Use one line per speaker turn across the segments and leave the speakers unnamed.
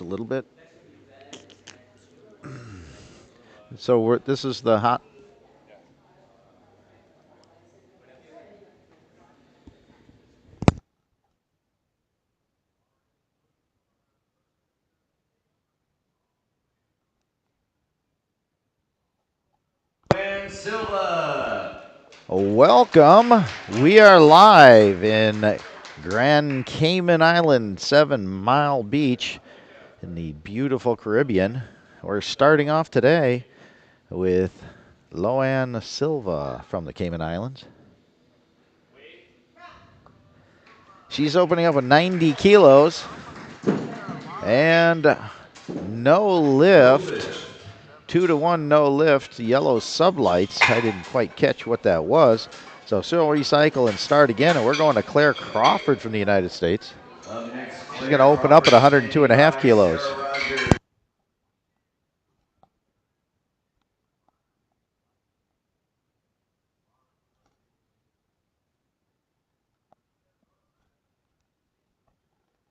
a little bit. So this is the hot.
Silva.
Welcome. We are live in Grand Cayman Island, 7 Mile Beach in the beautiful Caribbean. We're starting off today with Loan Silva from the Cayman Islands. She's opening up with 90 kilos and no lift. 2-1 no lift, yellow sublights. I didn't quite catch what that was. So she'll recycle and start again, and we're going to Claire Crawford from the United States. She's going to open up at 102.5 kilos.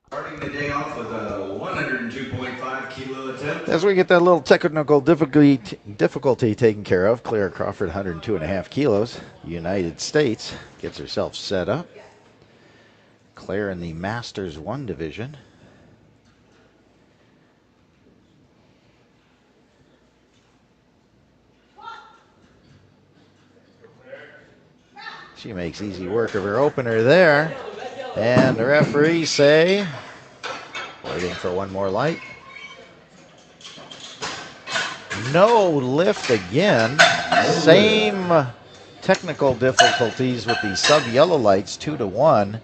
Starting the day off with a 102.5 kilo attempt.
As we get that little technical difficulty taken care of, Claire Crawford, 102.5 kilos, United States, gets herself set up. Claire in the Masters 1 division. She makes easy work of her opener there. And the referees say, waiting for one more light. No lift again. Same technical difficulties with the sub-yellow lights, 2-1.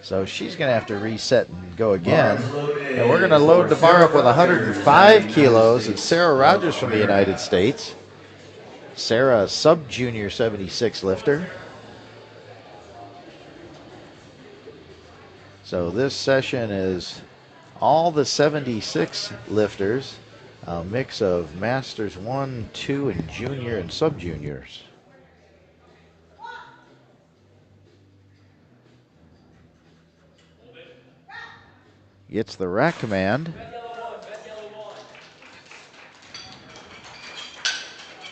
So she's going to have to reset and go again. And we're going to load the bar up with 105 kilos. It's Sarah Rogers from the United States. Sarah, sub-junior 76 lifter. So this session is all the 76 lifters, a mix of Masters 1, 2, and junior and sub-juniors. Gets the rack command.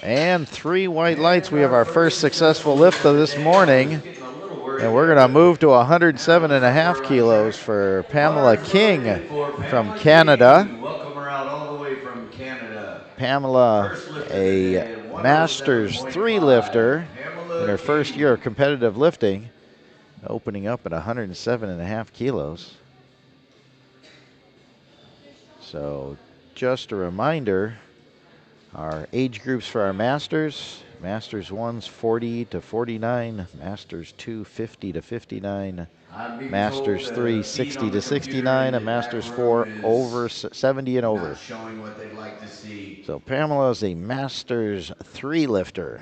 And 3 white lights. We have our first successful lift of this morning. And we're going to move to 107.5 kilos for Pamela King from Canada.
Welcome her out all the way from Canada.
Pamela, a Masters 3 lifter in her first year of competitive lifting, opening up at 107.5 kilos. So just a reminder, our age groups for our Masters. Masters 1's 40 to 49, Masters 2 50 to 59, Masters 3 60 to 69, and Masters 4 over 70 and over.
Showing what they'd like to see.
So Pamela is a Masters 3 lifter.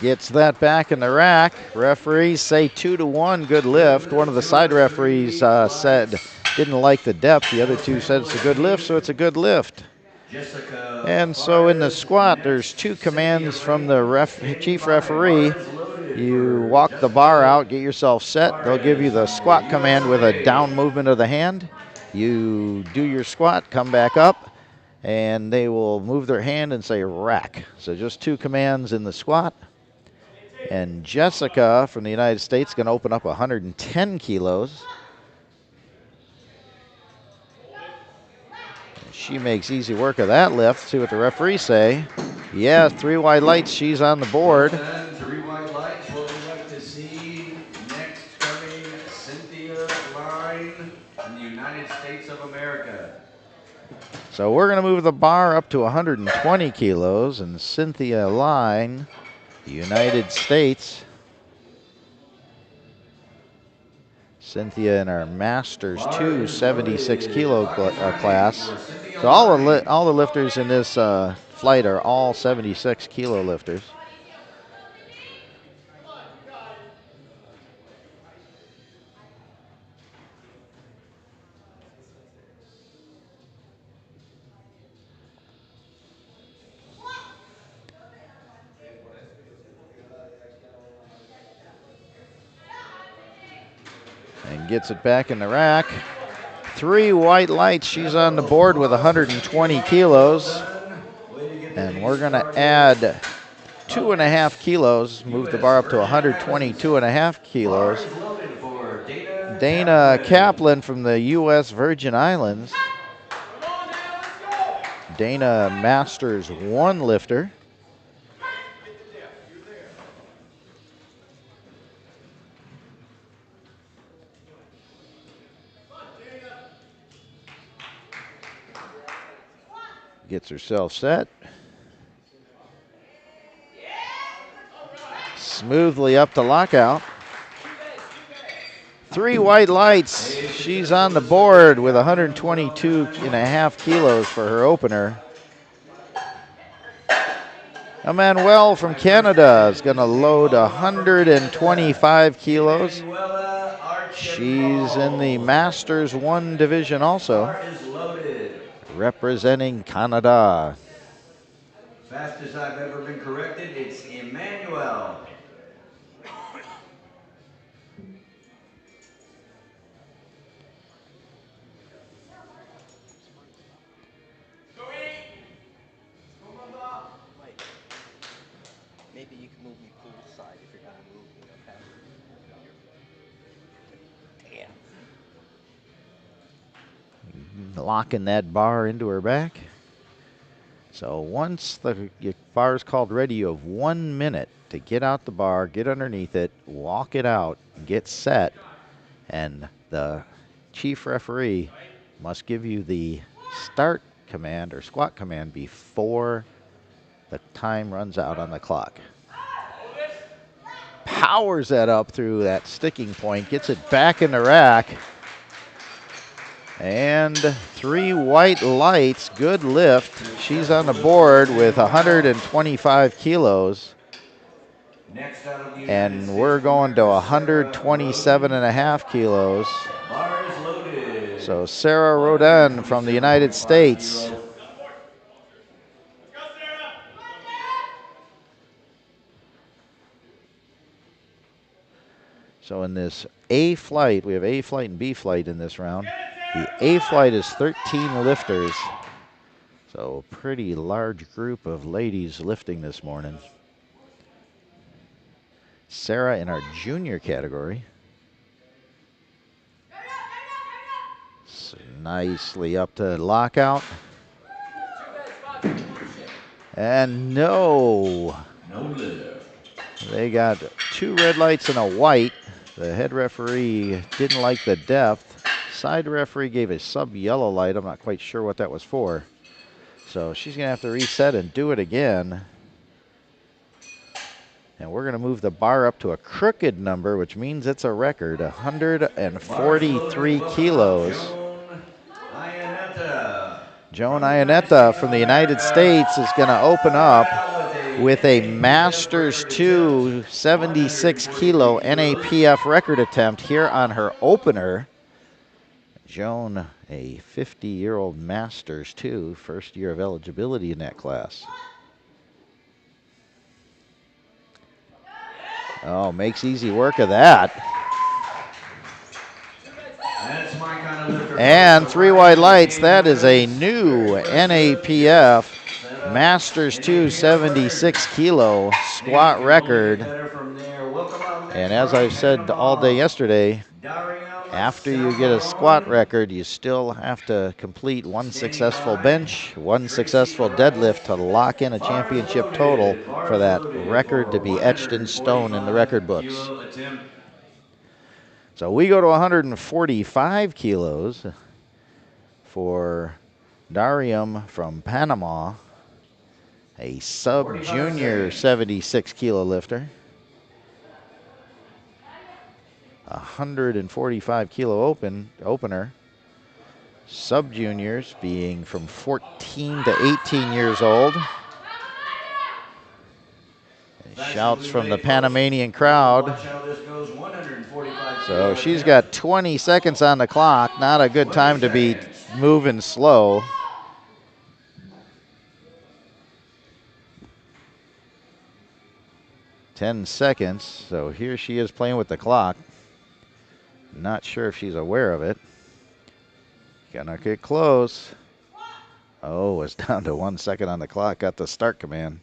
Gets that back in the rack. Referees say 2-1, good lift. One of the side referees said didn't like the depth. The other two said it's a good lift, so it's a good lift. And so in the squat, there's 2 commands from the chief referee. You walk the bar out, get yourself set. They'll give you the squat command with a down movement of the hand. You do your squat, come back up, and they will move their hand and say rack. So just 2 commands in the squat. And Jessica from the United States going to open up 110 kilos. She makes easy work of that lift. See what the referees say. Yeah, 3 wide lights. She's on the board.
3 wide lights. What we'd like to see next coming, Cynthia Line from the United States of America.
So we're going to move the bar up to 120 kilos. And Cynthia Line, United States. Cynthia in our Masters 2 76 kilo class. So all the lifters in this flight are all 76 kilo lifters. Gets it back in the rack. 3 white lights. She's on the board with 120 kilos. And we're going to add 2.5 kilos, move the bar up to 122.5 kilos. Dana Kaplan from the U.S. Virgin Islands. Dana Masters 1 lifter. Gets herself set. Smoothly up to lockout. 3 white lights. She's on the board with 122.5 kilos for her opener. Emmanuel from Canada is going to load 125 kilos. She's in the Masters 1 division also, representing Canada.
Fastest I've ever been corrected, it's Emmanuel.
Maybe you can move me poolside if you're going to move me, okay? Damn.
Locking that bar into her back. So once the bar is called ready, you have 1 minute to get out the bar, get underneath it, walk it out, get set, and the chief referee must give you the start command or squat command before the time runs out on the clock. Powers that up through that sticking point, gets it back in the rack. And 3 white lights, good lift. She's on the board with 125 kilos. And we're going to 127.5 kilos. So Sarah Rodin from the United States. So in this A-flight, we have A-flight and B-flight in this round. The A-flight is 13 lifters. So a pretty large group of ladies lifting this morning. Sarah in our junior category. So nicely up to lockout. And no. They got 2 red lights and a white. The head referee didn't like the depth. Side referee gave a sub-yellow light. I'm not quite sure what that was for. So she's going to have to reset and do it again. And we're going to move the bar up to a crooked number, which means it's a record, 143 kilos. Joan Ionetta from the United States is going to open up with a Masters 2 76 kilo NAPF record attempt here on her opener. Joan, a 50-year-old Masters 2, first year of eligibility in that class. Oh, makes easy work of that.
That's my kind of lifter.
And 3 white lights. That is a new NAPF Masters 2 76 kilo squat record. And as I've said all day yesterday, after you get a squat record, you still have to complete 1 successful bench, 1 successful deadlift to lock in a championship total for that record to be etched in stone in the record books. So we go to 145 kilos for Darium from Panama, a sub-junior 76 kilo lifter. 145 kilo opener. Sub-juniors being from 14 to 18 years old. And shouts from the Panamanian crowd. So she's got 20 seconds on the clock. Not a good time to be moving slow. "10 seconds." So here she is playing with the clock. Not sure if she's aware of it. Gonna get close. Oh, it's down to 1 second on the clock. Got the start command.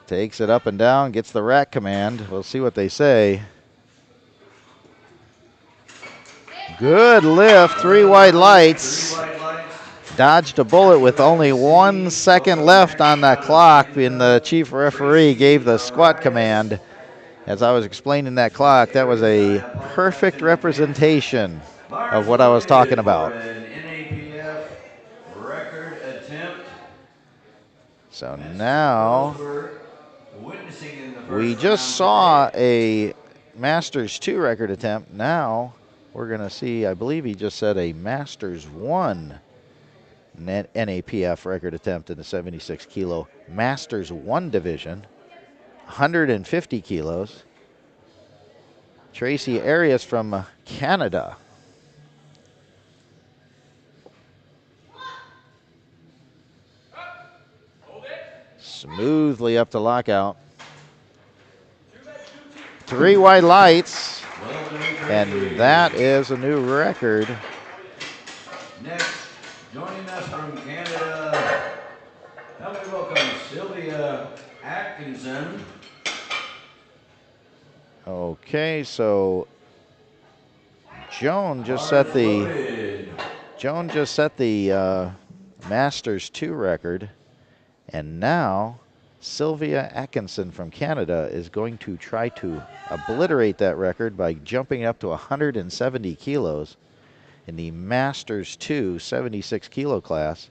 Takes it up and down, gets the rack command. We'll see what they say. Good lift, 3 white lights. Dodged a bullet with only 1 second left on the clock, and the chief referee gave the squat command. As I was explaining that clock, that was a perfect representation of what I was talking about.
An NAPF record attempt.
So now we just saw a Masters 2 record attempt. Now we're going to see, I believe he just said a Masters 1 NAPF record attempt in the 76 kilo Masters 1 division, 150 kilos. Tracy Arias from Canada. Smoothly up to lockout. 3 white lights, and that is a new record.
Next, joining us from Canada, help me welcome Sylvia Atkinson.
Okay, so Joan just set the Masters 2 record, and now Sylvia Atkinson from Canada is going to try to obliterate that record by jumping up to 170 kilos in the Masters 2 76 kilo class.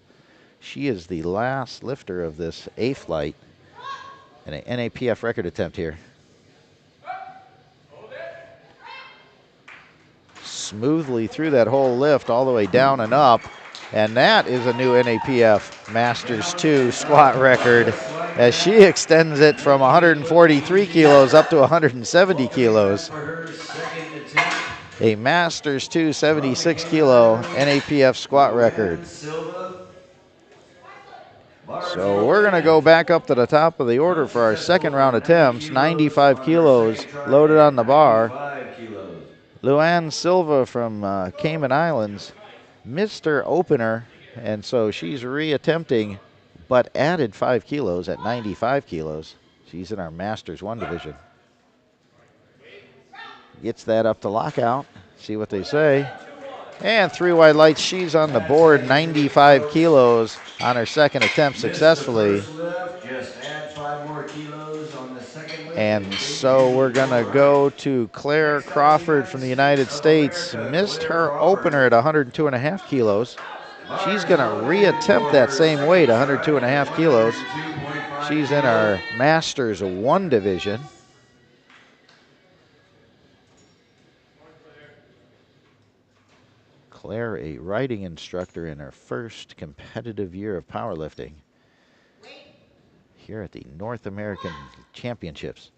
She is the last lifter of this A-flight and an NAPF record attempt here. Smoothly through that whole lift all the way down and up, and that is a new NAPF Masters 2 squat record as she extends it from 143 kilos up to 170 kilos. A Masters 2 76 kilo NAPF squat record. So we're going to go back up to the top of the order for our second round attempts. 95 kilos loaded on the bar. Luann Silva from Cayman Islands missed her opener, and so she's reattempting, but added 5 kilos at 95 kilos. She's in our Masters 1 division. Gets that up to lockout. See what they say. And 3 white lights. She's on the board, 95 kilos on her second attempt successfully. And so we're going to go to Claire Crawford from the United States. Missed her opener at 102.5 kilos. She's going to reattempt that same weight, 102.5 kilos. She's in our Masters 1 division. Claire, a riding instructor in her first competitive year of powerlifting here at the North American Championships.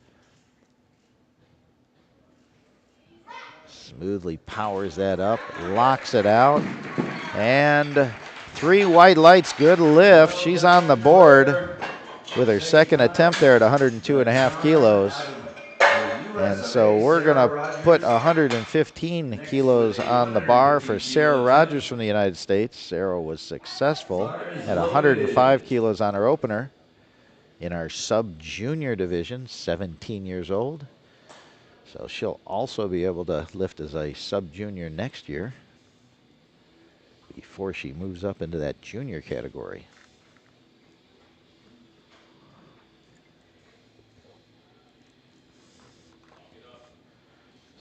Smoothly powers that up, locks it out, and 3 white lights, good lift. She's on the board with her second attempt there at 102.5 kilos. And so we're going to put 115 kilos on the bar for Sarah Rogers from the United States. Sarah was successful at 105 kilos on her opener in our sub-junior division, 17 years old. So she'll also be able to lift as a sub-junior next year before she moves up into that junior category.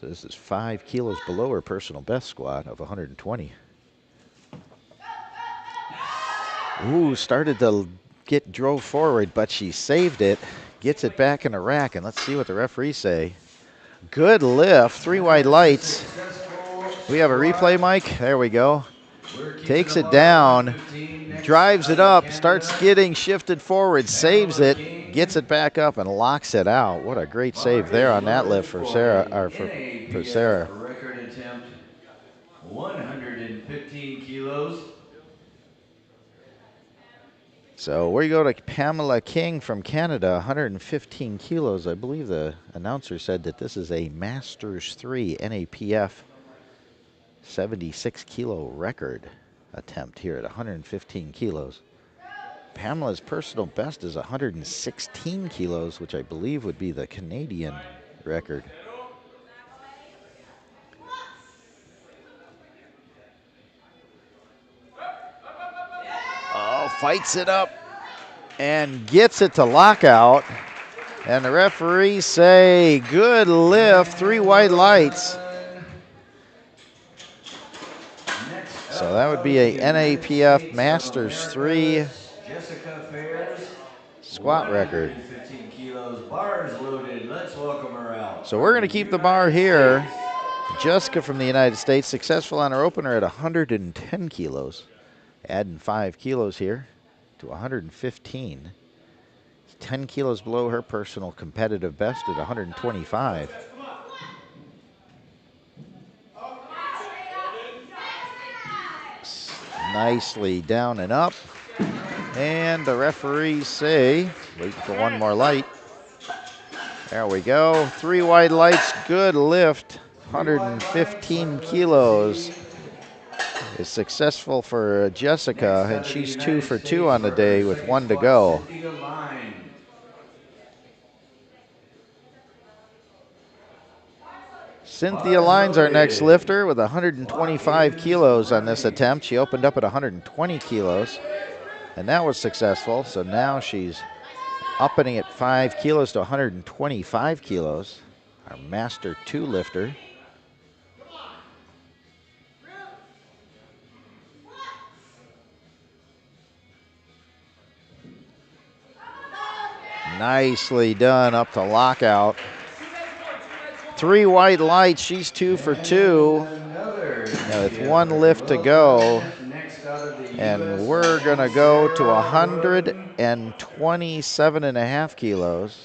So this is 5 kilos below her personal best squat of 120. Ooh, started to drove forward, but she saved it. Gets it back in the rack, and let's see what the referees say. Good lift, 3 white lights. We have a replay, Mike. There we go. Takes it down, drives it up, starts getting shifted forward, saves it, gets it back up, and locks it out. What a great save there on that lift for Sarah. For Sarah.
Record attempt, 115 kilos.
So we go to Pamela King from Canada, 115 kilos. I believe the announcer said that this is a Masters 3 NAPF 76 kilo record attempt here at 115 kilos. Pamela's personal best is 116 kilos, which I believe would be the Canadian record. Oh, fights it up and gets it to lockout. And the referees say, good lift, 3 white lights. So that would be a NAPF Masters 3 squat record.
115 kilos, bars loaded. Let's welcome her out.
So we're going to keep the bar here. Jessica from the United States, successful on her opener at 110 kilos. Adding 5 kilos here to 115. 10 kilos below her personal competitive best at 125. Nicely down and up. And the referees say, wait for one more light. There we go. 3 white lights, good lift. 115 kilos is successful for Jessica, and she's 2 for 2 on the day with 1 to go. Cynthia Line's our next lifter with 125 kilos on this attempt. She opened up at 120 kilos, and that was successful. So now she's upping at 5 kilos to 125 kilos. Our Master 2 lifter. Nicely done up to lockout. 3 white lights, she's 2 for 2. Now with 1 lift to go. And we're gonna go to 127.5 kilos.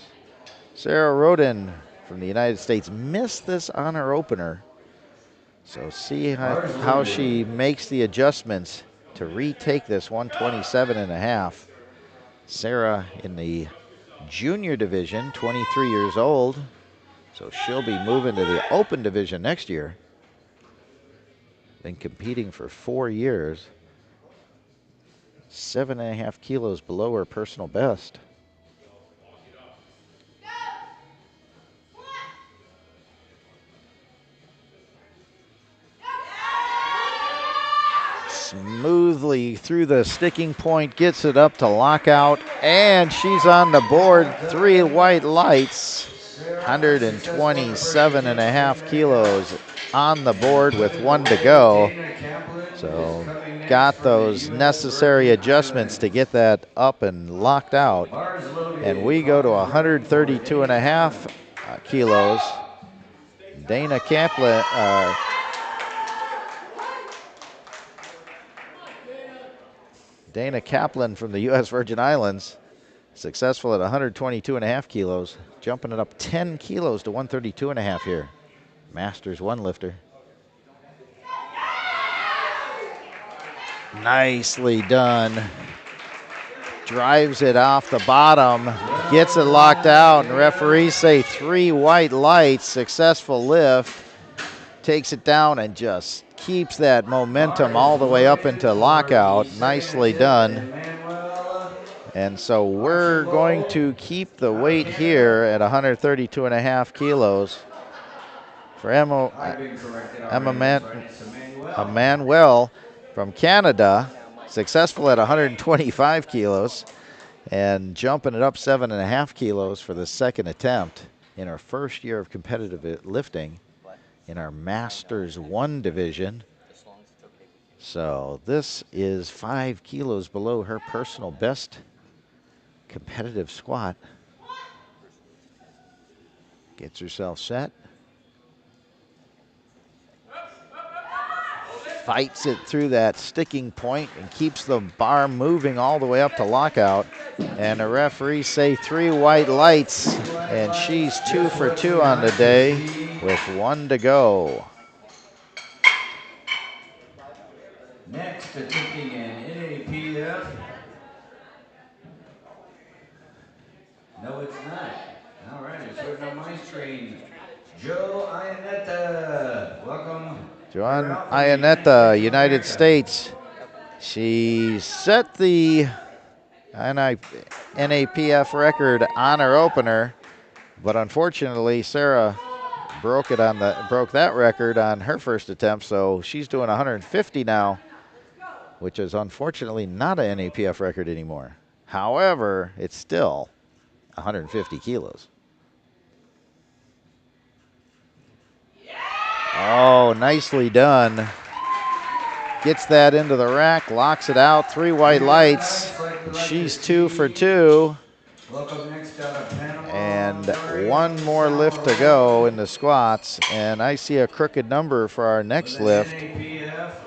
Sarah Roden from the United States missed this on her opener. So see how she makes the adjustments to retake this 127.5. Sarah in the junior division, 23 years old. So she'll be moving to the open division next year. Been competing for 4 years. 7.5 kilos below her personal best. Smoothly through the sticking point, gets it up to lockout, and she's on the board. 3 white lights, 127.5 kilos on the board with 1 to go. So got those necessary adjustments to get that up and locked out. And we go to 132.5 kilos. Dana Kaplan, Dana Kaplan from the U.S. Virgin Islands, successful at 122.5 kilos, jumping it up 10 kilos to 132.5 here. Masters 1 lifter. Nicely done. Drives it off the bottom, gets it locked out, and referees say 3 white lights, successful lift. Takes it down and just keeps that momentum all the way up into lockout. Nicely done. And so we're going to keep the weight here at 132.5 kilos for Emmanuel from Canada, successful at 125 kilos and jumping it up 7.5 kilos for the second attempt in our first year of competitive lifting in our Masters 1 division. So this is 5 kilos below her personal best competitive squat. Gets herself set. Fights it through that sticking point and keeps the bar moving all the way up to lockout. And the referees say 3 white lights, and she's 2 for 2 on the day with 1 to go.
Next, attempting an NAPF night. All right, it's written on my screen. Joe Iannetta, welcome.
Joan
You're out from the
Iannetta,
United
United States. She set the NAPF record on her opener, but unfortunately Sarah broke that record on her first attempt, so she's doing 150 now, which is unfortunately not an NAPF record anymore. However, it's still 150 kilos. Oh, nicely done. Gets that into the rack, locks it out, 3 white lights. And she's 2 for 2.
Welcome next out of Panama.
And one more lift to go in the squats. And I see a crooked number for our next lift,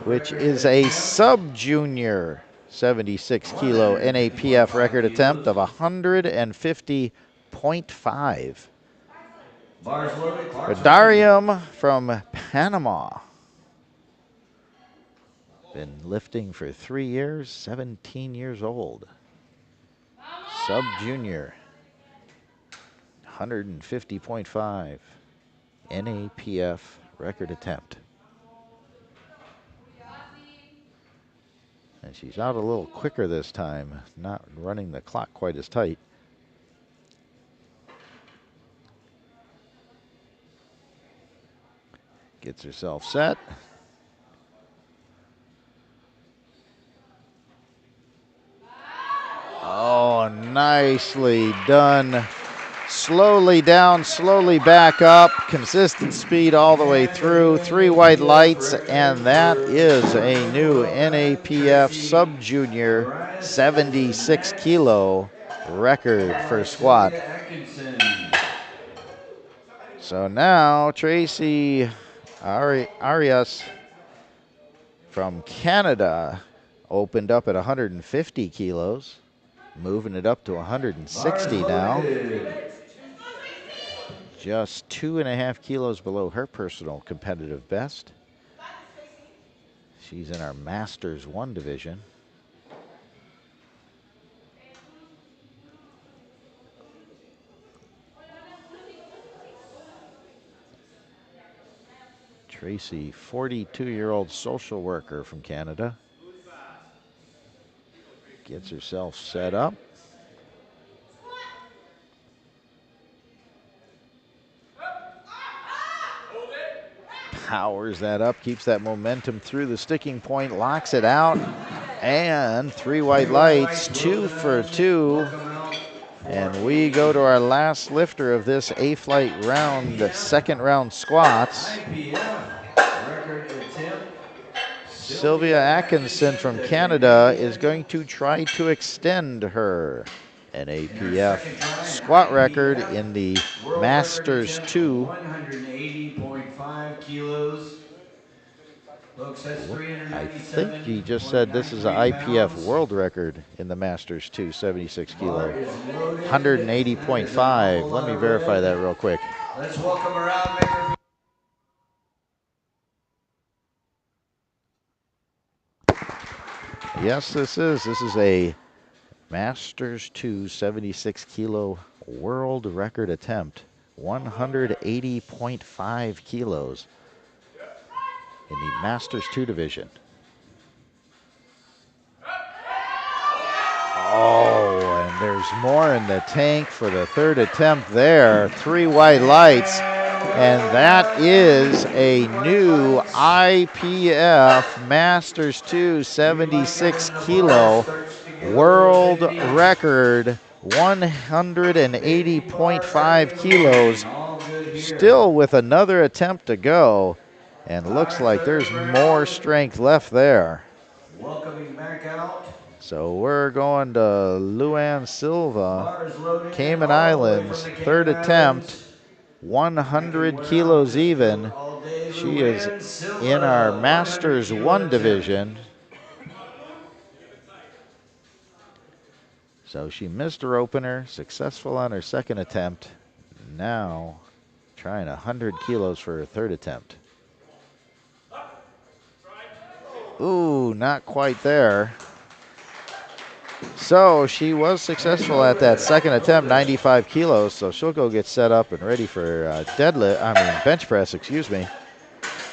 which is a sub-junior 76 kilo NAPF record attempt of 150.5. Darium from Panama. Been lifting for 3 years, 17 years old. Sub-junior, 150.5 NAPF record attempt. And she's out a little quicker this time, not running the clock quite as tight. Gets herself set. Oh, nicely done. Slowly down, slowly back up. Consistent speed all the way through. 3 white lights, and that is a new NAPF sub-junior 76 kilo record for squat. So now Tracy Arias from Canada opened up at 150 kilos, moving it up to 160 now. Just 2.5 kilos below her personal competitive best. She's in our Masters 1 division. Tracy, 42-year-old social worker from Canada. Gets herself set up. Powers that up, keeps that momentum through the sticking point, locks it out, and 3 white lights, 2 for 2. And we go to our last lifter of this A-flight round, second round squats. Sylvia Atkinson from Canada is going to try to extend her NAPF squat record in the Masters 2.
180.5 kilos. Folks, that's
I think he just said this is an IPF world record in the Masters 2, 76 kilo. 180.5. Let me verify that real quick.
Let's welcome her out. Make her
Yes, this is a Masters 2 76 kilo world record attempt. 180.5 kilos in the Masters 2 division. Oh, and there's more in the tank for the third attempt there. 3 white lights. And that is a new IPF Masters 2 76 kilo world record, 180.5 kilos. Still with another attempt to go. And looks like there's more strength left there.
welcoming back out.
So we're going to Luann Silva, Cayman Islands, third attempt. 100 kilos even. She is in our Masters 1 division. So she missed her opener, successful on her second attempt. Now trying 100 kilos for her third attempt. Ooh, not quite there. So she was successful at that second attempt, 95 kilos. So she'll go get set up and ready for bench press, excuse me.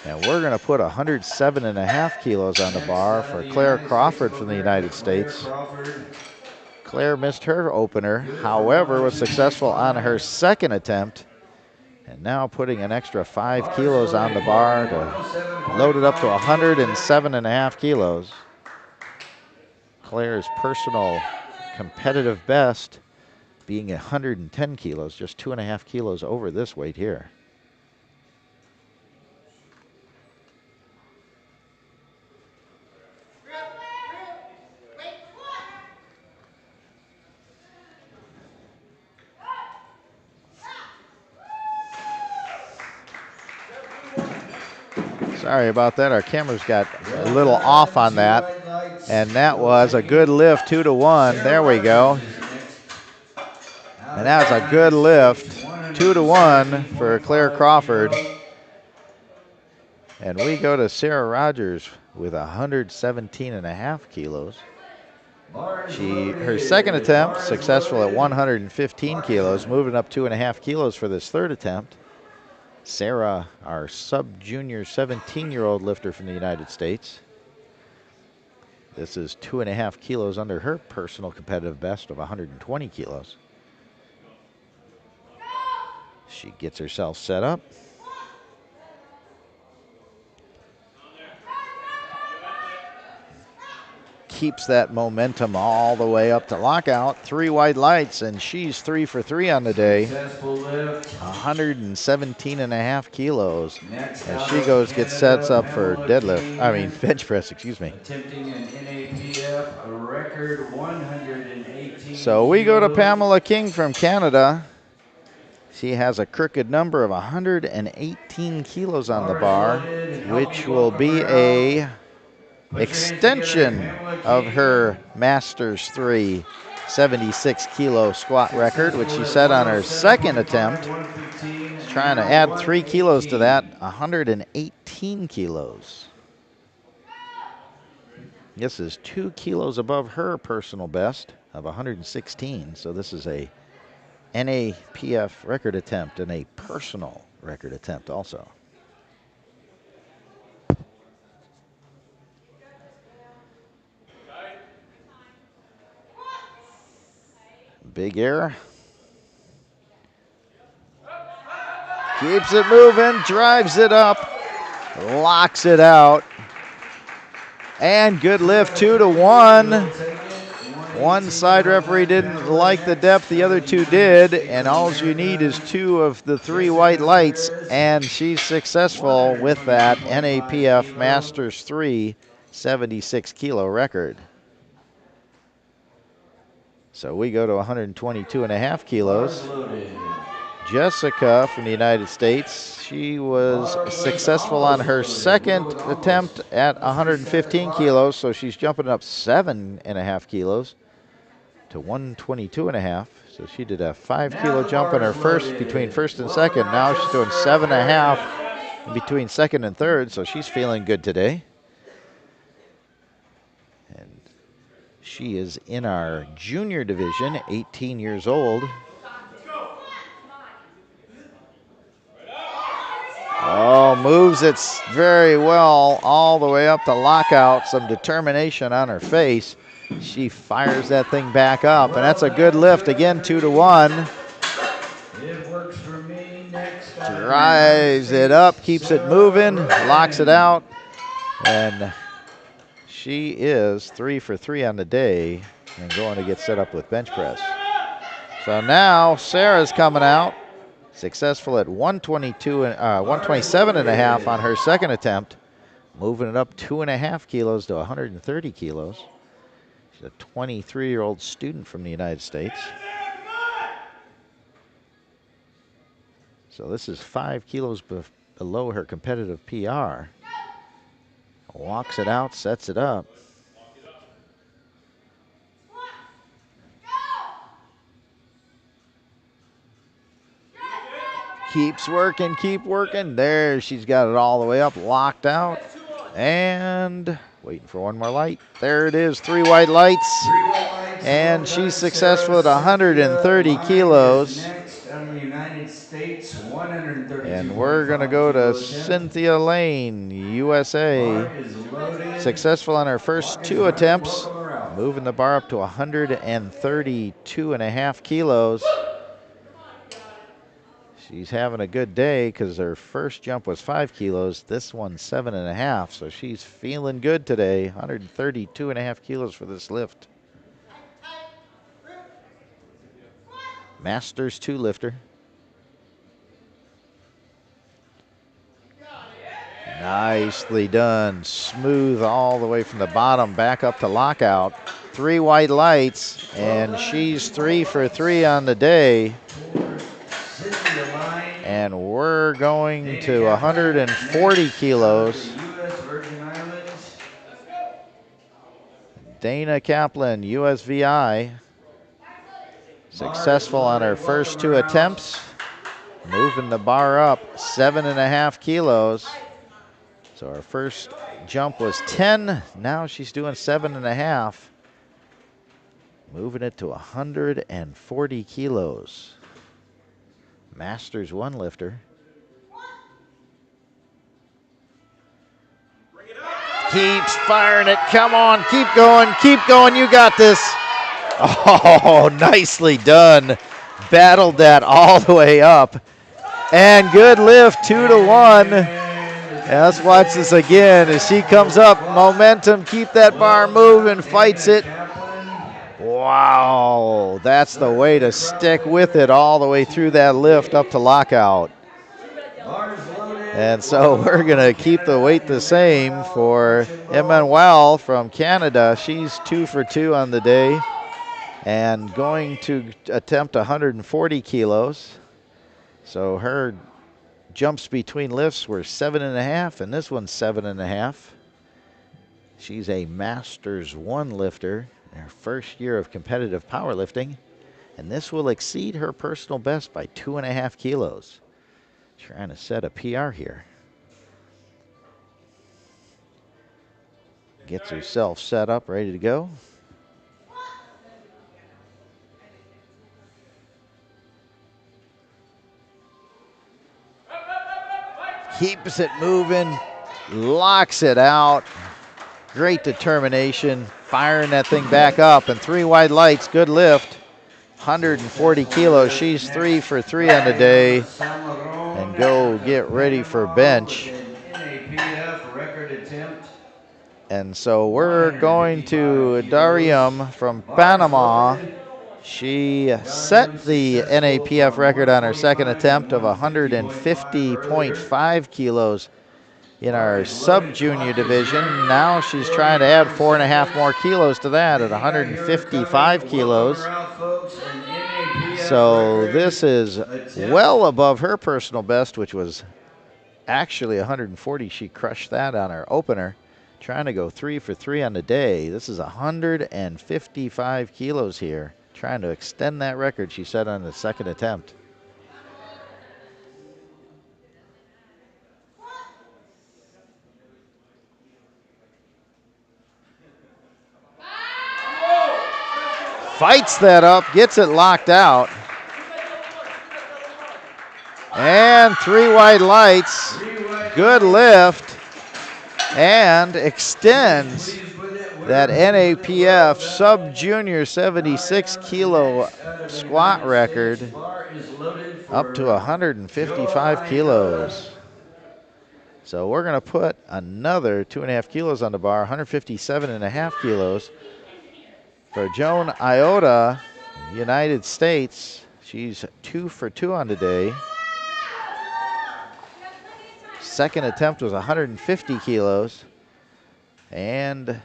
And we're going to put 107.5 kilos on the bar for Claire Crawford from the United States. Claire missed her opener, however, was successful on her second attempt. And now putting an extra 5 kilos on the bar to load it up to 107.5 kilos. Claire's personal competitive best being 110 kilos, just 2.5 kilos over this weight here. Sorry about that. Our cameras got a little off on that. And that was a good lift, 2 to 1. There we go. And that's a good lift, 2 to 1 for Claire Crawford. And we go to Sarah Rogers with 117.5 kilos. Her second attempt successful at 115 kilos, moving up 2.5 kilos for this third attempt. Sarah, our sub-junior 17-year-old lifter from the United States. This is 2.5 kilos under her personal competitive best of 120 kilos. She gets herself set up. Keeps that momentum all the way up to lockout. 3 white lights, and she's 3 for 3 on the day. 117.5 kilos. As she sets up for bench press, excuse me.
Attempting an NAPF, a record 118.
So we go to Pamela King from Canada. She has a crooked number of 118 kilos on the bar, which will be a extension of her Masters 3 76 kilo squat record, which she set on her second attempt. She's trying to add 3 kilos to that, 118 kilos. This is 2 kilos above her personal best of 116. So this is a NAPF record attempt and a personal record attempt also. Big air. Keeps it moving, drives it up, locks it out. And good lift, 2 to 1. One side referee didn't like the depth, the other two did. And all you need is 2 of the 3 white lights. And she's successful with that NAPF Masters 3 76 kilo record. So we go to 122.5 kilos. Jessica from the United States, she was successful on her second attempt at 115 kilos, so she's jumping up 7.5 kilos to 122.5. So she did a 5 kilo jump in her between first and second. Now she's doing 7.5 between second and third, so she's feeling good today. She is in our junior division, 18 years old. Oh, moves it very well all the way up to lockout. Some determination on her face. She fires that thing back up, and that's a good lift. Again, 2 to 1.
It works for me. Next.
Drives it up, keeps it moving, locks it out, and she is 3 for 3 on the day and going to get set up with bench press. So now Sarah's coming out, successful at 127.5 on her second attempt, moving it up 2.5 kilos to 130 kilos. She's a 23-year-old student from the United States. So this is 5 kilos below her competitive PR. Walks it out, sets it up. Keeps working, keep working. There, she's got it all the way up, locked out. And waiting for one more light. There it is, 3 white lights. And she's successful at 130 kilos.
Next on the United States, 132.
And we're going to go to Cynthia Lane, USA. Successful on her first 2 attempts, moving the bar up to 132.5 kilos. She's having a good day because her first jump was 5 kilos. This one's 7.5, so she's feeling good today. 132.5 kilos for this lift. Masters 2 lifter. Nicely done. Smooth all the way from the bottom back up to lockout. 3 white lights, and she's 3 for 3 on the day. And we're going to 140 kilos. Dana Kaplan, USVI. Successful on her first 2 attempts. Moving the bar up 7.5 kilos. So our first jump was 10. Now she's doing 7.5. Moving it to 140 kilos. Masters 1 lifter. Keeps firing it. Come on, keep going, keep going. You got this. Oh, nicely done. Battled that all the way up. And good lift, 2 to 1. Let's watch this again as she comes up. Momentum, keep that bar moving, fights it. Wow, that's the way to stick with it all the way through that lift up to lockout. And so we're going to keep the weight the same for Emmanuel from Canada. She's 2 for 2 on the day and going to attempt 140 kilos. So her jumps between lifts were 7.5, and this one's 7.5. She's a Masters 1 lifter in her first year of competitive powerlifting, and this will exceed her personal best by 2.5 kilos. Trying to set a PR here. Gets herself set up, ready to go. Keeps it moving, locks it out. Great determination, firing that thing back up. And 3 wide lights, good lift. 140 kilos. She's 3 for 3 on the day. And go get ready for bench. And so we're going to Darium from Panama. She set the NAPF record on her second attempt of 150.5 kilos in our sub-junior division. Now she's trying to add 4.5 more kilos to that at 155 kilos. So this is well above her personal best, which was actually 140. She crushed that on her opener. Trying to go 3 for 3 on the day. This is 155 kilos here. Trying to extend that record she set on the second attempt. Fights that up, gets it locked out. And 3 wide lights, good lift, and extends that NAPF sub-junior 76 kilo squat record up to 155 kilos. So we're going to put another 2.5 kilos on the bar, 157.5 kilos. For Joan Iota, United States, she's 2 for 2 on the day. Second attempt was 150 kilos, and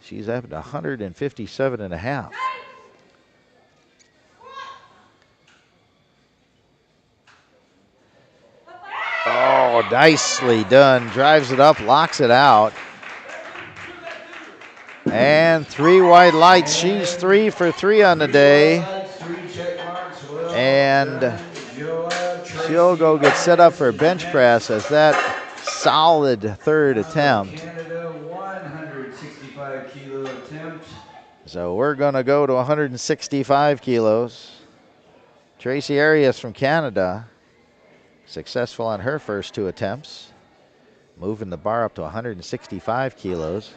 she's up to 157.5. Oh, nicely done. Drives it up, locks it out. And 3 wide lights. She's 3 for 3 on the day. And she'll go get set up for bench press as that solid third attempt. So we're going to go to 165 kilos. Tracy Arias from Canada, successful on her first 2 attempts, moving the bar up to 165 kilos.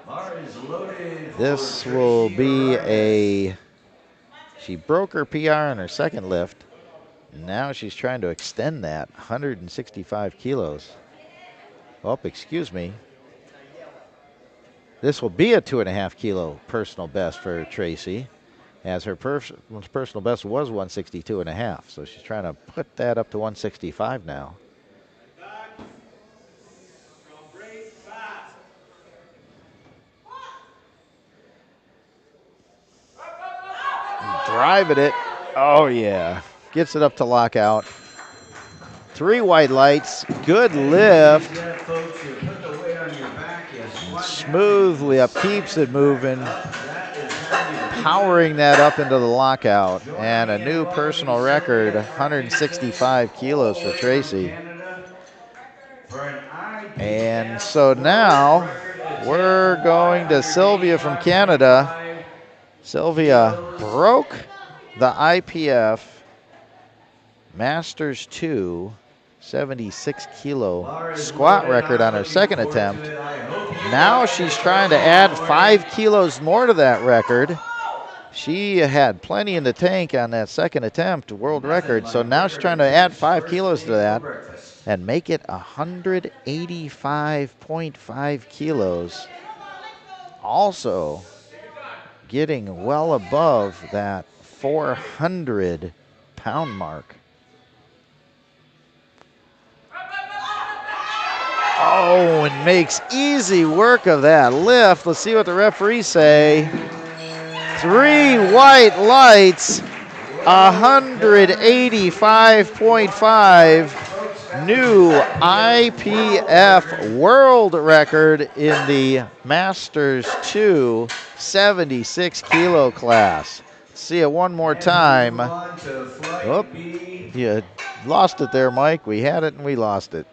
Bar is loaded for
This will
Tracy
be
Arias.
she broke her PR on her second lift. Now she's trying to extend that, 165 kilos. Oh, excuse me. This will be a 2.5 kilo personal best for Tracy, as her personal best was 162.5. So she's trying to put that up to 165 now. Driving it. Oh, yeah. Gets it up to lockout. 3 white lights. Good lift. Smoothly up. Keeps it moving. Powering that up into the lockout. And a new personal record, 165 kilos for Tracy. And so now we're going to Sylvia from Canada. Sylvia broke the IPF Masters 2 76 kilo squat record on her second attempt. Now she's trying to add 5 kilos more to that record. She had plenty in the tank on that second attempt, world record. So now she's trying to add 5 kilos to that and make it 185.5 kilos. Also getting well above that 400-pound mark. Oh, and makes easy work of that lift. Let's see what the referees say. 3 white lights, 185.5. New IPF world record in the Masters 2 76 kilo class. See it one more time. Oh, you lost it there, Mike. We had it and we lost it.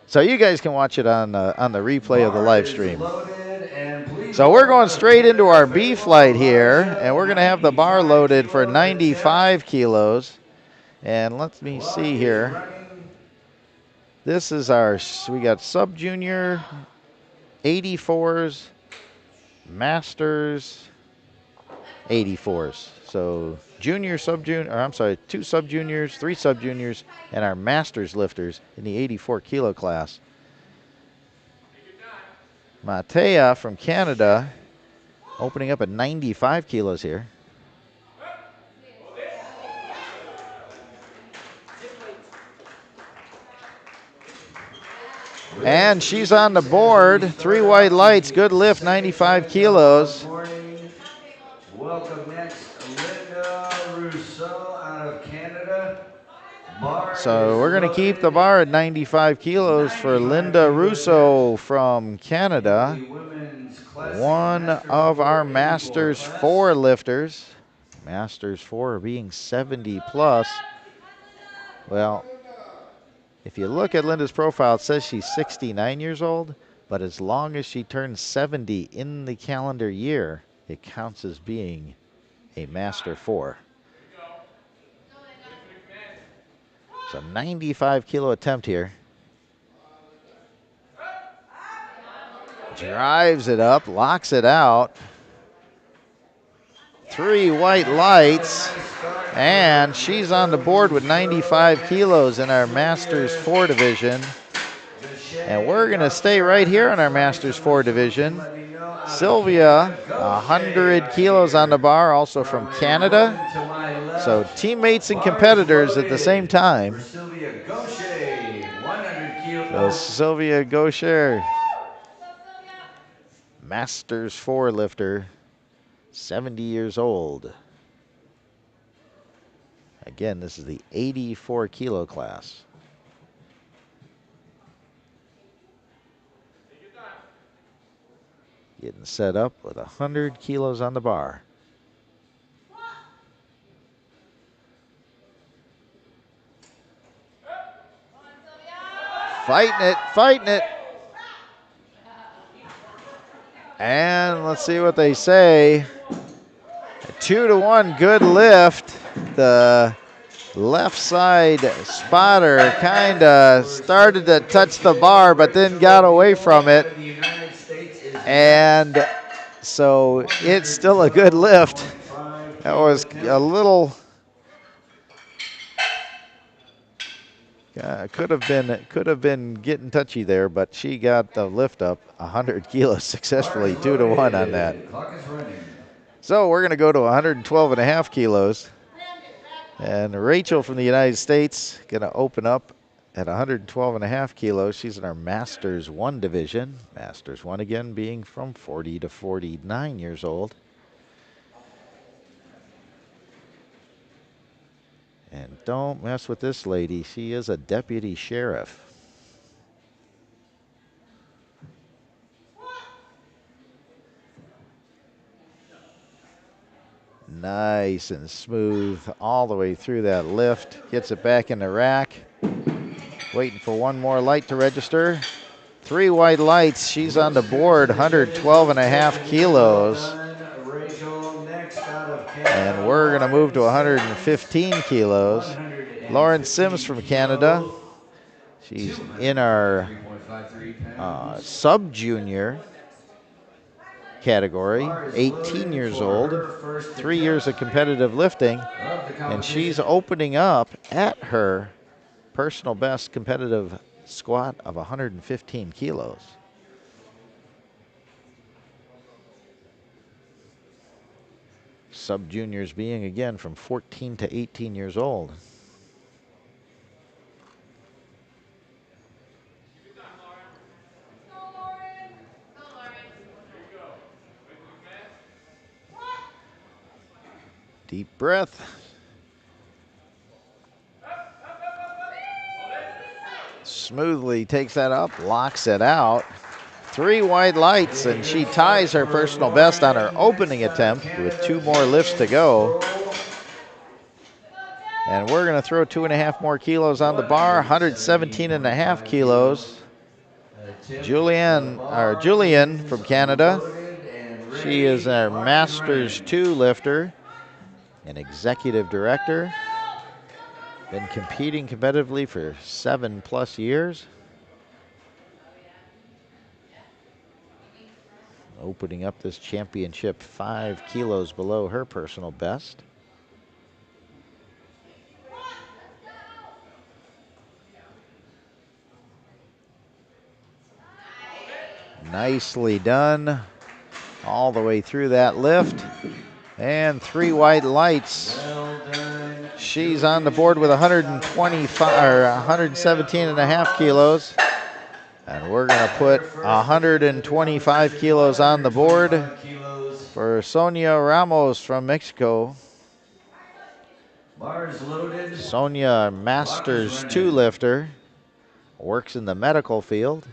So you guys can watch it on the replay of the live stream. So we're going straight into our B-flight here, and we're going to have the bar loaded for 95 kilos. And let me see here. This is we got sub-junior, 84s, masters, 84s. So junior, sub-junior, or I'm sorry, 2 sub-juniors, 3 sub-juniors, and our masters lifters in the 84 kilo class. Matea from Canada opening up at 95 kilos here. And she's on the board. 3 white lights. Good lift, 95 kilos.
Welcome next, Linda Rousseau out of Canada.
So we're going to keep the bar at 95 kilos for Linda Rousseau from Canada. One of our Masters 4 lifters. Masters 4 being 70 plus. Well, if you look at Linda's profile, it says she's 69 years old, but as long as she turns 70 in the calendar year, it counts as being a Master 4. So 95 kilo attempt here. Drives it up, locks it out. 3 white lights, and she's on the board with 95 kilos in our Masters 4 division. And we're going to stay right here in our Masters 4 division. Sylvia, 100 kilos on the bar, also from Canada. So teammates and competitors at the same time.
Sylvia Gaucher, 100 kilos.
So Sylvia Gaucher, Masters 4 lifter, 70 years old. Again, this is the 84 kilo class. Getting set up with 100 kilos on the bar. Fighting it, fighting it. And let's see what they say. 2-1, good lift. The left side spotter kind of started to touch the bar, but then got away from it. And so it's still a good lift. That was a little, could have been getting touchy there, but she got the lift up 100 kilos successfully, 2-1 on that. So we're going to go to 112 and a half kilos. And Rachel from the United States going to open up at 112 and a half kilos. She's in our Masters 1 division. Masters 1 again being from 40 to 49 years old. And don't mess with this lady. She is a deputy sheriff. Nice and smooth all the way through that lift. Gets it back in the rack. Waiting for one more light to register. 3 white lights. She's on the board, 112 and a half kilos. And we're going to move to 115 kilos. Lauren Sims from Canada. She's in our sub-junior category, 18 years old, 3 years of competitive lifting, and she's opening up at her personal best competitive squat of 115 kilos. Sub-juniors being, again, from 14 to 18 years old. Deep breath. Smoothly takes that up, locks it out. 3 white lights, and she ties her personal best on her opening attempt with 2 more lifts to go. And we're going to throw 2.5 more kilos on the bar, 117 and a half kilos. Julian from Canada. She is our Masters 2 lifter and executive director. Been competing competitively for 7+ years. Opening up this championship 5 kilos below her personal best. Nicely done. All the way through that lift. And 3 white lights. She's on the board with 117 and a half kilos. And we're going to put 125 kilos on the board for Sonia Ramos from Mexico. Sonia, Masters 2 lifter, works in the medical field.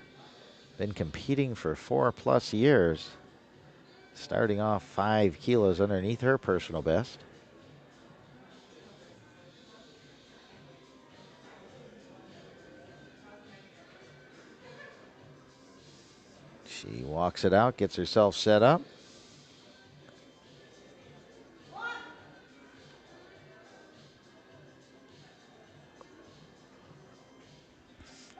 Been competing for 4+ years. Starting off 5 kilos underneath her personal best. She walks it out, gets herself set up.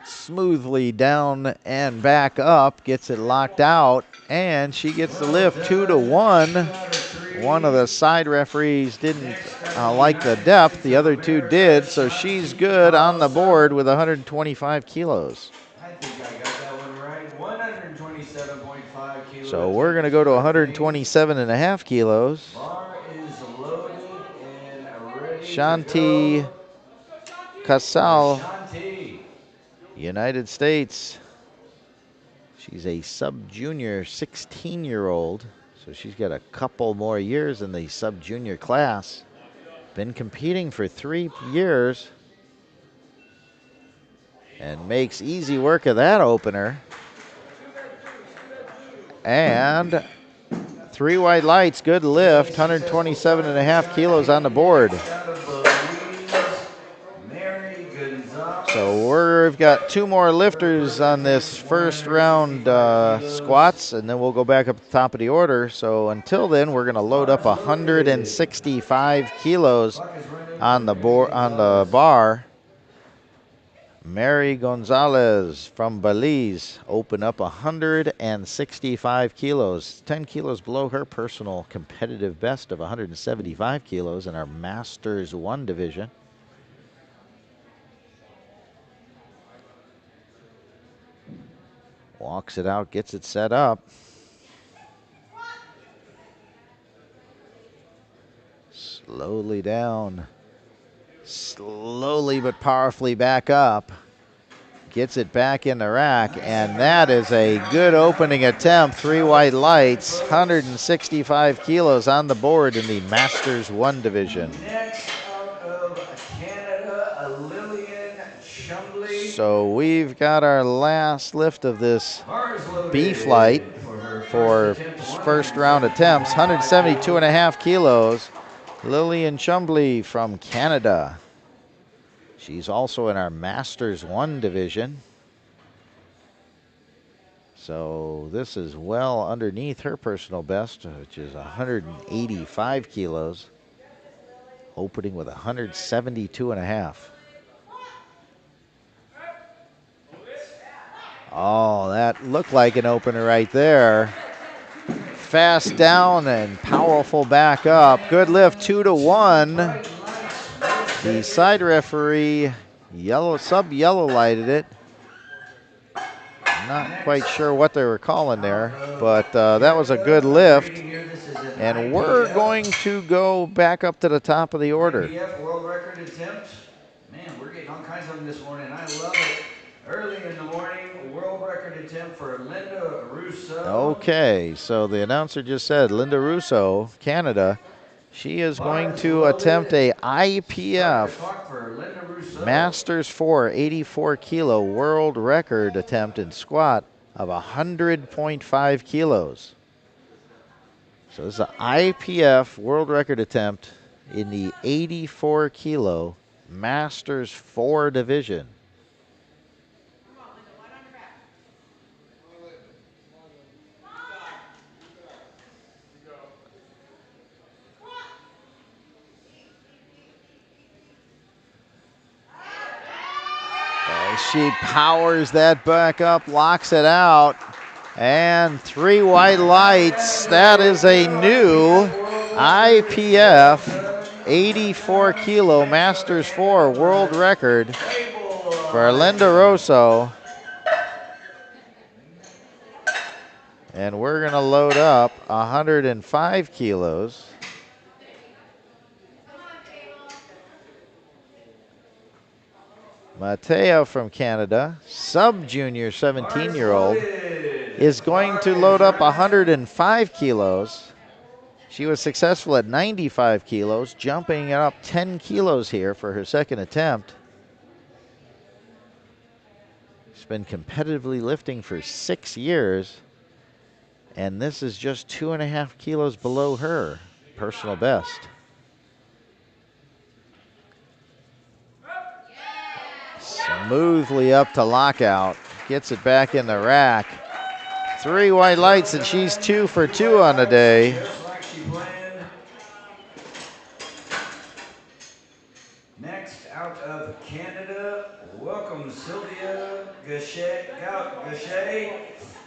Smoothly down and back up, gets it locked out, and she gets the lift 2-1. One of the side referees didn't like the depth, the other 2 did, so she's good on the board with 125 kilos.
I think I got that one right. 127.5 kilos.
So we're going to go to 127 and a half kilos.
Bar is loaded and ready
Shanti
to go.
Casal,
Shanti.
United States. She's a sub-junior 16-year-old, so she's got a couple more years in the sub-junior class. Been competing for 3 years and makes easy work of that opener. And 3 white lights, good lift, 127 and a half kilos on the board. So we've got 2 more lifters on this first round squats, and then we'll go back up to the top of the order. So until then, we're going to load up 165 kilos on the bar. Mary Gonzalez from Belize open up 165 kilos, 10 kilos below her personal competitive best of 175 kilos in our Masters 1 division. Walks it out, gets it set up. Slowly down. Slowly but powerfully back up. Gets it back in the rack, and that is a good opening attempt. 3 white lights, 165 kilos on the board in the Masters 1 division.
Next out of Canada, Lillian Shumley.
So we've got our last lift of this B-flight for first round attempts, 172.5 kilos. Lillian Shumley from Canada. She's also in our Masters 1 division. So this is well underneath her personal best, which is 185 kilos, opening with 172.5. Oh, that looked like an opener right there. Fast down and powerful back up. Good lift, 2-1. The side referee sub-yellow lighted it. Not quite sure what they were calling there, but that was a good lift. And we're going to go back up to the top of the order.
NAPF world record attempt. Man, we're getting all kinds of them this morning. I love it. Early in the morning, world record attempt for Linda Russo.
Okay, so the announcer just said Linda Russo, Canada. She is going to attempt a IPF Masters 4 84 kilo world record attempt in squat of 100.5 kilos. So this is an IPF world record attempt in the 84 kilo Masters 4 division. She powers that back up, locks it out, and 3 white lights. That is a new IPF 84 kilo Masters 4 world record for Linda Russo. And we're going to load up 105 kilos. Mateo from Canada, sub-junior 17-year-old, is going to load up 105 kilos. She was successful at 95 kilos, jumping up 10 kilos here for her second attempt. She's been competitively lifting for 6 years, and this is just 2.5 kilos below her personal best. Smoothly up to lockout, gets it back in the rack. 3 white lights, and she's 2 for 2 on the day.
Just like she planned. Next out of Canada, welcome Sylvia Gaucher.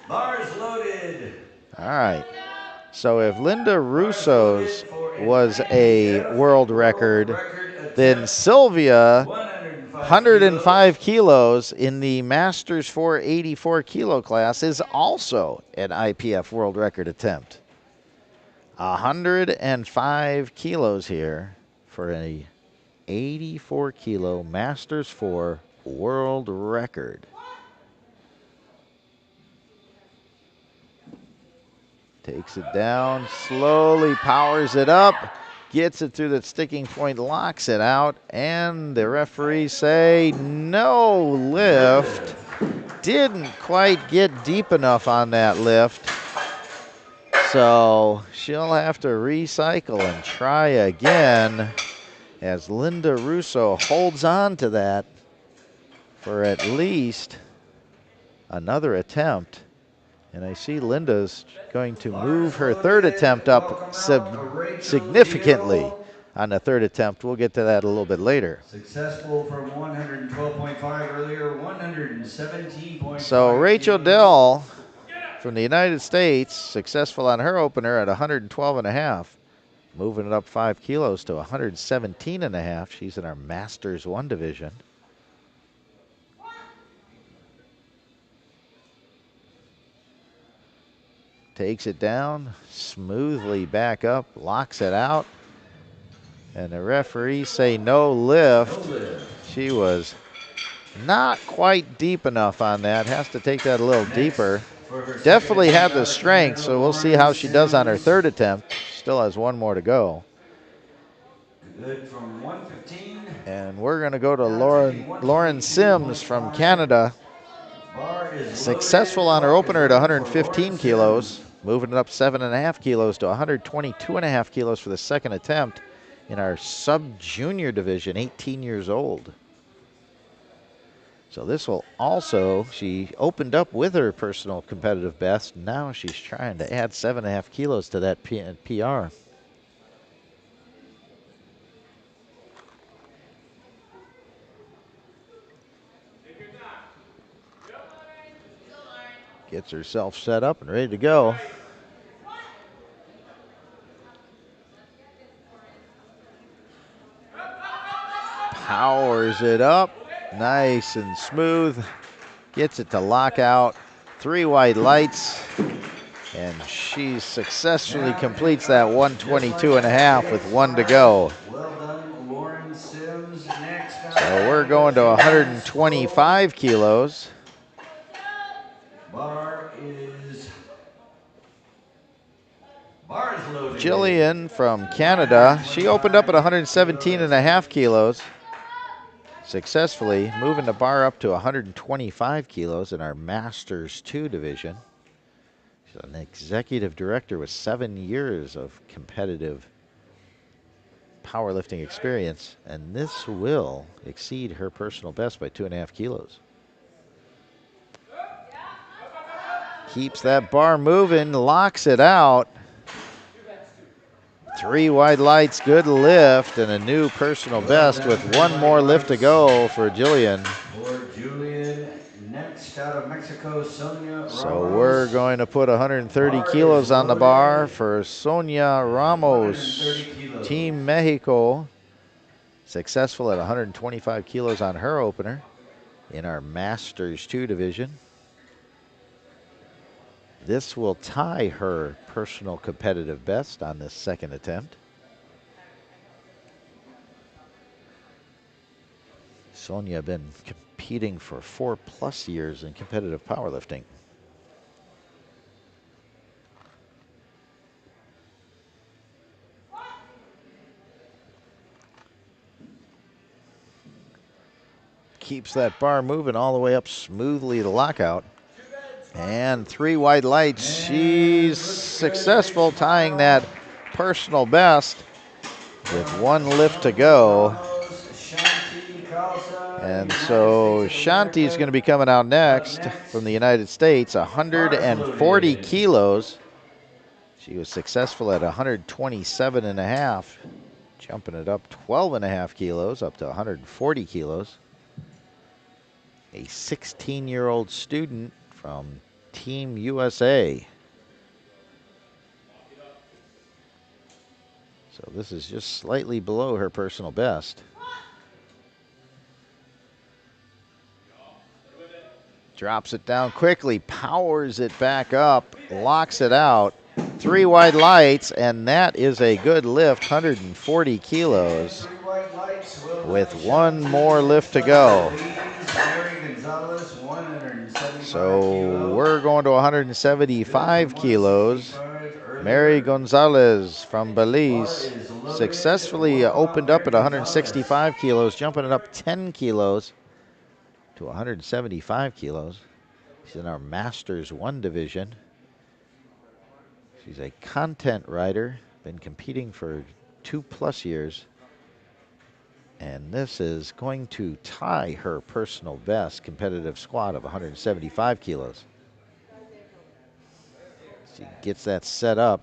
Bars loaded.
All right. So if Linda Russo's was a world record, then Sylvia, 105 kilos in the Masters 4 84 kilo class, is also an IPF world record attempt. 105 kilos here for a 84 kilo Masters 4 world record. Takes it down, slowly powers it up, gets it through the sticking point, locks it out, and the referees say no lift. Didn't quite get deep enough on that lift. So she'll have to recycle and try again as Linda Russo holds on to that for at least another attempt. And I see Linda's going to move her third attempt up significantly on the third attempt. We'll get to that a little bit later.
Successful from 112.5 earlier, 117.5.
So Rachel Dell from the United States, successful on her opener at 112.5. Moving it up 5 kilos to 117.5. She's in our Masters 1 division. Takes it down, smoothly back up, locks it out. And the referees say no lift.
No lift.
She was not quite deep enough on that. Has to take that a little deeper. Definitely had the strength, so we'll see how she does on her third attempt. Still has one more to go.
Good from 115.
And we're going to go to Lauren Sims from Canada. Successful on her opener at 115 kilos. Moving it up 7.5 kilos to 122.5 kilos for the second attempt in our sub-junior division, 18 years old. So this will also, she opened up with her personal competitive best. Now she's trying to add 7.5 kilos to that PR. Gets herself set up and ready to go. Powers it up, nice and smooth. Gets it to lock out. 3 white lights. And she successfully completes that 122.5 with 1 to go.
Well done, Lauren Sims. Next.
So we're going to 125 kilos.
Bar is loaded.
Jillian from Canada. She opened up at 117.5 kilos. Successfully moving the bar up to 125 kilos in our Masters 2 division. She's an executive director with 7 years of competitive powerlifting experience, and this will exceed her personal best by 2.5 kilos. Keeps that bar moving, locks it out. 3 wide lights, good lift, and a new personal best with 1 more lift to go for Jillian.
For Julian, next out of Mexico, Sonia Ramos.
So we're going to put 130 kilos on the bar for Sonia Ramos, Team Mexico. Successful at 125 kilos on her opener in our Masters 2 division. This will tie her personal competitive best on this second attempt. Sonia been competing for 4+ years in competitive powerlifting. Keeps that bar moving all the way up smoothly to lockout. And 3 wide lights. She's successful tying that personal best with 1 lift to go. And so Shanti's going to be coming out next from the United States, 140 kilos. She was successful at 127.5, jumping it up 12.5 kilos up to 140 kilos. A 16-year-old student from Team USA. So this is just slightly below her personal best. Drops it down quickly, powers it back up, locks it out. 3 wide lights, and that is a good lift, 140 kilos with 1 more lift to go. So we're going to 175 kilos. Mary Gonzalez from Belize successfully opened up at 165 kilos, jumping it up 10 kilos to 175 kilos. She's in our Masters 1 division. She's a content rider, been competing for 2+ years. And this is going to tie her personal best competitive squat of 175 kilos. She gets that set up.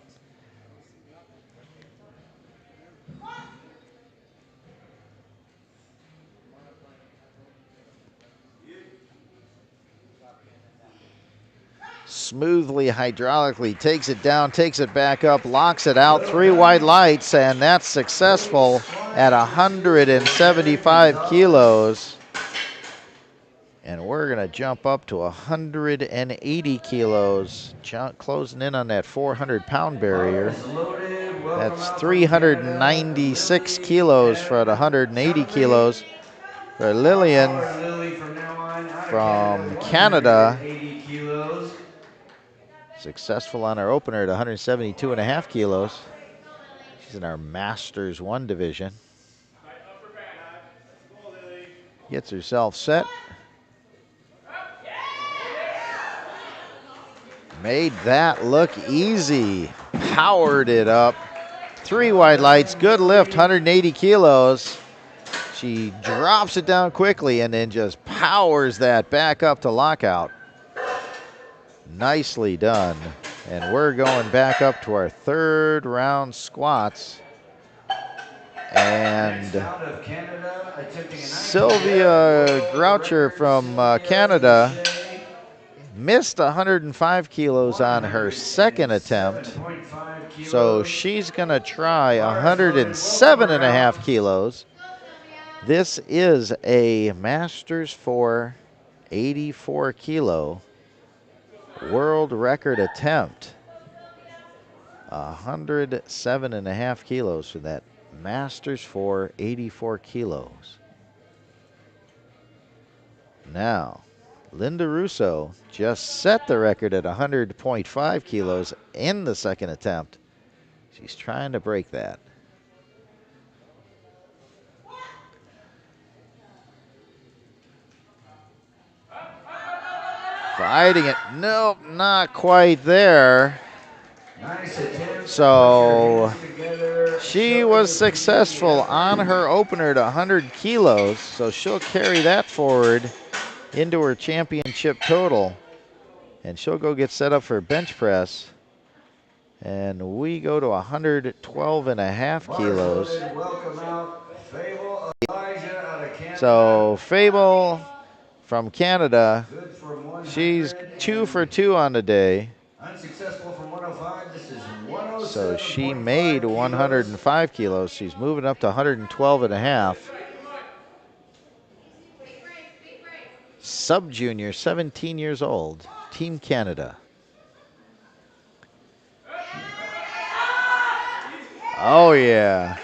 Smoothly, hydraulically takes it down, takes it back up, locks it out, 3 wide lights, and that's successful at 175 kilos. And we're going to jump up to 180 kilos, closing in on that 400-pound barrier. That's 396 kilos for at 180 kilos. For Lillian from Canada, successful on our opener at 172.5 kilos. She's in our Masters 1 division. Gets herself set. Made that look easy. Powered it up. 3 wide lights, good lift, 180 kilos. She drops it down quickly and then just powers that back up to lockout. Nicely done. And we're going back up to our 3rd round squats. And Sylvia Groucher from Canada missed 105 kilos on her 2nd attempt. So she's going to try 107.5 kilos. This is a Masters 4 84 kilo world record attempt. 107.5 kilos for that Masters 4 84 kilos. Now, Linda Russo just set the record at 100.5 kilos in the 2nd attempt. She's trying to break that. Fighting it. Nope, not quite there. So she was successful on her opener to 100 kilos. So she'll carry that forward into her championship total. And she'll go get set up for bench press. And we go to 112.5 kilos. So Fable from Canada, she's 2 for 2 on the day.
Unsuccessful from 105. This is 107.
So she made 105 kilos. She's moving up to 112.5. Sub-junior, 17 years old, Team Canada. Oh yeah,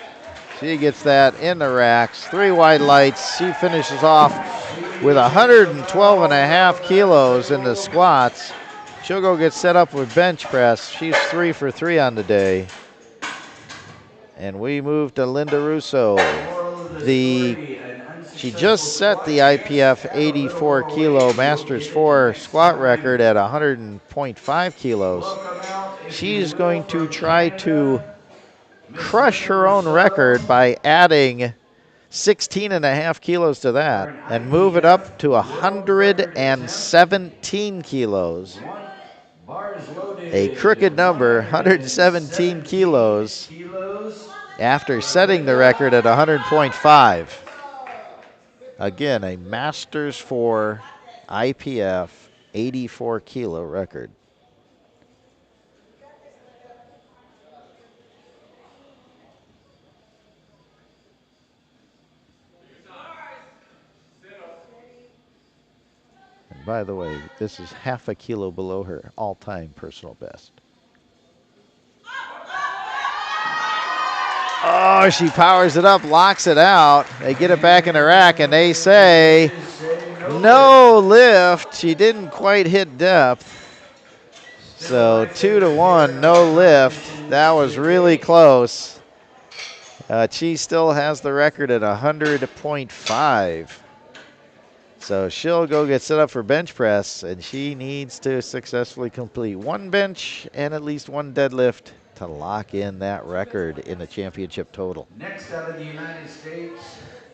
she gets that in the racks. 3 wide lights. She finishes off with 112.5 kilos in the squats. She'll go get set up with bench press. She's 3 for 3 on the day. And we move to Linda Russo. She just set the IPF 84 kilo Masters 4 squat record at 100.5 kilos. She's going to try to crush her own record by adding 16.5 kilos to that and move it up to 117 kilos. A crooked number, 117 kilos after setting the record at 100.5. Again, a Masters 4 IPF 84 kilo record. And by the way, this is half a kilo below her all-time personal best. Oh, she powers it up, locks it out. They get it back in the rack, and they say no lift. She didn't quite hit depth. So 2-1, no lift. That was really close. She still has the record at 100.5. So she'll go get set up for bench press, and she needs to successfully complete 1 bench and at least 1 deadlift to lock in that record in the championship total.
Next out of the United States.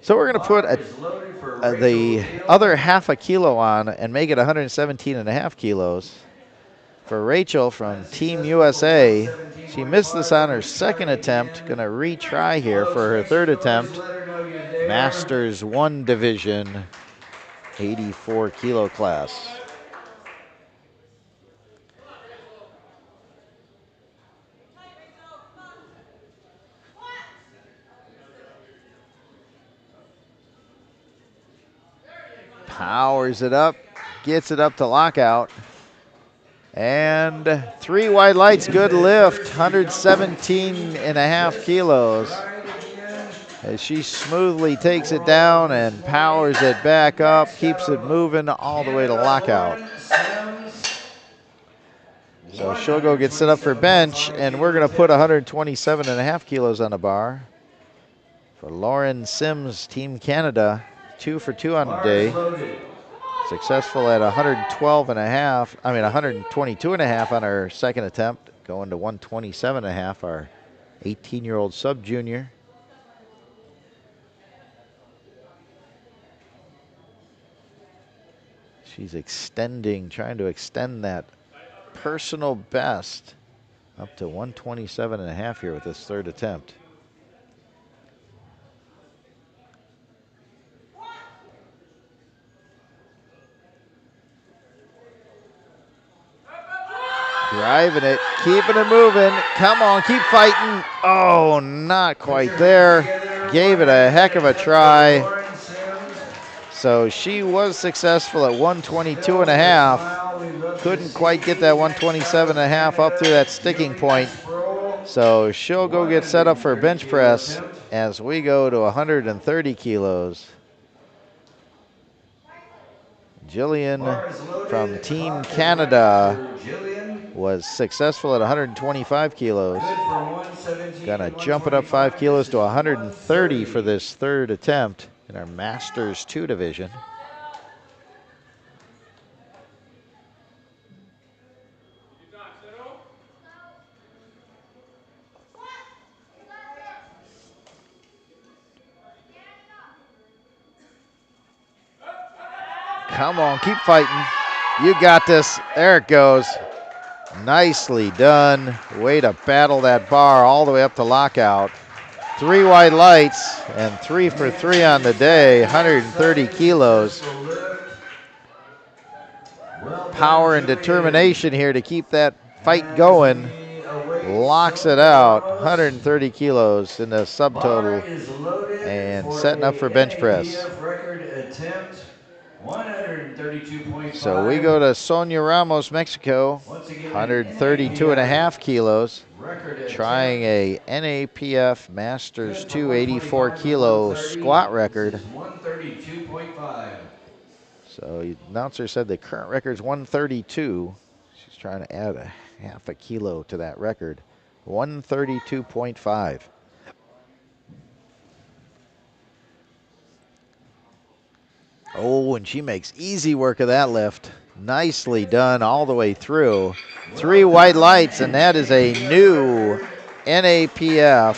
So we're going to put
Bar is loaded for
the
Rachel Hill.
other half a kilo on and make it 117.5 kilos. For Rachel from Team USA, she missed this on her second attempt. Going to retry here for her third attempt.
Let her know you're there.
Masters 1 division, 84 kilo class. Powers it up, gets it up to lockout. And 3 wide lights, good lift, 117.5 kilos. As she smoothly takes it down and powers it back up, keeps it moving all the way to lockout. So she'll go get set up for bench, and we're going to put 127.5 kilos on the bar. For Lauren Sims, Team Canada, 2 for 2 on the day. Successful at 122.5 on her second attempt, going to 127.5, our 18-year-old sub-junior. She's trying to extend that personal best up to 127.5 here with this third attempt. Driving it, keeping it moving. Come on, keep fighting. Oh, not quite there. Gave it a heck of a try. So she was successful at 122.5. Couldn't quite get that 127.5 up through that sticking point. So she'll go get set up for bench press as we go to 130 kilos. Jillian from Team Canada was successful at 125 kilos. Gonna jump it up 5 kilos to 130 for this third attempt in our Masters 2 division. Come on, keep fighting. You got this. There it goes. Nicely done. Way to battle that bar all the way up to lockout. 3 wide lights and 3 for 3 on the day, 130 kilos. Power and determination here to keep that fight going. Locks it out, 130 kilos in the subtotal, and setting up for bench press. So we go to Sonia Ramos, Mexico, 132.5 kilos, trying a NAPF Masters 2 84 kilo squat record.
132.5.
So the announcer said the current record is 132. She's trying to add a half a kilo to that record, 132.5. Oh, and she makes easy work of that lift. Nicely done all the way through. 3 white lights, and that is a new NAPF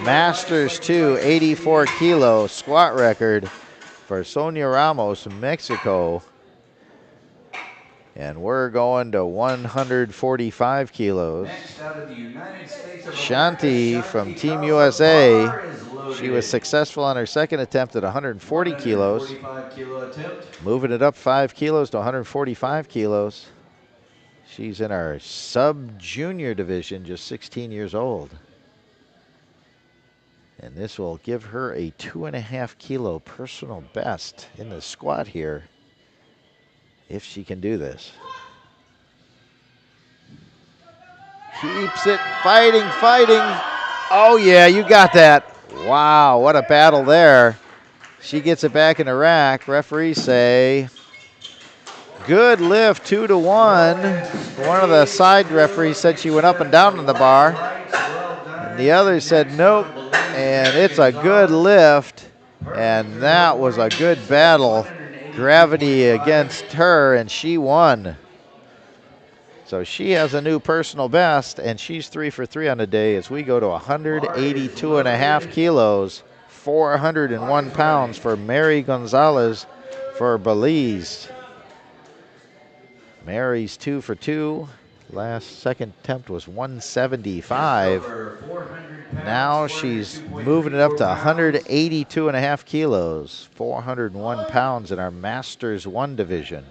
Masters 2 84 kilo squat record for Sonia Ramos, Mexico. And we're going to 145 kilos. Shanti from Team USA. She was successful on her second attempt at 140 kilos. Moving it up 5 kilos to 145 kilos. She's in our sub-junior division, just 16 years old. And this will give her a 2.5 kilo personal best in the squat here, if she can do this. Keeps it fighting. Oh yeah, you got that. Wow, what a battle there. She gets it back in the rack. Referees say, good lift, 2-1. One of the side referees said she went up and down on the bar. And the other said nope, and it's a good lift. And that was a good battle. Gravity against her, and she won. So she has a new personal best, and she's 3 for 3 on the day as we go to 182.5 kilos. 401 pounds for Mary Gonzalez for Belize. Mary's 2 for 2. Second attempt was 175. Now she's moving it up to 182 and a half kilos, 401 pounds in our Masters 1 division.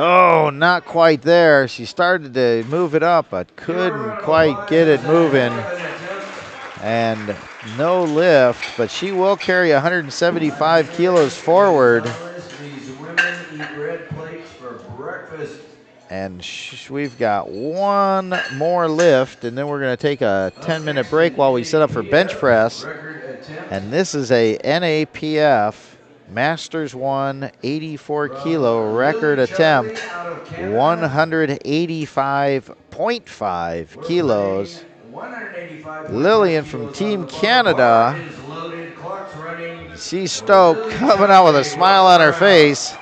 Oh, not quite there. She started to move it up, but couldn't quite get it moving. And no lift, but she will carry 175 kilos forward.
These women eat red plates for breakfast.
And we've got one more lift, and then we're going to take a 10-minute break while we set up for bench press. And this is a NAPF Masters 1 84-kilo record attempt, 185.5 kilos. Lillian from Team Canada, she's stoked, coming out with a smile on her face.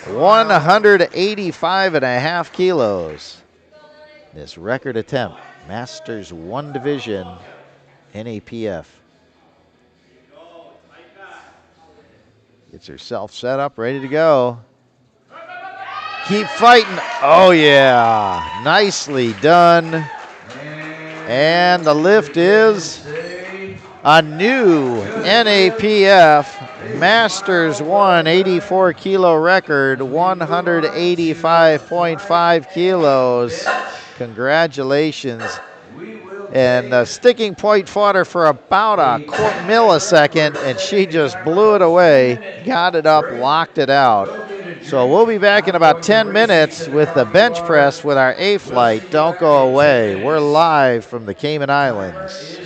185 and a half kilos. This record attempt, Masters 1 division, NAPF. Gets herself set up, ready to go. Keep fighting. Oh, yeah. Nicely done. And the lift is a new NAPF Masters 1 84-kilo record, 185.5 kilos. Congratulations. And the sticking point fought her for about a millisecond, and she just blew it away, got it up, locked it out. So we'll be back in about 10 minutes with the bench press with our A-flight. Don't go away. We're live from the Cayman Islands.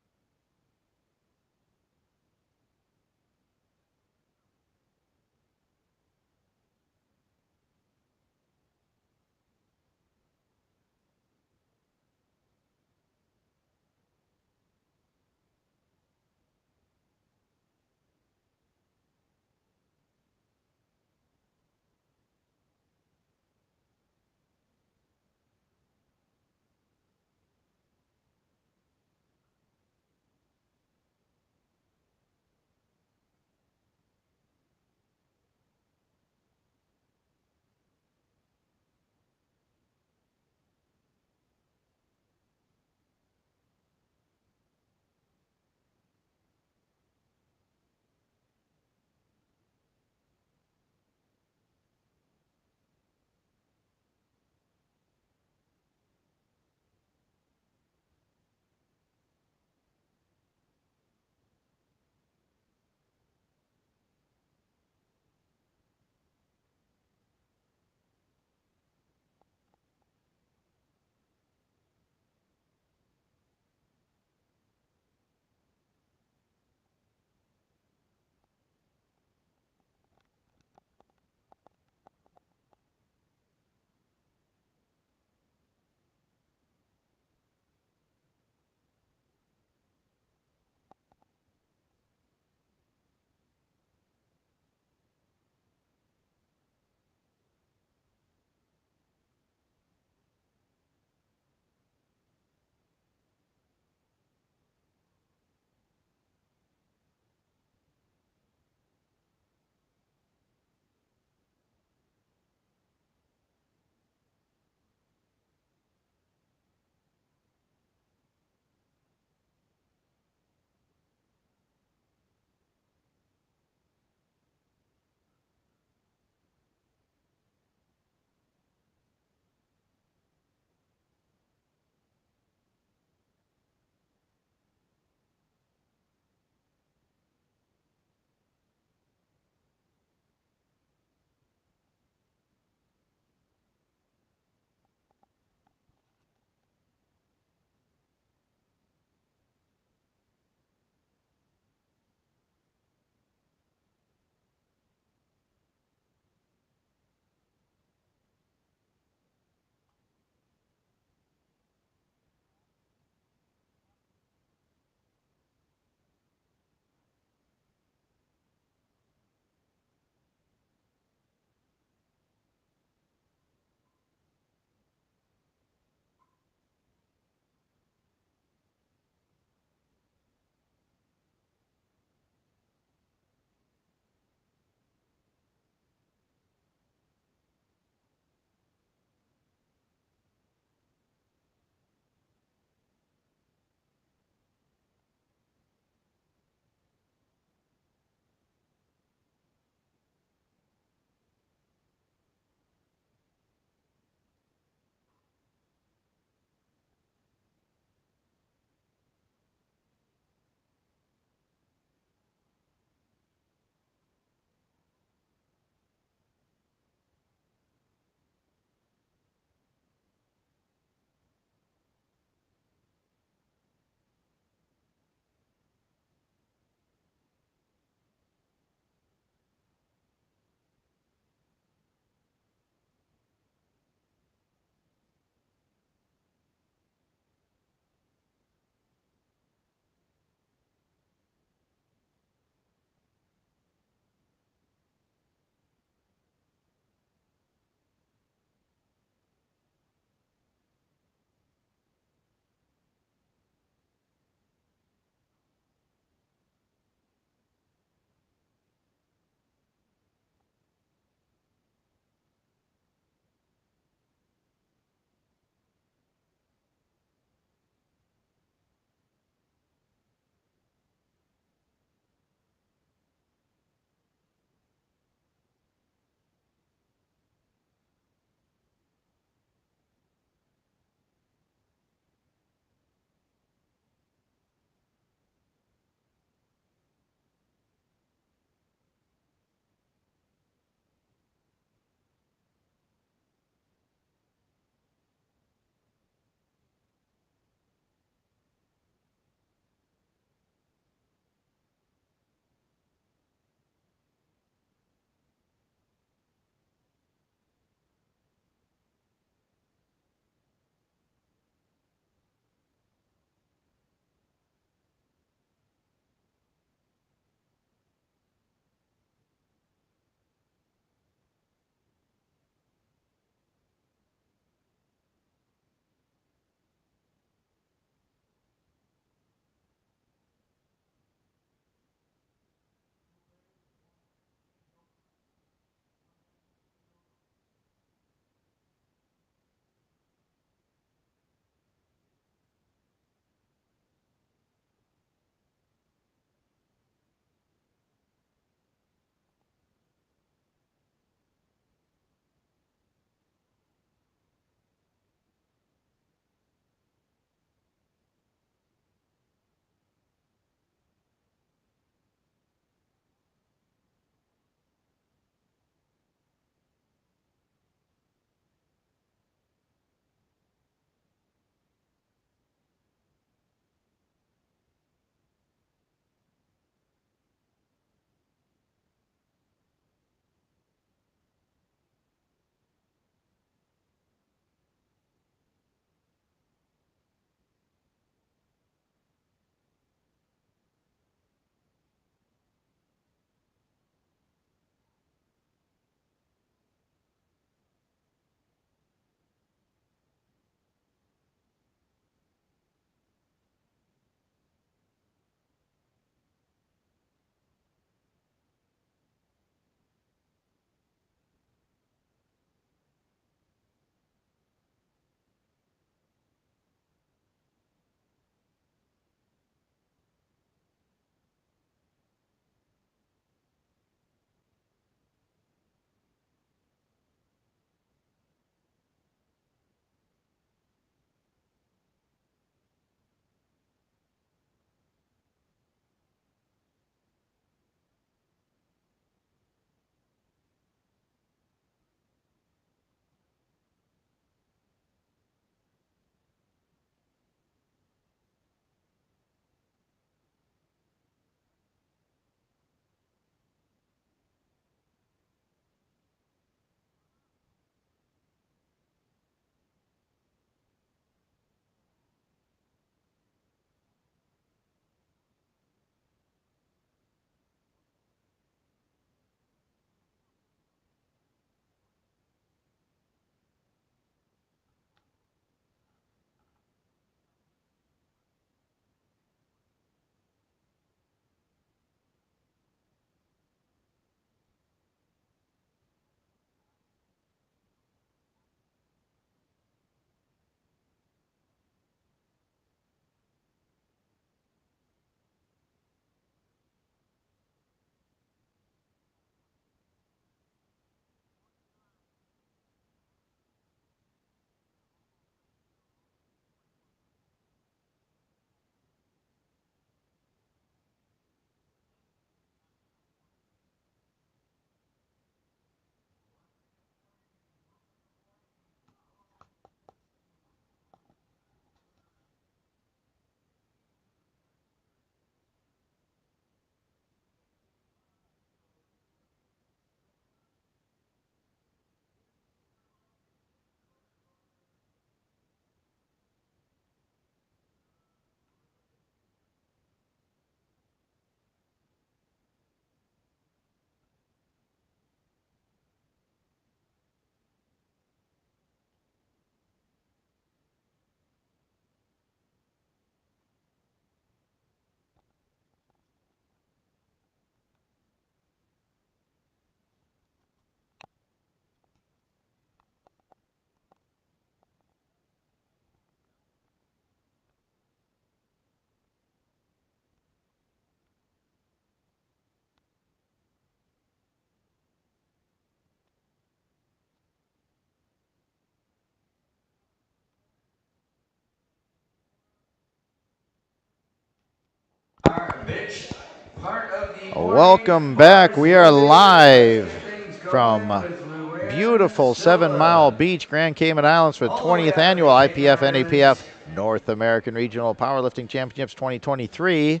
of the
Welcome
morning,
back.
bars
We are
loaded. Let's
live
get things going
from
with Luann
beautiful 7 Mile
Silva.
Beach, Grand Cayman Islands for
All the way
20th
out of
annual
the Cayman
IPF NAPF
Islands.
North American Regional Powerlifting Championships 2023.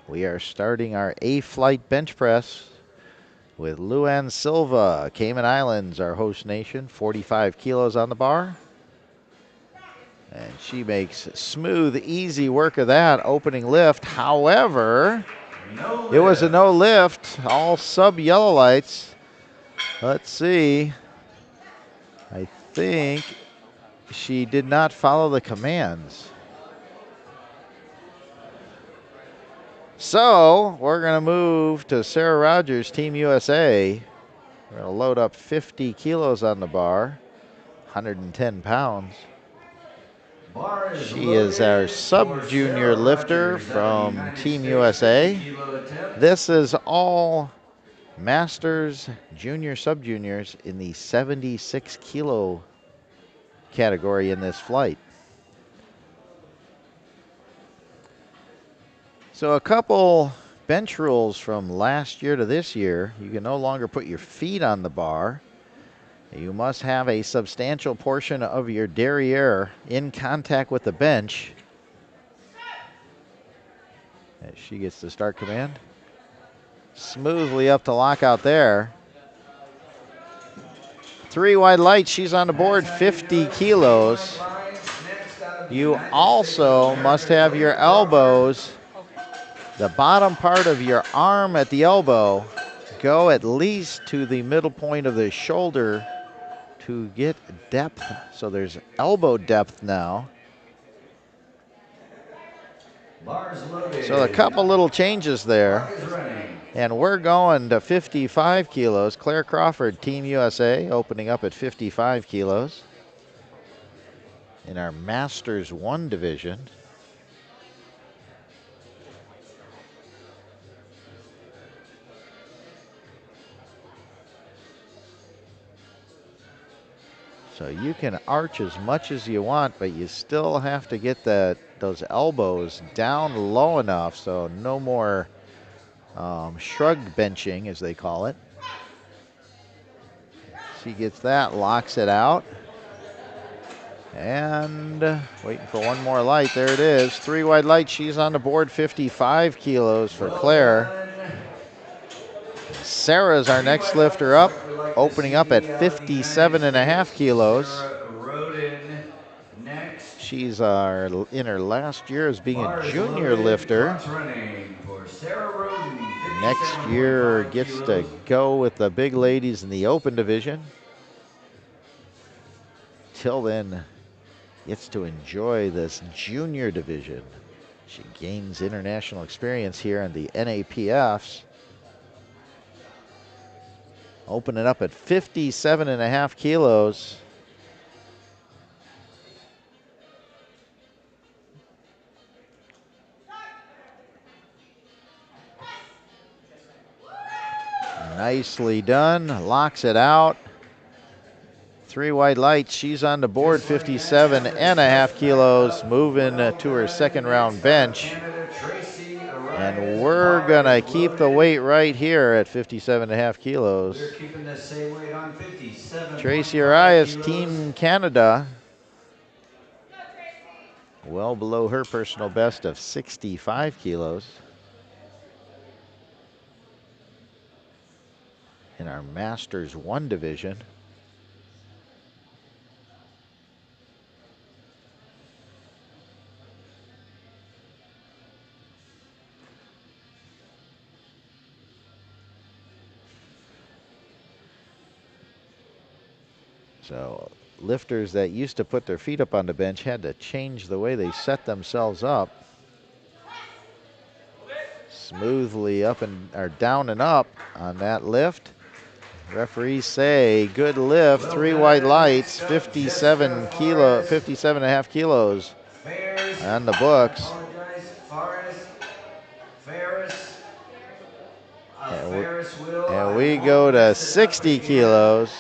We are starting our A-flight bench press with Luann Silva, Cayman Islands, our host nation, 45 kilos on the bar. And she makes smooth, easy work of that opening lift. However,
No
it was a
lift.
no lift, all sub yellow lights. Let's see. I think she did not follow the commands. So we're going to move to Sarah Rogers, Team USA. We're going to load up 50 kilos on the bar, 110 pounds.
Bar is
She is our
loaded for
sub-junior
Sarah
lifter
Rogers out of the
from
United
Team
States,
USA.
50 kilo attempt.
This is all masters, junior, sub-juniors in the 76 kilo category in this flight. So a couple bench rules from last year to this year. You can no longer put your feet on the bar. You must have a substantial portion of your derriere in contact with the bench. As she gets the start command. Smoothly up to lockout there. 3 wide lights, she's on the board, 50 kilos. You also must have your elbows, the bottom part of your arm at the elbow, go at least to the middle point of the shoulder to get depth. So there's elbow depth now. So a couple little changes there. And we're going to 55 kilos. Claire Crawford, Team USA, opening up at 55 kilos in our Masters 1 division. So you can arch as much as you want, but you still have to get those elbows down low enough so no more shrug benching, as they call it. She gets that, locks it out. And waiting for one more light. There it is. 3 wide light. She's on the board, 55 kilos for Claire. Sarah's our next lifter up, opening up at 57.5 kilos. She's in her last year as being a junior lifter. Next year gets to go with the big ladies in the open division. Till then, gets to enjoy this junior division. She gains international experience here in the NAPFs. Opening up at 57.5 kilos. Nicely done, locks it out. 3 wide lights, she's on the board, 57.5 kilos, moving to her second round bench. And we're gonna keep the weight right here at 57.5 kilos.
We're keeping the same weight on 57.
Tracy Arias, Team Canada. Well below her personal best of 65 kilos. In our Masters 1 division. So lifters that used to put their feet up on the bench had to change the way they set themselves up. Smoothly up and or down and up on that lift. Referees say good lift, 3 wide lights, 57.5 kilos on the books. And we go to 60 kilos.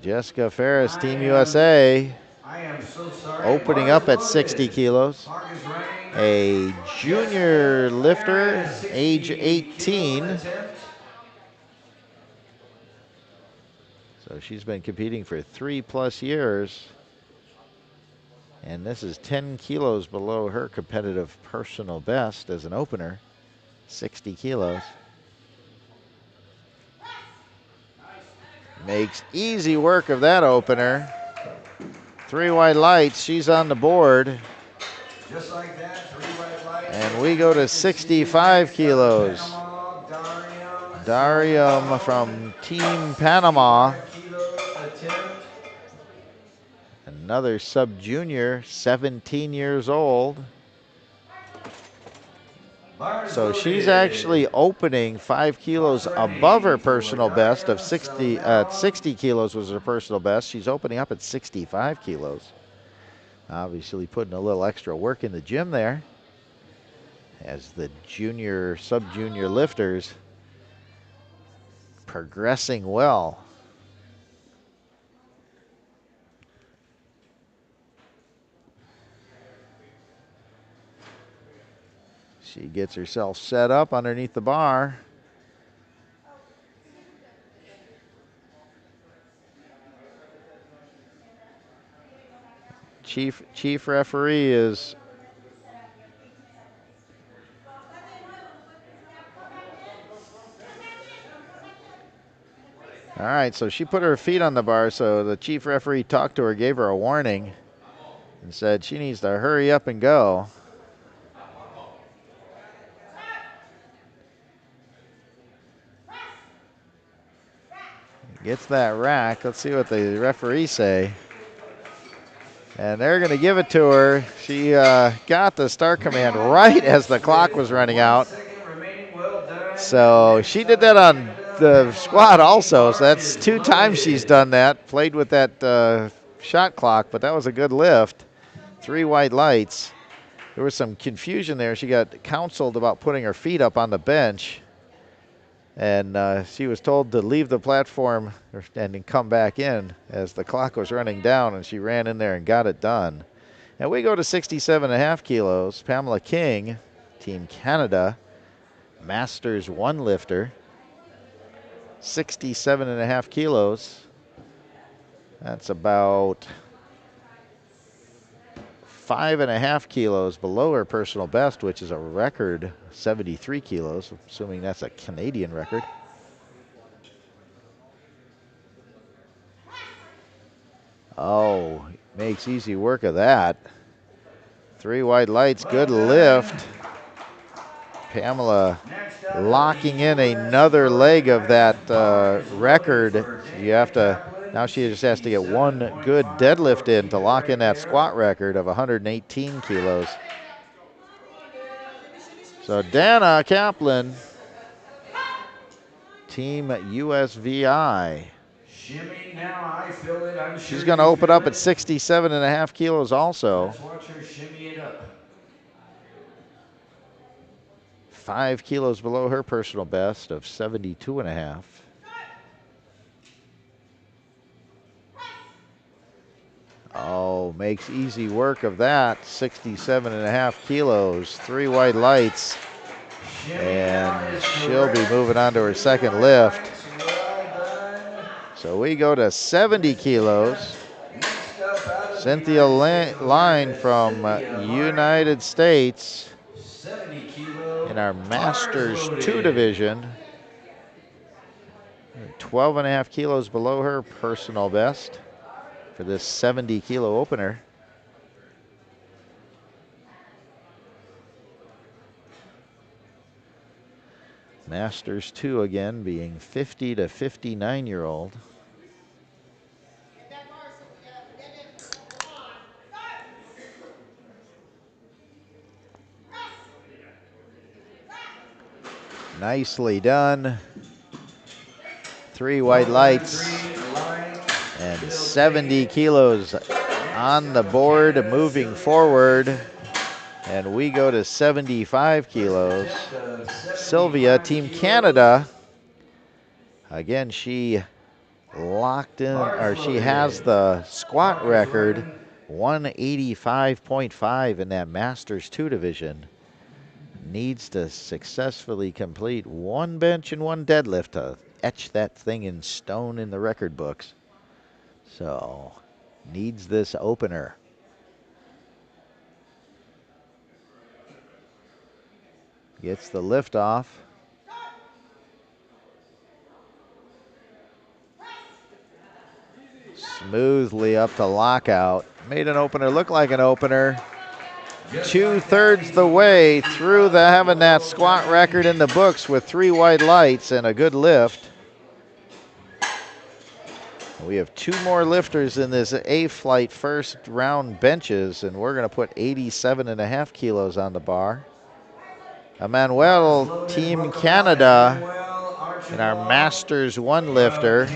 Jessica Ferris, Team USA, opening up at 60 kilos. a junior lifter,
Diana, 60
age
kilos
18.
attempt.
So she's been competing for 3+ years. And this is 10 kilos below her competitive personal best as an opener, 60 kilos. Makes easy work of that opener. 3 white lights, she's on the board.
Just like that, 3 white lights.
And we go to 65 kilos. Darium from Team Panama. Another sub-junior, 17 years old. So she's actually opening 5 kilos above her personal best of 60. 60 kilos was her personal best. She's opening up at 65 kilos. Obviously putting a little extra work in the gym there as the junior, sub-junior lifters progressing well. She gets herself set up underneath the bar. Chief referee is all right. So she put her feet on the bar. So the chief referee talked to her, gave her a warning, and said she needs to hurry up and go. Gets that rack. Let's see what the referees say. And they're going to give it to her. She got the start command right as the clock was running out. So she did that on the squat also. So that's 2 times she's done that. Played with that shot clock, but that was a good lift. 3 white lights. There was some confusion there. She got counseled about putting her feet up on the bench. And she was told to leave the platform and then come back in as the clock was running down, and she ran in there and got it done. And we go to 67.5 kilos. Pamela King, Team Canada, Masters 1 lifter, 67.5 kilos. That's about 5.5 kilos below her personal best, which is a record 73 kilos, assuming that's a Canadian record. Oh, makes easy work of that. 3 white lights, good lift. Pamela locking in another leg of that record. You have to, now she just has to get 1 good deadlift in to lock in that squat record of 118 kilos. So Dana Kaplan, Team USVI.
Shimmy now, I feel it. I'm
She's
sure
going to
you
open
feel
up
it.
at 67.5 kilos also.
Let's watch her shimmy it up.
5 kilos below her personal best of 72.5. Oh, makes easy work of that. 67.5 kilos, 3 white lights. And she'll be moving on to her second lift. So we go to 70 kilos. Cynthia Line from United States in our Masters 2 division. 12.5 kilos below her personal best for this 70 kilo opener. Masters 2 again being 50 to 59-year-old. Nicely done. 3 white lights and 70 kilos on the board moving forward. And we go to 75 kilos. Sylvia, Team Canada. Again, she locked in, or she has the squat record 185.5 in that Masters 2 division. Needs to successfully complete one bench and one deadlift to etch that thing in stone in the record books. So, needs this opener. Gets the lift off. Smoothly up to lockout. Made an opener look like an opener. 2/3 the way through the having that squat record in the books with 3 white lights and a good lift. We have 2 more lifters in this A-flight first round benches, and we're going to put 87.5 kilos on the bar. Emmanuel, Team Canada, in our Masters 1 lifter.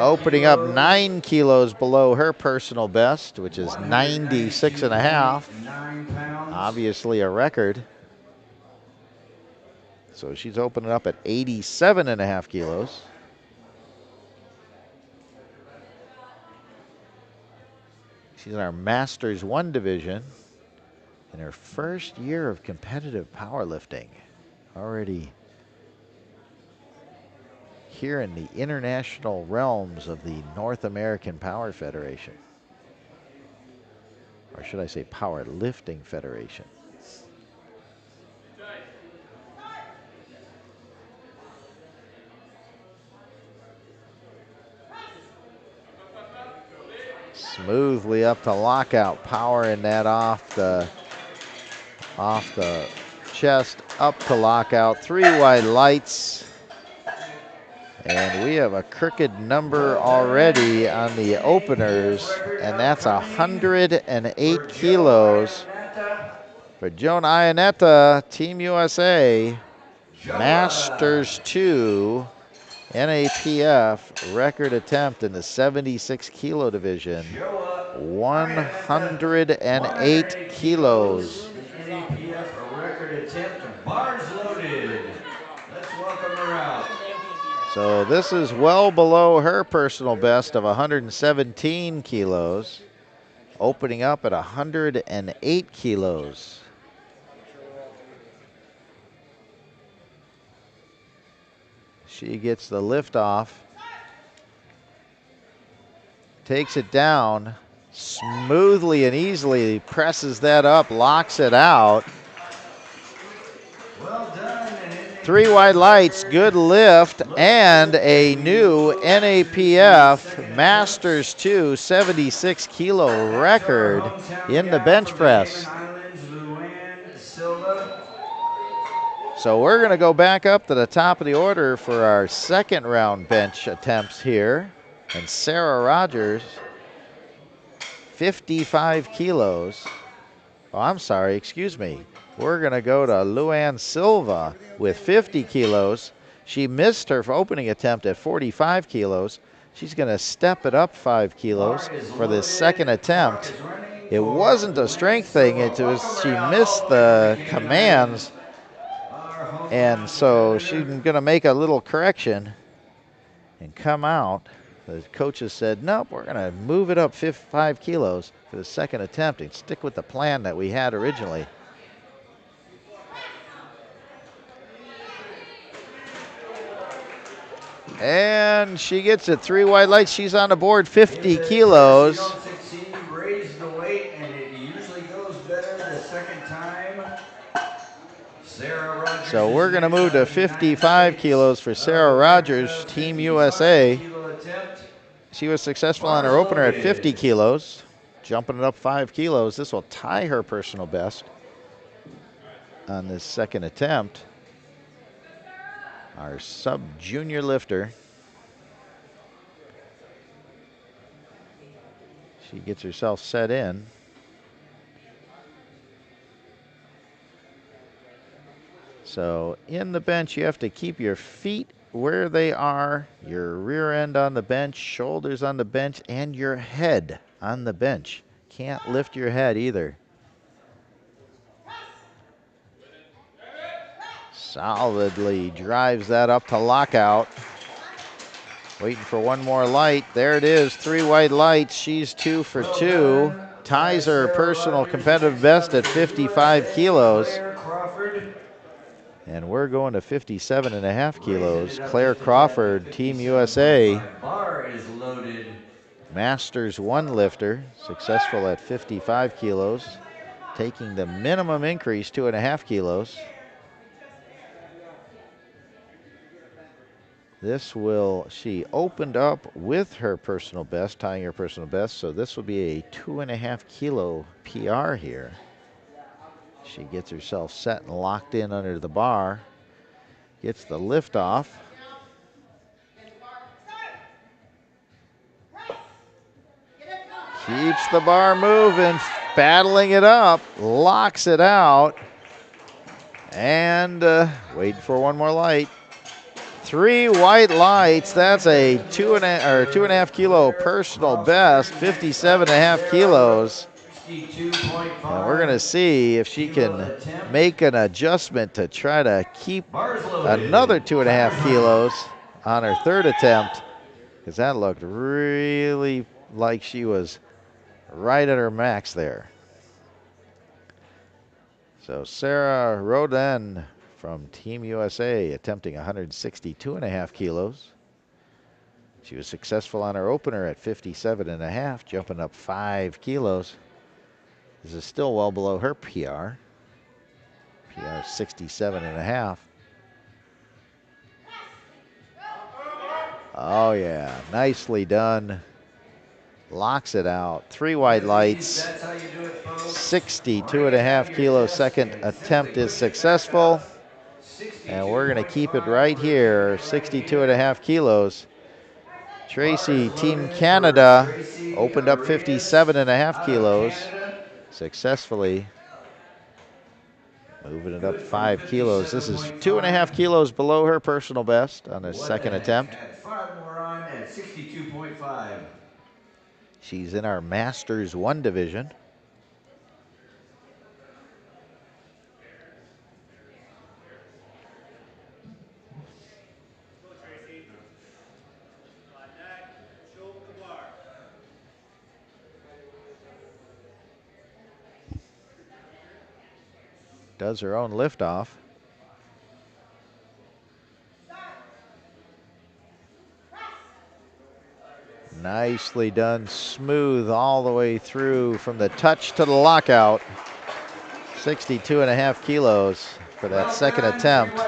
Opening up 9 kilos below her personal best, which is 96.5. Obviously a record. So she's opening up at 87.5 kilos. She's in our Masters 1 division in her first year of competitive powerlifting. Already here in the international realms of the North American Power Federation. Or should I say Powerlifting Federation. Smoothly up to lockout, powering that off the chest, up to lockout. 3 wide lights. And we have a crooked number already on the openers, and that's 108 kilos for Joan Ionetta, Team USA, Masters 2, NAPF, record attempt in the 76 kilo division, 108 kilos.
NAPF record attempt, bars loaded. Let's welcome her out.
So this is well below her personal best of 117 kilos, opening up at 108 kilos. She gets the lift off, takes it down, smoothly and easily presses that up, locks it out.
Well done.
3 wide lights, good lift, and a new NAPF Masters 2 76 kilo record in the bench press. So we're going to go back up to the top of the order for our second round bench attempts here. And Sarah Rogers, 55 kilos. Oh, I'm sorry, excuse me. We're going to go to Luann Silva with 50 kilos. She missed her opening attempt at 45 kilos. She's going to step it up 5 kilos for this second attempt. It wasn't a strength thing. It was she missed the commands, and so she's going to make a little correction and come out. The coaches said, nope, we're going to move it up 5 kilos for the second attempt and stick with the plan that we had originally. And she gets it, 3 wide lights. She's on the board, 50 kilos.
Raise the weight, and it usually goes better the second time. Sarah Rogers,
so we're going to move to 55 kilos for Sarah Rogers, Team USA. She was successful on her opener at 50 kilos, jumping it up 5 kilos. This will tie her personal best on this second attempt. Our sub-junior lifter. She gets herself set in. So in the bench, you have to keep your feet where they are, your rear end on the bench, shoulders on the bench, and your head on the bench. Can't lift your head either. Solidly drives that up to lockout. Waiting for one more light. There it is, 3 white lights. She's 2 for 2. Ties her personal competitive best at 55 kilos. And we're going to 57.5 kilos. Claire Crawford, Team USA.
Bar is loaded.
Masters 1 lifter, successful at 55 kilos, taking the minimum increase 2.5 kilos. She opened up with her personal best, tying her personal best, so this will be a 2.5 kilo PR here. She gets herself set and locked in under the bar, gets the lift off. Keeps the bar moving, battling it up, locks it out, and waiting for one more light. 3 white lights. That's a 2.5 kilo personal best, 57.5 kilos. And we're going to see if she can make an adjustment to try to keep another 2.5 kilos on her third attempt, because that looked really like she was right at her max there. So Sarah Rodin from Team USA attempting 162.5 kilos. She was successful on her opener at 57.5, jumping up 5 kilos. This is still well below her PR. PR 67.5. Oh yeah, nicely done. Locks it out. 3 white lights. 62.5 kilos. Second attempt is successful. And we're going to keep it right here, 62.5 kilos. Tracy, Team Canada, opened up 57.5 kilos. Successfully moving it up 5 kilos. This is 2.5 kilos below her personal best on her second attempt.
5 more on at 62.5.
She's in our Masters 1 division. Does her own liftoff. Nicely done, smooth all the way through from the touch to the lockout. 62.5 kilos for that second attempt.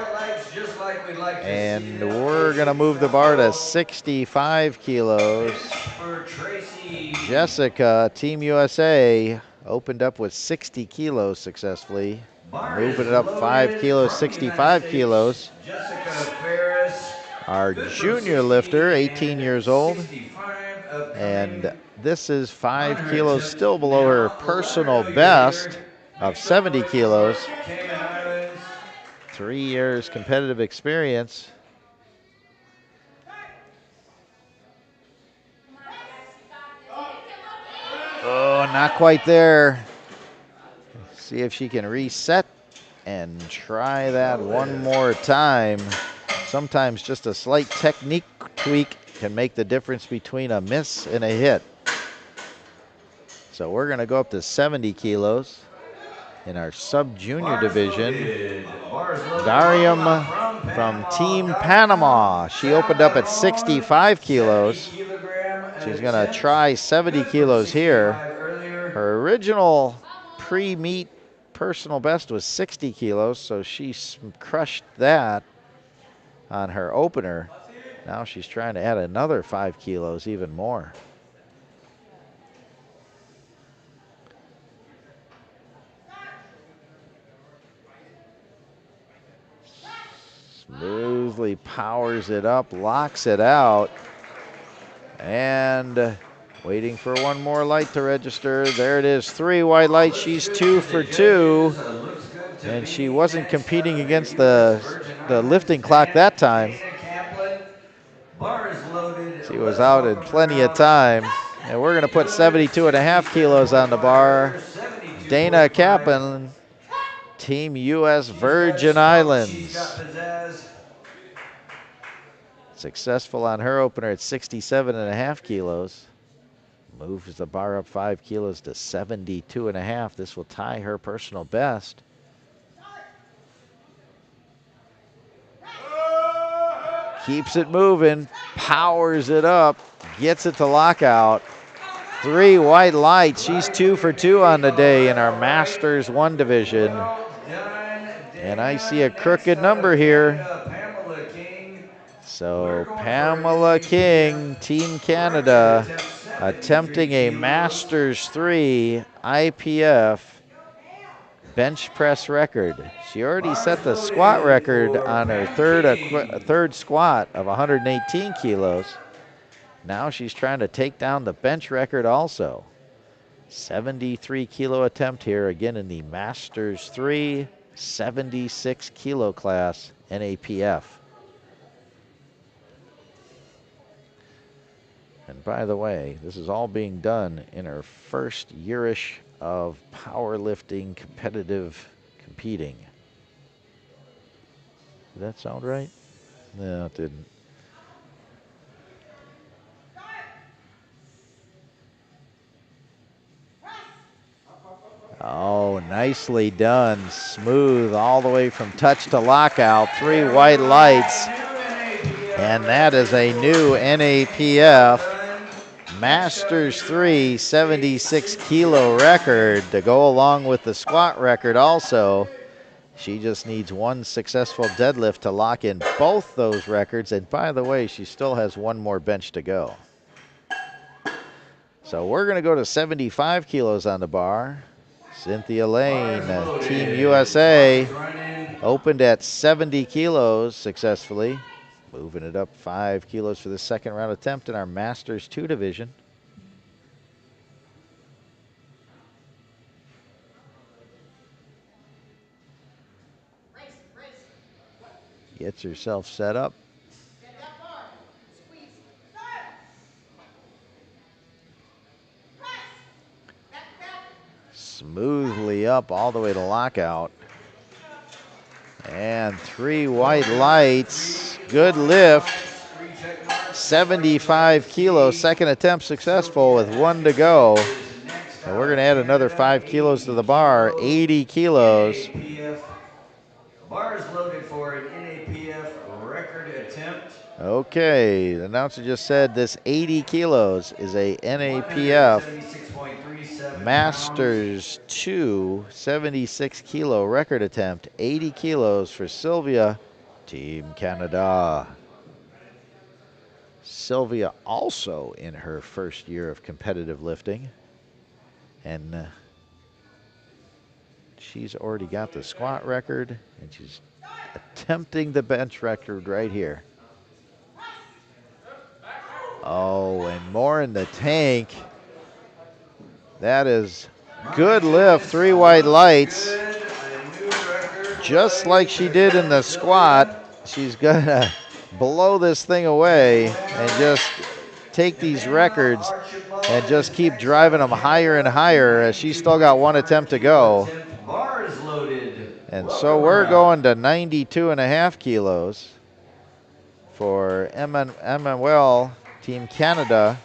And we're gonna move the bar to 65 kilos. Jessica, Team USA, opened up with 60 kilos successfully. Moving it up 5 kilos, 65 kilos. Our junior lifter, 18 years old. And this is 5 kilos still below her personal best of 70 kilos. 3 years competitive experience. Oh, not quite there. See if she can reset and try that one more time. Sometimes just a slight technique tweak can make the difference between a miss and a hit. So we're going to go up to 70 kilos in our sub-junior division. Darium from Team Panama. She opened up at 65 kilos. She's going to try 70 kilos here. Her original pre-meet personal best was 60 kilos, so she crushed that on her opener. Now she's trying to add another 5 kilos, even more. Smoothly powers it up, locks it out, and waiting for one more light to register. There it is, 3 white lights. She's 2 for 2, and she wasn't competing against the lifting clock that time. She was out in plenty of time, and we're going to put 72.5 kilos on the bar. Dana Kaplan, Team US Virgin Islands. Successful on her opener at 67.5 kilos. Moves the bar up 5 kilos to 72.5. This will tie her personal best. Keeps it moving, powers it up, gets it to lockout. 3 white lights. She's 2 for 2 on the day in our Masters 1 division. And I see a crooked number here. So Pamela King, Team Canada, attempting a Masters 3 IPF bench press record. She already set the squat record on her third squat of 118 kilos. Now she's trying to take down the bench record also. 73 kilo attempt here again in the Masters 3 76 kilo class NAPF. And by the way, this is all being done in her first yearish of powerlifting competitive competing. Did that sound right? No, it didn't. Oh, nicely done. Smooth all the way from touch to lockout. 3 white lights. And that is a new NAPF Masters 3 76 kilo record to go along with the squat record also. She just needs 1 successful deadlift to lock in both those records. And by the way, she still has 1 more bench to go. So we're going to go to 75 kilos on the bar. Cynthia Lane, Team USA, opened at 70 kilos successfully. Moving it up 5 kilos for the second round attempt in our Masters 2 division. Gets herself set up. Smoothly up all the way to lockout. And 3 white lights. Good lift. 75 kilos. Second attempt successful with 1 to go. And we're going to add another 5 kilos to the bar. 80 kilos.
Bars loaded for an NAPF record attempt.
Okay, the announcer just said this 80 kilos is a NAPF Masters 2 76 kilo record attempt. 80 kilos for Sylvia, Team Canada. Sylvia also in her first year of competitive lifting. And she's already got the squat record, and she's attempting the bench record right here. Oh, and more in the tank. That is good lift, 3 white lights. Just like she did in the squat, she's gonna blow this thing away and just take these records and just keep driving them higher and higher as she's still got 1 attempt to go. And so we're going to 92.5 kilos for Emmanuel, Team Canada.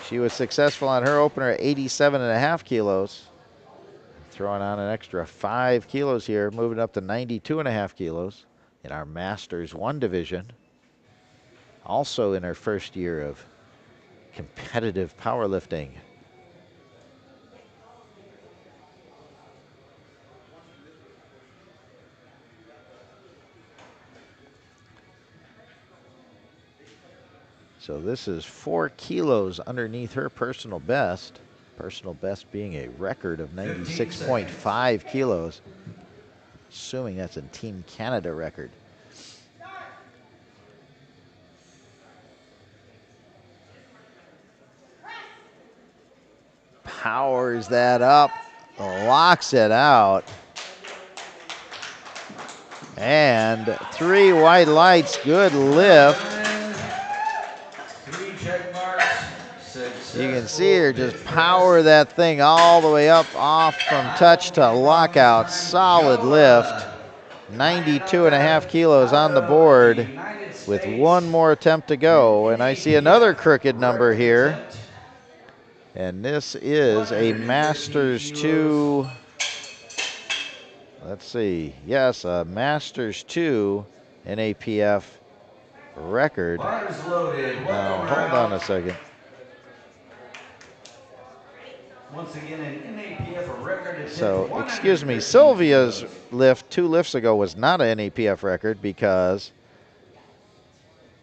She was successful on her opener at 87.5 kilos. Throwing on an extra 5 kilos here, moving up to 92.5 kilos in our Masters 1 division. Also in her first year of competitive powerlifting. So this is 4 kilos underneath her personal best. Personal best being a record of 96.5 kilos. Assuming that's a Team Canada record. Powers that up, locks it out. And 3 white lights, good lift. You can see her just power that thing all the way up, off from touch to lockout. Solid lift. 92.5 kilos on the board. with one more attempt to go. And I see another crooked number here. And this is a Masters 2. Let's see. Yes, a Masters 2 NAPF record.
Bars loaded.
Now,
Welcome
hold on
out.
a second.
Once again, an NAPF record attempt.
So, excuse me, Sylvia's lift 2 lifts ago was not an NAPF record because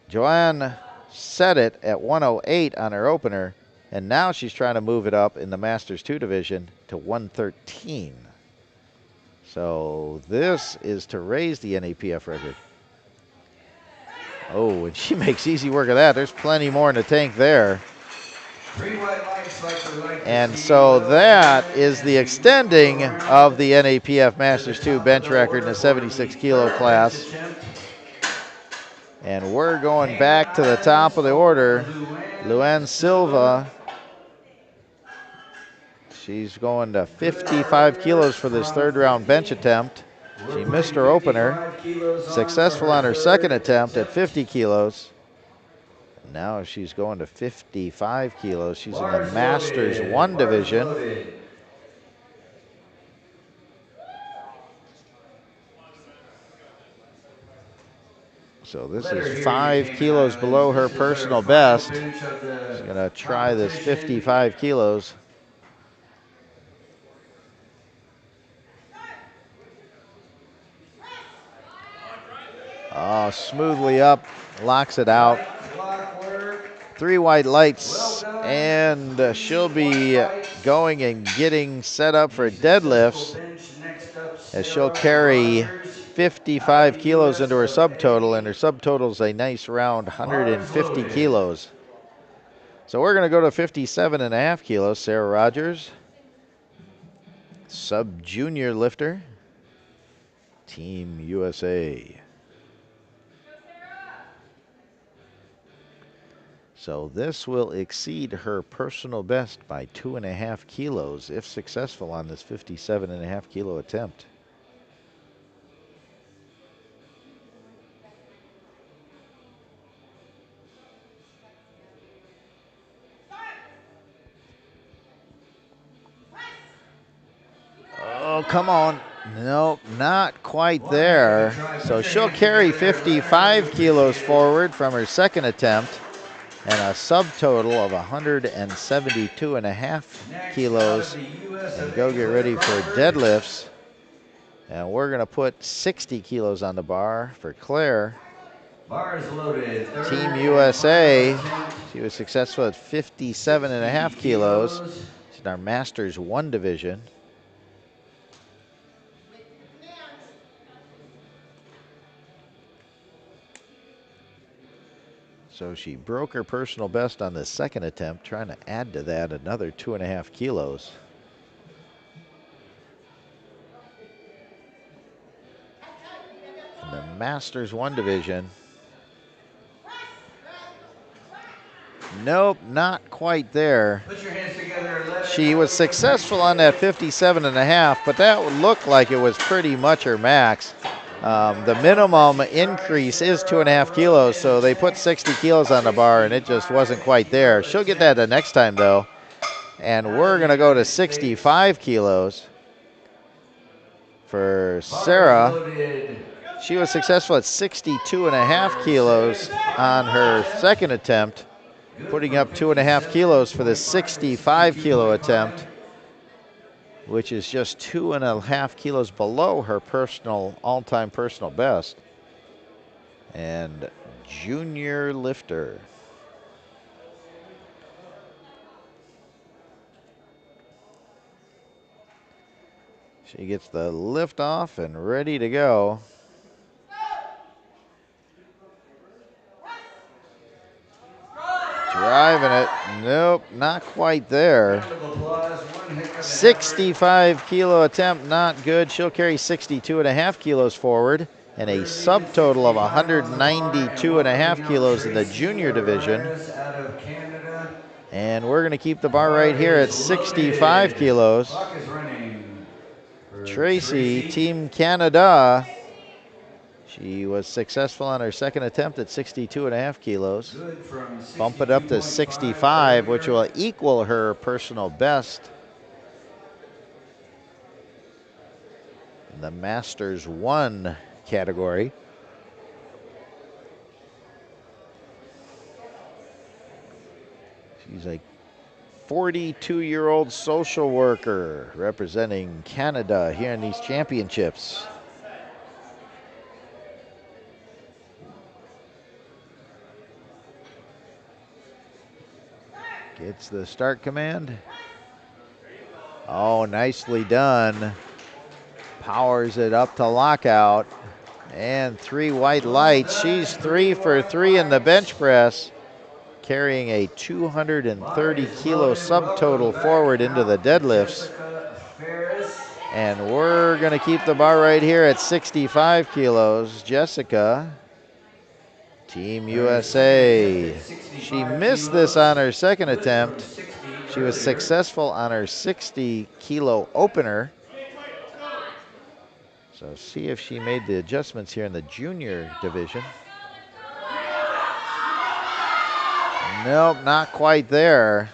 Joanne set it at 108 on her opener, and now she's trying to move it up in the Masters 2 division to 113. So this is to raise the NAPF record. Oh, and she makes easy work of that. There's plenty more in the tank there. And so that is the extending of the NAPF Masters 2 bench record in the 76 kilo class. And we're going back to the top of the order. Luann Silva, she's going to 55 kilos for this third round bench attempt. She missed her opener, successful on her second attempt at 50 kilos. Now she's going to 55 kilos. She's in the Masters 1 division. So this is 5 kilos below her personal best. She's going to try this 55 kilos. Oh, smoothly up, locks it out. 3 white lights, and she'll be going and getting set up for deadlifts as she'll carry 55 kilos into her subtotal, and her subtotal is a nice round 150 kilos. So we're going to go to 57.5 kilos. Sarah Rogers, sub-junior lifter, Team USA. So this will exceed her personal best by 2.5 kilos if successful on this 57.5 kilo attempt. Oh, come on. Nope, not quite there. So she'll carry 55 kilos forward from her second attempt, and a subtotal of 172.5 kilos, and go get ready for deadlifts. And we're going to put 60 kilos on the bar for Claire.
Bars loaded.
Team USA, she was successful at 57.5 kilos. She's in our Masters 1 division. So she broke her personal best on the second attempt, trying to add to that another 2.5 kilos. In the Masters 1 division. Nope, not quite there.
Put your hands together.
She was successful on that 57.5, but that would look like it was pretty much her max. The minimum increase is 2.5 kilos, so they put 60 kilos on the bar, and it just wasn't quite there. She'll get that the next time, though. And we're going to go to 65 kilos for Sarah. She was successful at 62.5 kilos on her second attempt, putting up 2.5 kilos for the 65 kilo attempt, which is just 2.5 kilos below her personal, all-time personal best. And junior lifter. She gets the lift off and ready to go. Driving it. Nope, not quite there. 65 kilo attempt, not good. She'll carry 62.5 kilos forward, and a subtotal of 192.5 kilos in the junior division. And we're going to keep the bar right here at 65 kilos. Tracy, Team Canada, She was successful on her second attempt at 62.5 kilos.
Good from
Bump it up to 65, which will equal her personal best in the Masters 1 category. She's a 42-year-old social worker representing Canada here in these championships. Gets the start command. Oh, nicely done. Powers it up to lockout. And 3 white lights. She's 3 for 3 in the bench press, carrying a 230 kilo subtotal forward into the deadlifts. And we're going to keep the bar right here at 65 kilos. Jessica, Team USA. She missed this on her second attempt. She was successful on her 60 kilo opener. So see if she made the adjustments here in the junior division. Nope, not quite there.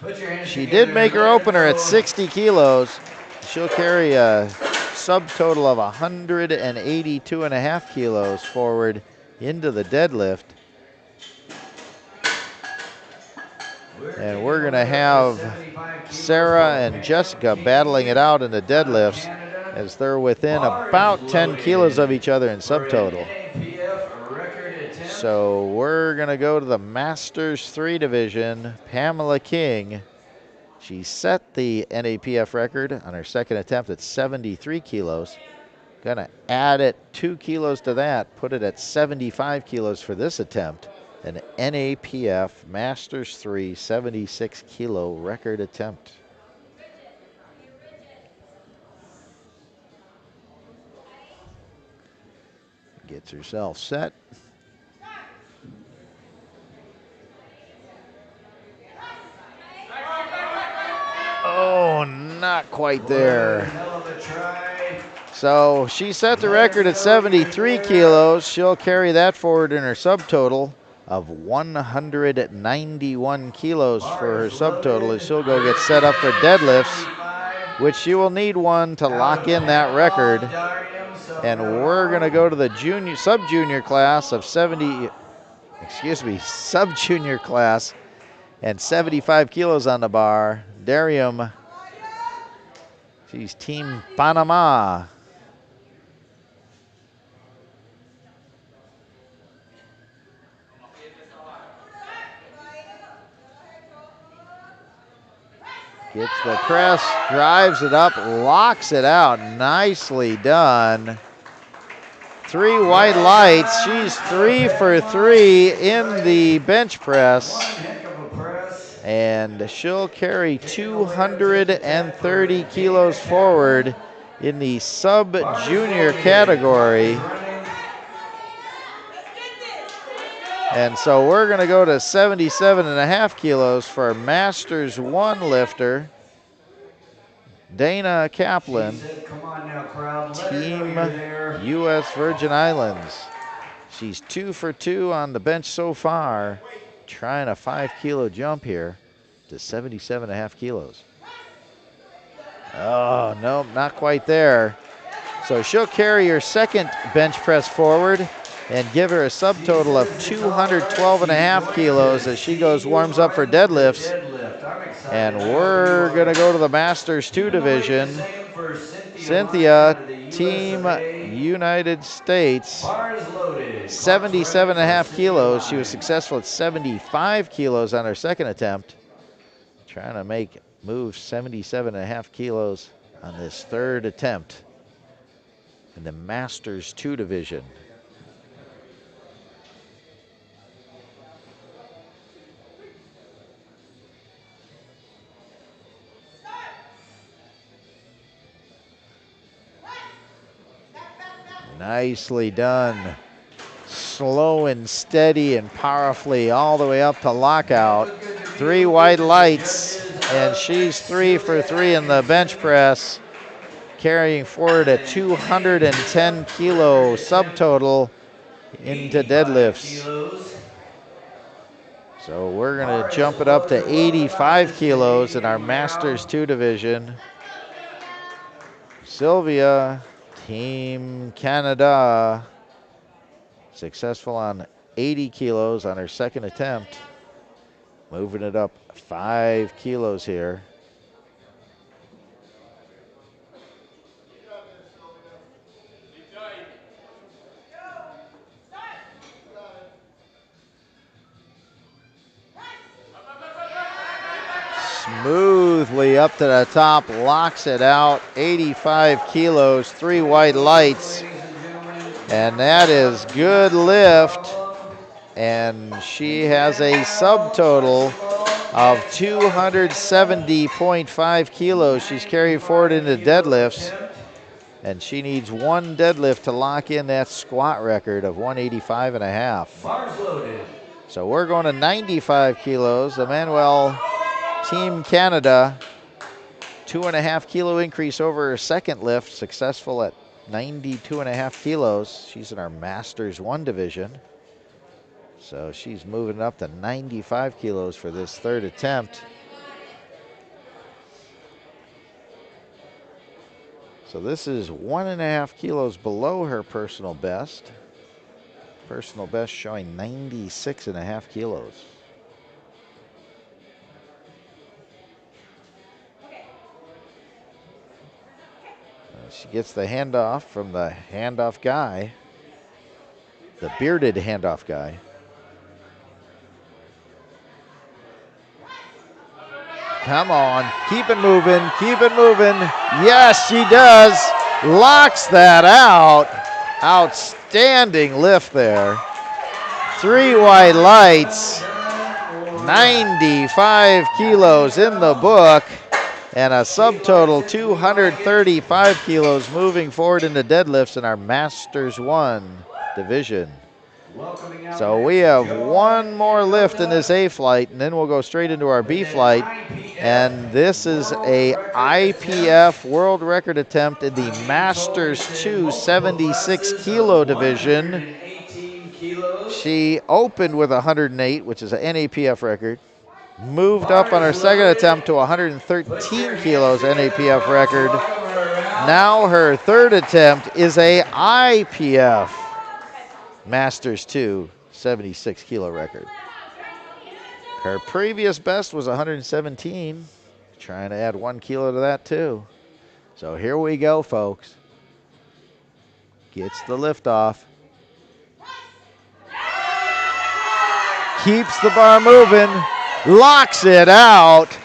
She did make her opener at 60 kilos. She'll carry a subtotal of 182.5 kilos forward into the deadlift. And we're going to have Sarah and Jessica battling it out in the deadlifts as they're within about 10 kilos of each other in subtotal. So we're going to go to the Masters 3 division. Pamela King. She set the NAPF record on her second attempt at 73 kilos. Going to add it 2 kilos to that, put it at 75 kilos for this attempt. An NAPF Masters 3 76 kilo record attempt. Gets herself set. Oh, not quite there. So she set the record at 73 kilos. She'll carry that forward in her subtotal of 191 kilos for her subtotal as she'll go get set up for deadlifts, which she will need one to lock in that record. And we're going to go to the sub-junior class of sub-junior class and 75 kilos on the bar. Darium, she's Team Panama. Gets the crest, drives it up, locks it out. Nicely done. 3 white lights. She's 3 for 3 in the bench press. And she'll carry 230 kilos forward in the sub-junior category. And so we're going to go to 77.5 kilos for Masters 1 lifter, Dana Kaplan, Team U.S. Virgin Islands. She's 2 for 2 on the bench so far, trying a 5 kilo jump here to 77.5 kilos. Oh, no, not quite there. So she'll carry her second bench press forward and give her a subtotal of 212.5 kilos as she warms up for deadlifts. And we're going to go to the Masters 2 division. Cynthia, Team United States, 77.5 kilos. She was successful at 75 kilos on her second attempt. Trying to move 77.5 kilos on this third attempt in the Masters 2 division. Nicely done. Slow and steady and powerfully all the way up to lockout. 3 white lights, and she's 3 for 3 in the bench press, carrying forward a 210 kilo subtotal into deadlifts.
Kilos.
So we're going to jump it up to 85 kilos in our Masters 2 division. Sylvia, Team Canada, successful on 80 kilos on her second attempt. Moving it up 5 kilos here. Smoothly up to the top, locks it out, 85 kilos, 3 white lights. And that is good lift. And she has a subtotal of 270.5 kilos. She's carried forward into deadlifts. And she needs 1 deadlift to lock in that squat record of 185.5. So we're going to 95 kilos. Emmanuel, Team Canada, 2.5 kilo increase over her second lift, successful at 92.5 kilos. She's in our Masters 1 division. So she's moving up to 95 kilos for this third attempt. So this is 1.5 kilos below her personal best. Personal best showing 96.5 kilos. She gets the handoff from the handoff guy, the bearded handoff guy. Come on, keep it moving, keep it moving. Yes, she does. Locks that out. Outstanding lift there. 3 white lights, 95 kilos in the book, and a subtotal 235 kilos moving forward into deadlifts in our Masters 1 division. So we have 1 more lift in this A-flight, and then we'll go straight into our B-flight. And this is a IPF world record attempt in the Masters 2 76 kilo division. She opened with 108, which is an NAPF record. Moved up on her second attempt to 113 kilos NAPF record. Now her third attempt is a IPF Masters 2 76 kilo record. Her previous best was 117. Trying to add 1 kilo to that too. So here we go, folks. Gets the lift off. Keeps the bar moving. Locks it out.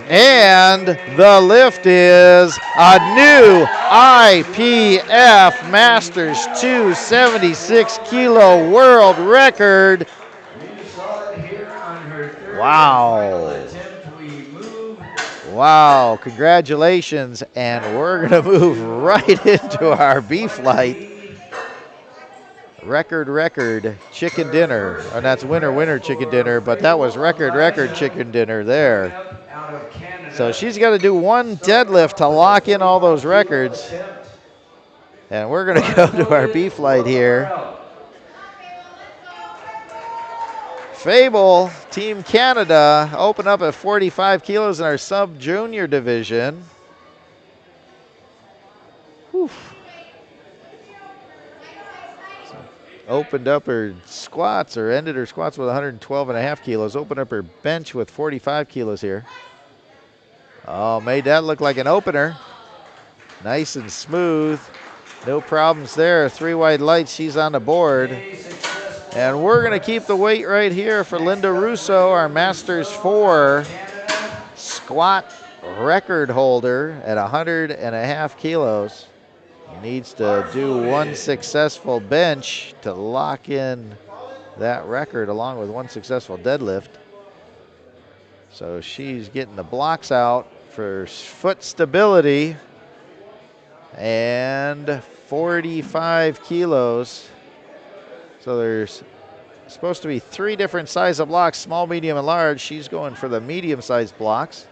And the lift is a new IPF Masters 2 76 kilo world record. Wow. Wow, congratulations. And we're going to move right into our B-flight. Record chicken dinner. And that's winner chicken dinner, but that was record chicken dinner there. So she's got to do 1 deadlift to lock in all those records. And we're going to go to our B-flight here. Fable, Team Canada, open up at 45 kilos in our sub-junior division. Whew. Opened up her squats, or ended her squats with 112.5 kilos. Opened up her bench with 45 kilos here. Oh, made that look like an opener. Nice and smooth. No problems there. 3 white lights, she's on the board. And we're going to keep the weight right here for Linda Russo, our Masters 4 squat record holder at 100.5 kilos. Needs to do 1 successful bench to lock in that record along with 1 successful deadlift. So she's getting the blocks out for foot stability. And 45 kilos. So there's supposed to be 3 different sizes of blocks, small, medium, and large. She's going for the medium-sized blocks.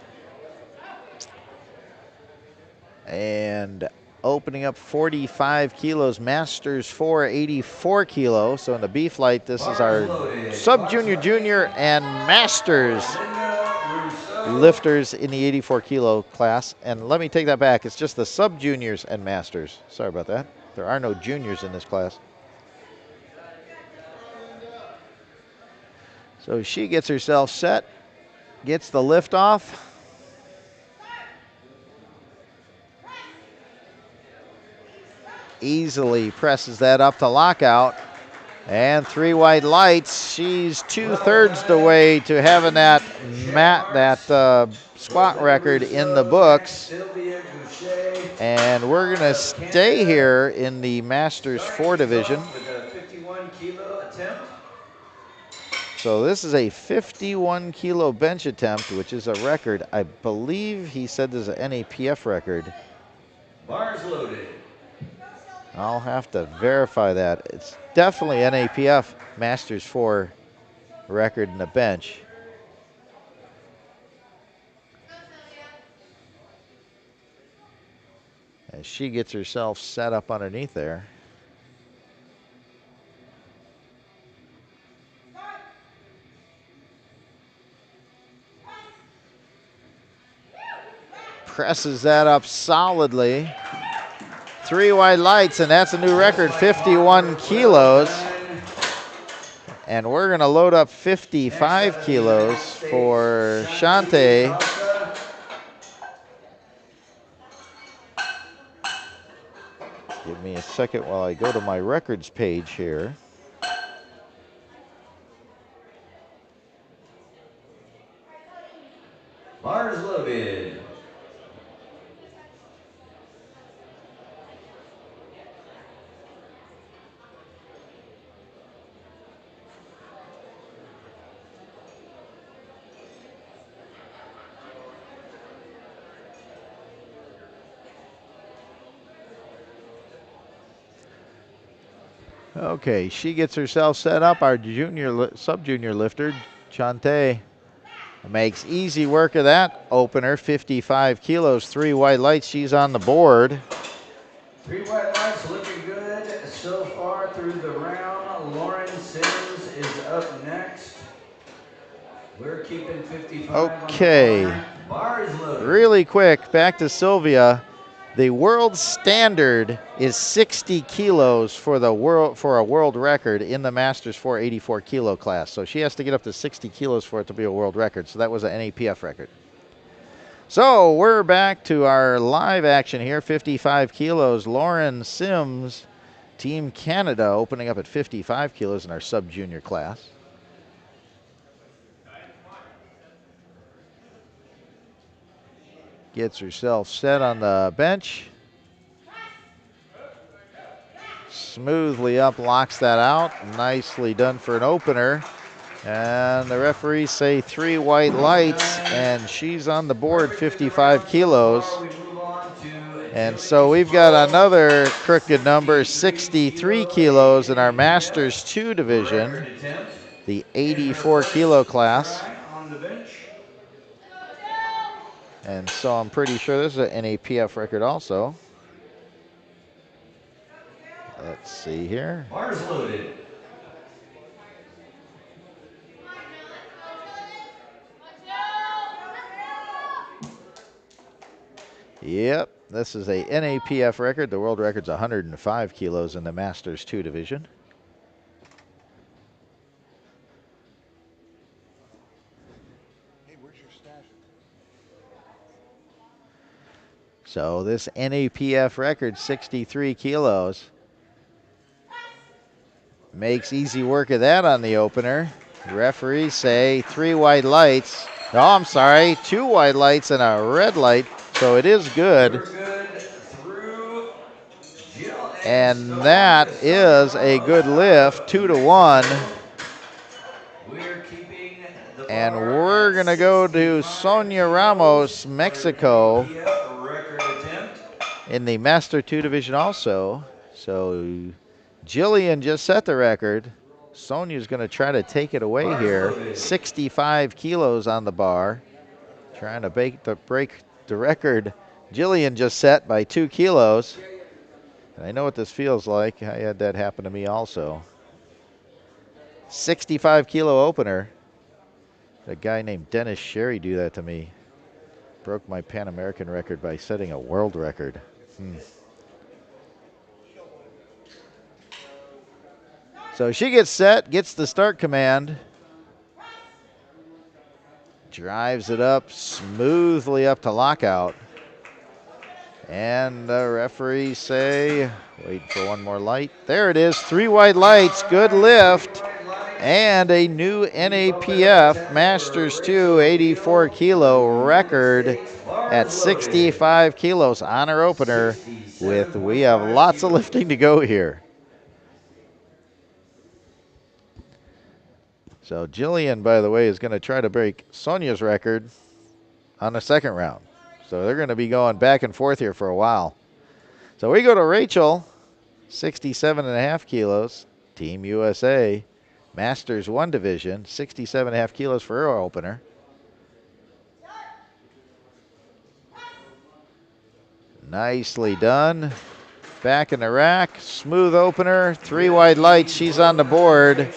And opening up 45 kilos. Masters 4, 84 kilos. So in the B-flight, this is our sub-junior, junior, and masters lifters in the 84 kilo class. And let me take that back. It's just the sub-juniors and masters. Sorry about that. There are no juniors in this class. So she gets herself set, gets the lift off. Easily presses that up to lockout. And 3 white lights. She's 2/3 the way to having that squat record in the books. And we're going to stay here in the Masters 4 division. So this is a 51 kilo bench attempt, which is a record. I believe he said there's an NAPF record.
Bars loaded.
I'll have to verify that. It's definitely NAPF Masters 4 record in the bench. As she gets herself set up underneath there. Presses that up solidly. 3 white lights, and that's a new record, 51 kilos. And we're going to load up 55 kilos for Shante. Give me a second while I go to my records page here.
Bars loaded.
Okay, she gets herself set up. Our sub-junior lifter, Chante, makes easy work of that opener, 55 kilos, 3 white lights. She's on the board.
3 white lights looking good so far through the round. Lauren Sims is up next. We're keeping 55.
Okay,
Bars loaded.
really quick, back to Sylvia. The world standard is 60 kilos for a world record in the Masters 484 kilo class. So she has to get up to 60 kilos for it to be a world record. So that was an NAPF record. So we're back to our live action here, 55 kilos. Lauren Sims, Team Canada, opening up at 55 kilos in our sub-junior class. Gets herself set on the bench. Smoothly up, locks that out. Nicely done for an opener. And the referees say 3 white lights, and she's on the board, 55 kilos. And so we've got another crooked number, 63 kilos in our Masters 2 division, the 84 kilo class. And so I'm pretty sure this is an NAPF record also. Let's see here.
Bars loaded.
Yep, this is a NAPF record. The world record's 105 kilos in the Masters 2 division. So this NAPF record, 63 kilos. Makes easy work of that on the opener. Referees say 3 white lights. Oh, I'm sorry, 2 white lights and a red light. So it is good. And that is a good lift, 2-1. And we're going to go to Sonia Ramos, Mexico, in the Master 2 division also. So Jillian just set the record. Sonia's going to try to take it away here. 65 kilos on the bar. Trying to break the record Jillian just set by 2 kilos. And I know what this feels like. I had that happen to me also. 65 kilo opener. A guy named Dennis Sherry do that to me. Broke my Pan American record by setting a world record. So she gets set, gets the start command. Drives it up smoothly up to lockout. And the referees say, wait for one more light. There it is, 3 white lights, good lift. And a new NAPF Masters 2 84 kilo record at 65 kilos on her opener we have lots of lifting to go here. So Jillian, by the way, is going to try to break Sonia's record on the second round. So they're going to be going back and forth here for a while. So we go to Rachel, 67.5 kilos, Team USA, Masters 1 division, 67.5 kilos for her opener. Nicely done. Back in the rack, smooth opener, 3 wide lights, she's on the board.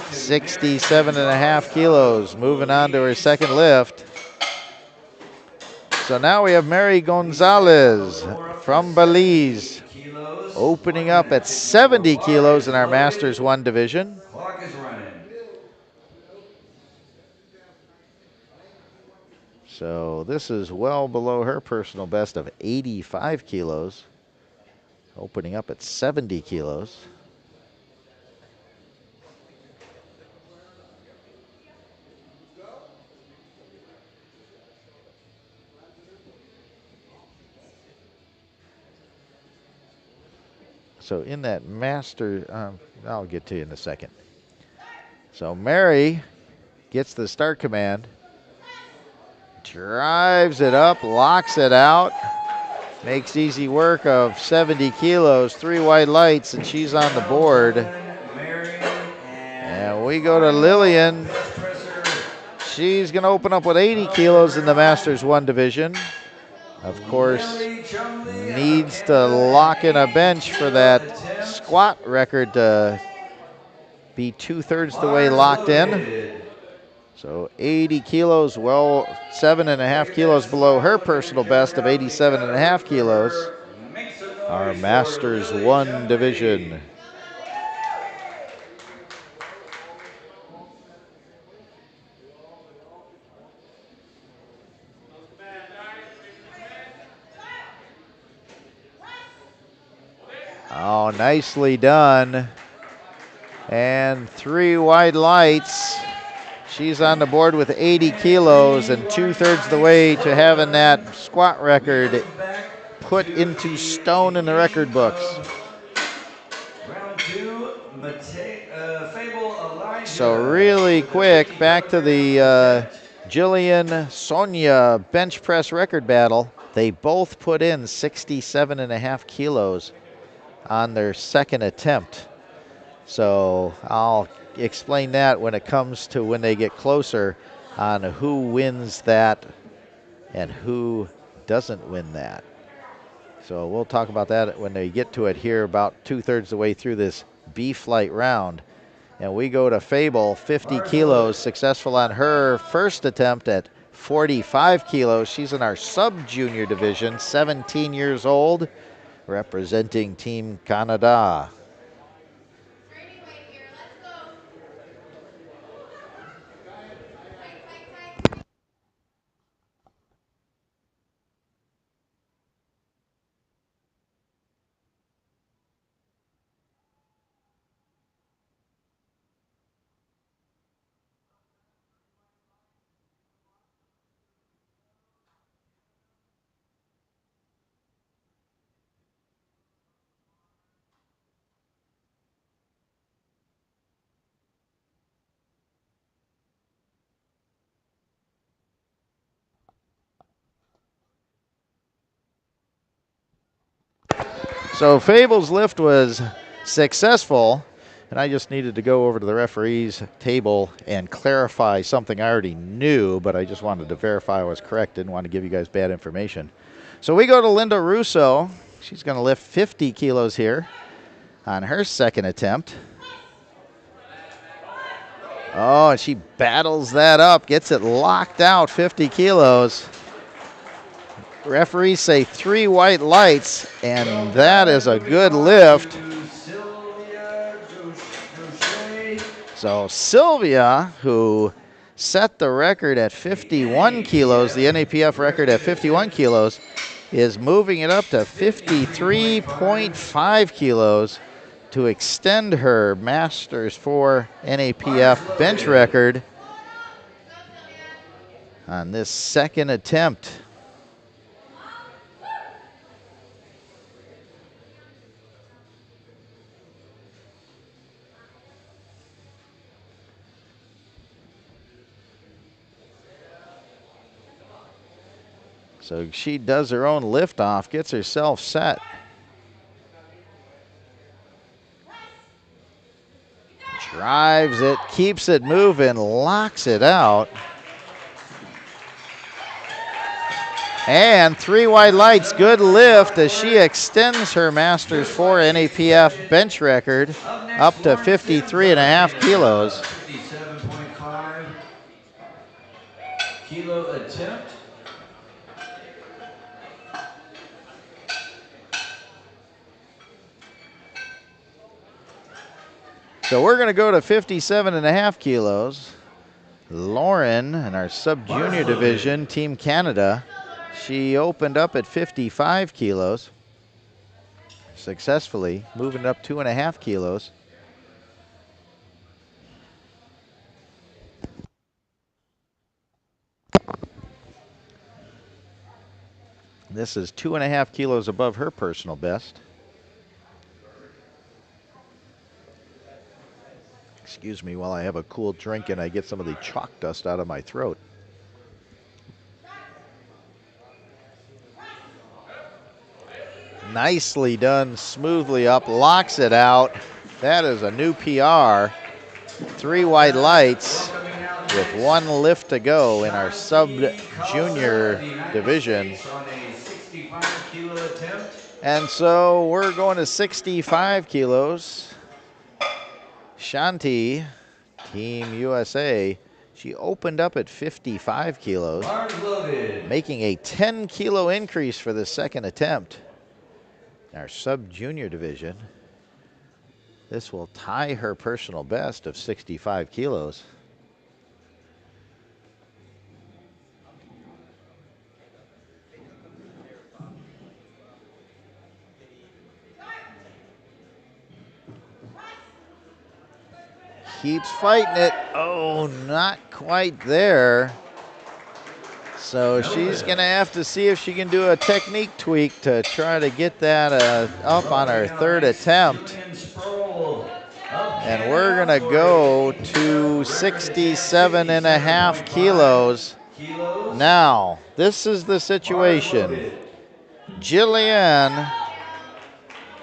67.5 kilos, moving on to her second lift. So now we have Mary Gonzalez from Belize, opening up at 70 kilos in our Masters 1 division.
Clock is running.
So this is well below her personal best of 85 kilos, opening up at 70 kilos. So in that master, I'll get to you in a second. So Mary gets the start command, drives it up, locks it out, makes easy work of 70 kilos, 3 white lights, and she's on the board. And we go to Lillian. She's going to open up with 80 kilos in the Masters 1 division. Of course, needs to lock in a bench for that squat record to be 2/3 the way locked in. So 80 kilos, well, 7.5 kilos below her personal best of 87.5 kilos. Our Masters 1 division. Oh, nicely done. And 3 wide lights. She's on the board with 80 kilos and 2/3 the way to having that squat record put into stone in the record books.
Round 2, Fable Elijah.
So really quick, back to the Jillian Sonia bench press record battle. They both put in 67.5 kilos on their second attempt. So I'll explain that when it comes to when they get closer on who wins that and who doesn't win that. So we'll talk about that when they get to it here about 2/3 the way through this B-flight round. And we go to Fable, 50 kilos, successful on her first attempt at 45 kilos. She's in our sub-junior division, 17 years old, representing Team Canada. So Fable's lift was successful, and I just needed to go over to the referees table and clarify something I already knew, but I just wanted to verify I was correct. Didn't want to give you guys bad information. So we go to Linda Russo, She's going to lift 50 kilos here on her second attempt. Oh, and she battles that up, gets it locked out, 50 kilos. Referees say 3 white lights, and that is a good lift. So Sylvia, who set the record at 51 kilos, the NAPF record at 51 kilos, is moving it up to 53.5 kilos to extend her Masters 4 NAPF bench record on this second attempt. So she does her own liftoff, gets herself set. Drives it, keeps it moving, locks it out. And 3 white lights, good lift as she extends her Masters 4 NAPF bench record up to 53.5 kilos.
57.5 kilo attempt.
So we're going to go to 57.5 kilos. Lauren in our sub-junior division, Team Canada, she opened up at 55 kilos. Successfully moving it up 2.5 kilos. This is 2.5 kilos above her personal best. Excuse me while I have a cool drink and I get some of the chalk dust out of my throat. Nicely done, smoothly up, locks it out. That is a new PR. 3 white lights with 1 lift to go in our sub-junior division. And so we're going to 65 kilos. Shanti, Team USA, she opened up at 55 kilos, making a 10 kilo increase for the second attempt. Our sub-junior division. This will tie her personal best of 65 kilos. Keeps fighting it. Oh, not quite there. So she's going to have to see if she can do a technique tweak to try to get that up on her third attempt. And we're going to go to 67.5 kilos. Now, this is the situation. Jillian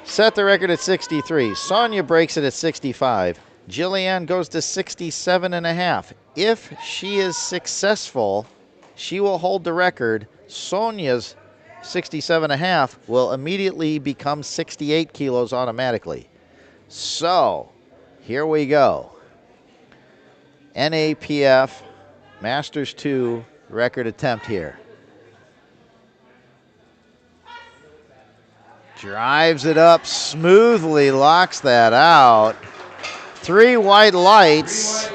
set the record at 63. Sonia breaks it at 65. Jillian goes to 67.5. If she is successful, she will hold the record. Sonia's 67.5 will immediately become 68 kilos automatically. So, here we go. NAPF Masters 2 record attempt here. Drives it up smoothly, locks that out. 3 white lights.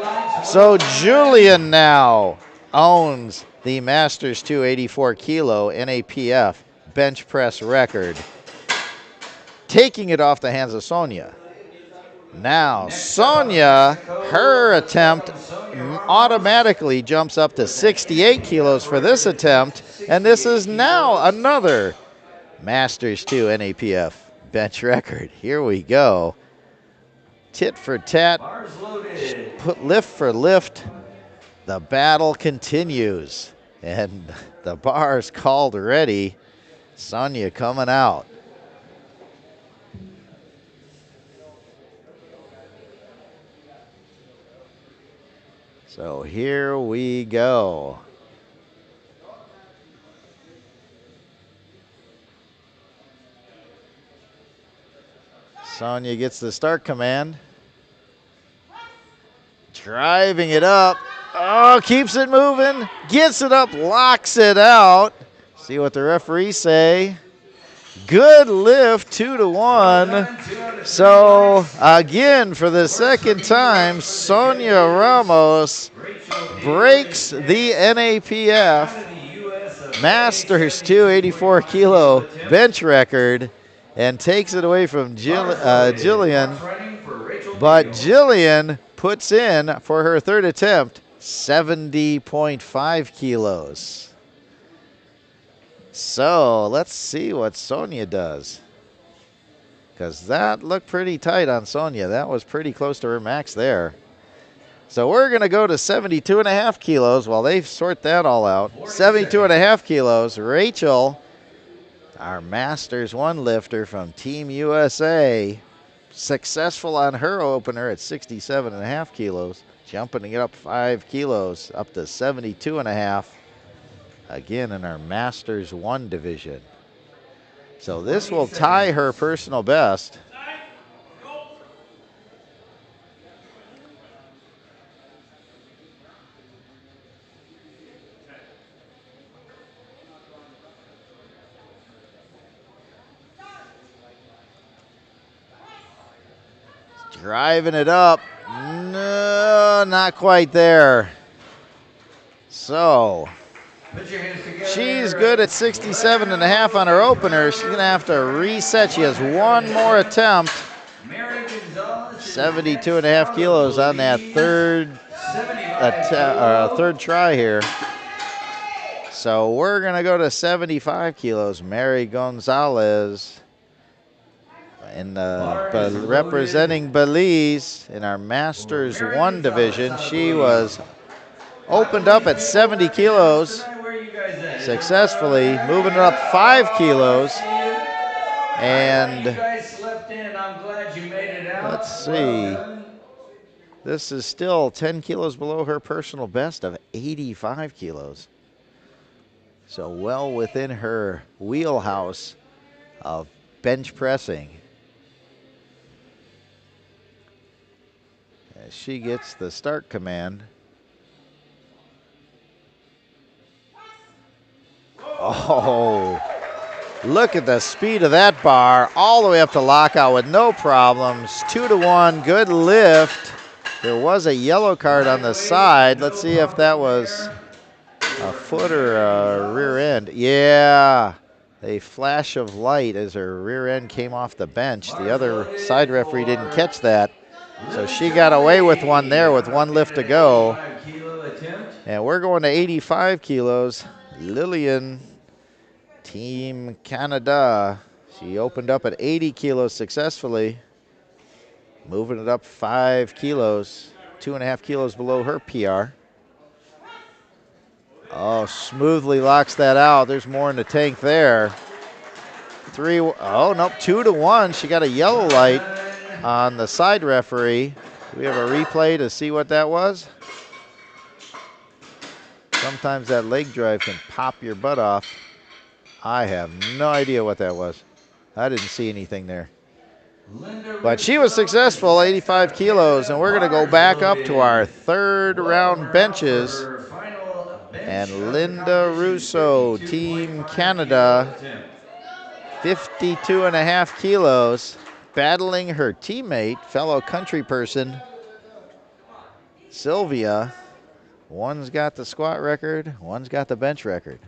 So Julian now owns the Masters 2 84 kilo NAPF bench press record, taking it off the hands of Sonia. Now Sonia, her attempt automatically jumps up to 68 kilos for this attempt, and this is now another Masters 2 NAPF bench record. Here we go. Tit for tat, lift for lift. The battle continues, and the bar's called ready. Sonia coming out. So here we go. Sonia gets the start command. Driving it up. Oh, keeps it moving. Gets it up, locks it out. See what the referees say. Good lift, 2-1. So, again, for the second time, Sonia Ramos breaks the NAPF Masters 284 kilo bench record and takes it away from Jillian. But Jillian puts in, for her third attempt, 70.5 kilos. So let's see what Sonia does. Because that looked pretty tight on Sonia. That was pretty close to her max there. So we're going to go to 72.5 kilos while they sort that all out. 72.5 kilos. Rachel, our Masters 1 lifter from Team USA, successful on her opener at 67.5 kilos, jumping it up 5 kilos up to 72.5. Again in our Masters 1 division. So this will tie her personal best. Driving it up. No, not quite there. So she's good at 67.5 on her opener. She's going to have to reset. She has one more attempt. 72.5 kilos on that third try here. So we're going to go to 75 kilos. Mary Gonzalez representing Belize in our Masters 1 division. She was opened up at 70 kilos successfully, moving it up 5 kilos. And let's see, this is still 10 kilos below her personal best of 85 kilos. So well within her wheelhouse of bench pressing. As she gets the start command. Oh, look at the speed of that bar, all the way up to lockout with no problems. 2-1, good lift. There was a yellow card on the side. Let's see if that was a foot or a rear end. Yeah, a flash of light as her rear end came off the bench. The other side referee didn't catch that. So she got away with one there with one lift to go. And we're going to 85 kilos. Lillian, Team Canada. She opened up at 80 kilos successfully. Moving it up 5 kilos. 2.5 kilos below her PR. Oh, smoothly locks that out. There's more in the tank there. 2-1. She got a yellow light on the side referee. Do we have a replay to see what that was? Sometimes that leg drive can pop your butt off. I have no idea what that was. I didn't see anything there. But she was successful, 85 kilos, and we're going to go back up to our third round benches. And Linda Russo, Team Canada, 52.5 kilos, battling her teammate, fellow country person, Sylvia. One's got the squat record, one's got the bench record.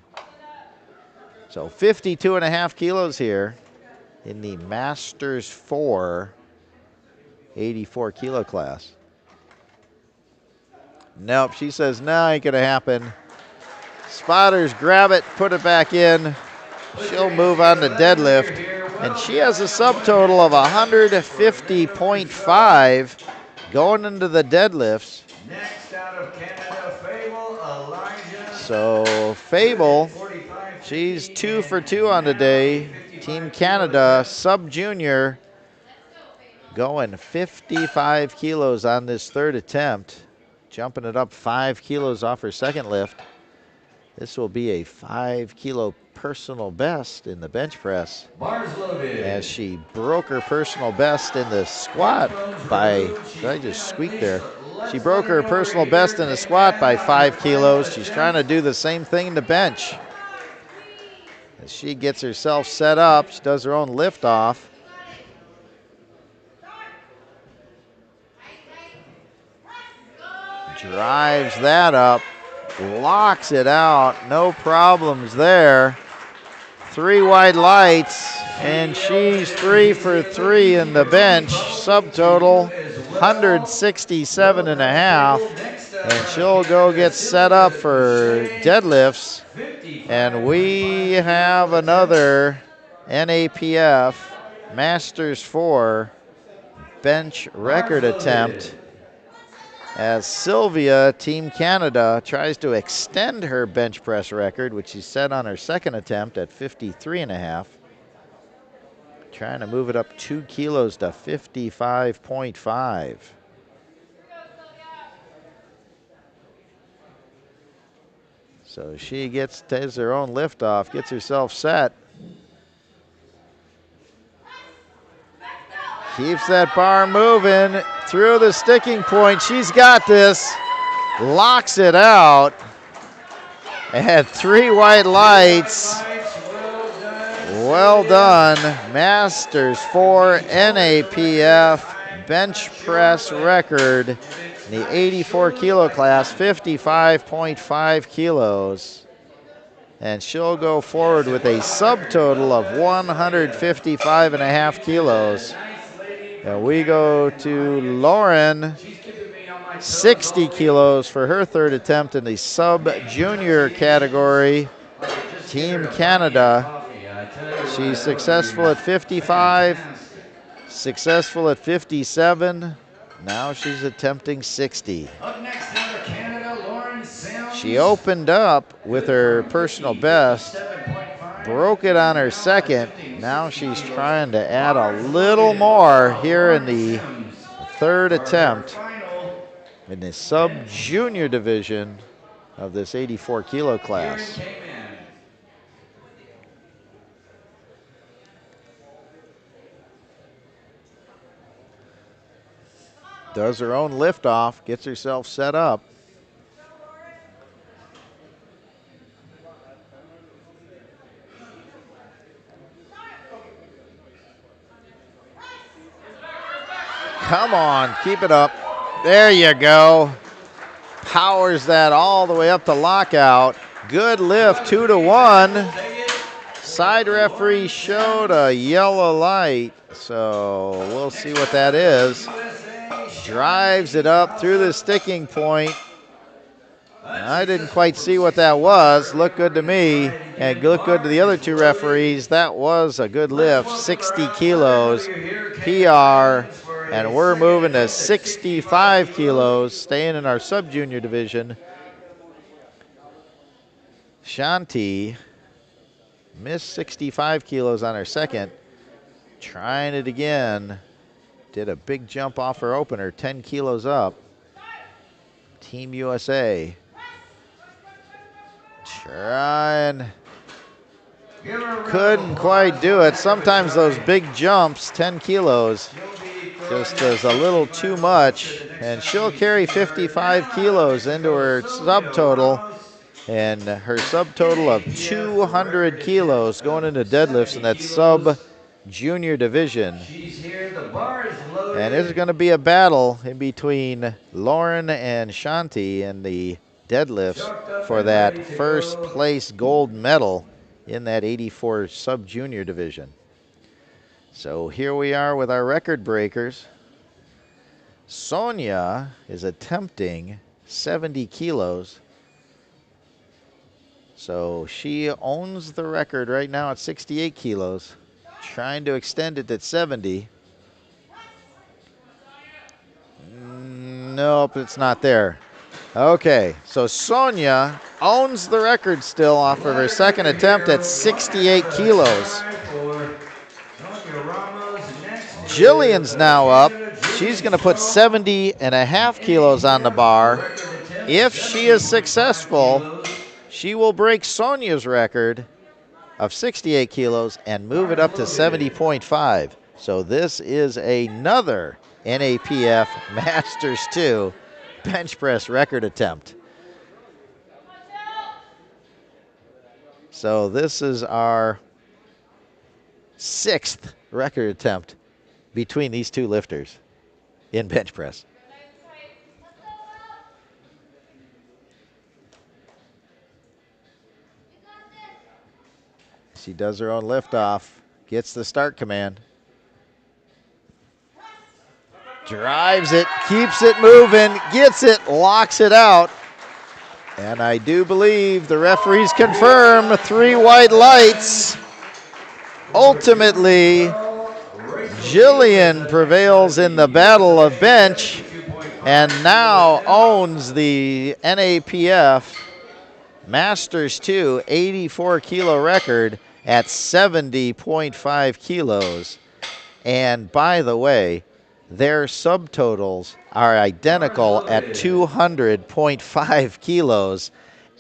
So 52.5 kilos here in the Masters 4 84 kilo class. Nope, she says, no, ain't gonna happen. Spotters grab it, put it back in. She'll move on to deadlift. And she has a subtotal of 150.5 going into the deadlifts.
Next out of Canada, Fable, Elijah.
So Fable, she's 2 for 2 on the day. Team Canada, sub-junior, going 55 kilos on this third attempt. Jumping it up 5 kilos off her second lift. This will be a 5-kilo personal best in the bench press,
Bars loaded.
as she broke her personal best in the squat by, did I just squeak there? She broke her personal best in the squat by 5 kilos. She's trying to do the same thing in the bench. As she gets herself set up, she does her own lift off. Drives that up, locks it out, no problems there. 3 wide lights, and she's 3 for 3 in the bench. Subtotal 167.5, and she'll go get set up for deadlifts. And we have another NAPF Masters 4 bench record attempt, as Sylvia, Team Canada, tries to extend her bench press record, which she set on her second attempt at 53.5. Trying to move it up 2 kilos to 55.5. So she does her own liftoff, gets herself set. Keeps that bar moving through the sticking point. She's got this. Locks it out. And 3 white lights. Well done. Masters 4 NAPF bench press record in the 84 kilo class, 55.5 kilos. And she'll go forward with a subtotal of 155.5 kilos. And we go to Lauren, 60 kilos for her third attempt in the sub-junior category. Team Canada. She's successful at 55, successful at 57. Now she's attempting 60.
Up next, out of Canada, Lauren Sims.
She opened up with her personal best, broke it on her second. Now she's trying to add a little more here in the third attempt in the sub-junior division of this 84 kilo class. Does her own liftoff, gets herself set up. Come on, keep it up. There you go. Powers that all the way up to lockout. Good lift, 2 to 1. Side referee showed a yellow light, so we'll see what that is. Drives it up through the sticking point. I didn't quite see what that was. Looked good to me, and looked good to the other 2 referees. That was a good lift, 60 kilos, PR, and we're moving to 65 kilos, staying in our sub-junior division. Shanti missed 65 kilos on her second. Trying it again. Did a big jump off her opener, 10 kilos up. Team USA. Trying. Couldn't quite do it. Sometimes those big jumps, 10 kilos, just is a little too much. And she'll carry 55 kilos into her subtotal. And her subtotal of 200 kilos going into deadlifts in that sub-junior division. And this is going to be a battle in between Lauren and Shanti in the deadlifts for that first place gold medal in that 84 sub-junior division. So here we are with our record breakers. Sonia is attempting 70 kilos. So she owns the record right now at 68 kilos, trying to extend it at 70. Nope, it's not there. Okay, so Sonia owns the record still off of her second attempt at 68 kilos. Jillian's now up. She's going to put 70.5 kilos on the bar. If she is successful, She will break Sonia's record of 68 kilos and move it up to 70.5. So this is another NAPF Masters 2 bench press record attempt. So this is our 6th record attempt between these two lifters in bench press. She does her own liftoff, gets the start command. Drives it, keeps it moving, gets it, locks it out. And I do believe the referees confirm 3 white lights. Ultimately, Jillian prevails in the battle of bench and now owns the NAPF Masters 2 84 kilo record at 70.5 kilos. And by the way, their subtotals are identical at 200.5 kilos,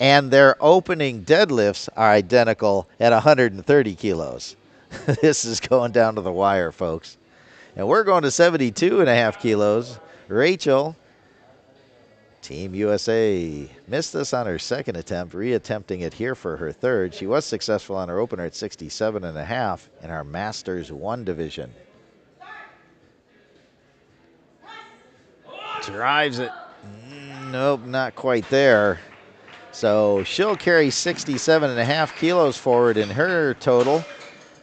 and their opening deadlifts are identical at 130 kilos. This is going down to the wire, folks. And we're going to 72.5 kilos. Rachel, Team USA, missed this on her second attempt, reattempting it here for her third. She was successful on her opener at 67.5 in our Masters 1 division. Drives it. Nope, not quite there. So she'll carry 67.5 kilos forward in her total,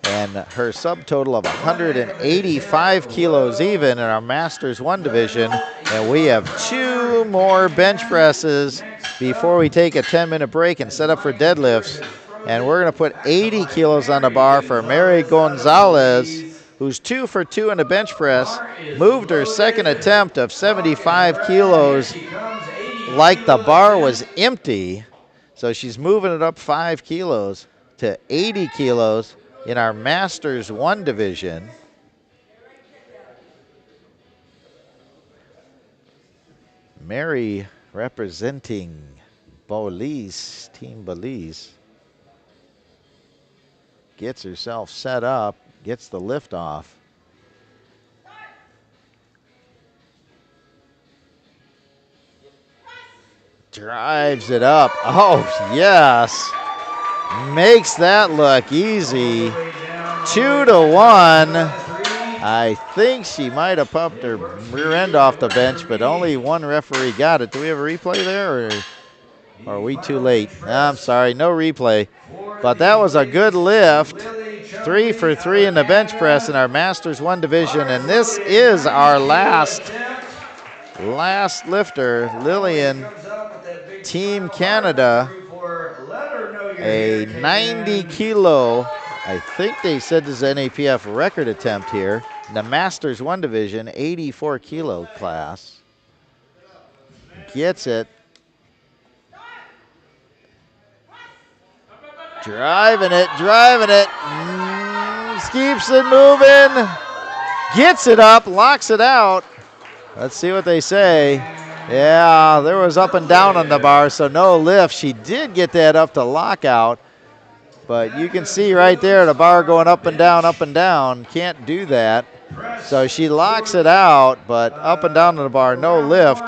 and her subtotal of 185 kilos even in our Masters 1 division. And we have 2 more bench presses before we take a 10-minute break and set up for deadlifts. And we're going to put 80 kilos on the bar for Mary Gonzalez, who's 2 for 2 in the bench press, moved her second attempt of 75 kilos like the bar was empty. So she's moving it up 5 kilos to 80 kilos in our Masters 1 division. Mary representing Belize, Team Belize, gets herself set up, gets the lift off. Drives it up. Oh, yes. Makes that look easy. 2-1. I think she might have popped her rear end off the bench, but only one referee got it. Do we have a replay there, or are we too late? I'm sorry, no replay. But that was a good lift. 3 for 3 in the bench press in our Masters 1 division, and this is our last lifter, Lillian, Team Canada, a 90 kilo, I think they said this is an NAPF record attempt here, in the Masters 1 division, 84 kilo class. Gets it. Driving it. Keeps it moving. Gets it up, locks it out. Let's see what they say. Yeah, there was up and down on the bar, so no lift. She did get that up to lockout, but you can see right there the bar going up and down. Can't do that. So she locks it out, but up and down on the bar, no lift.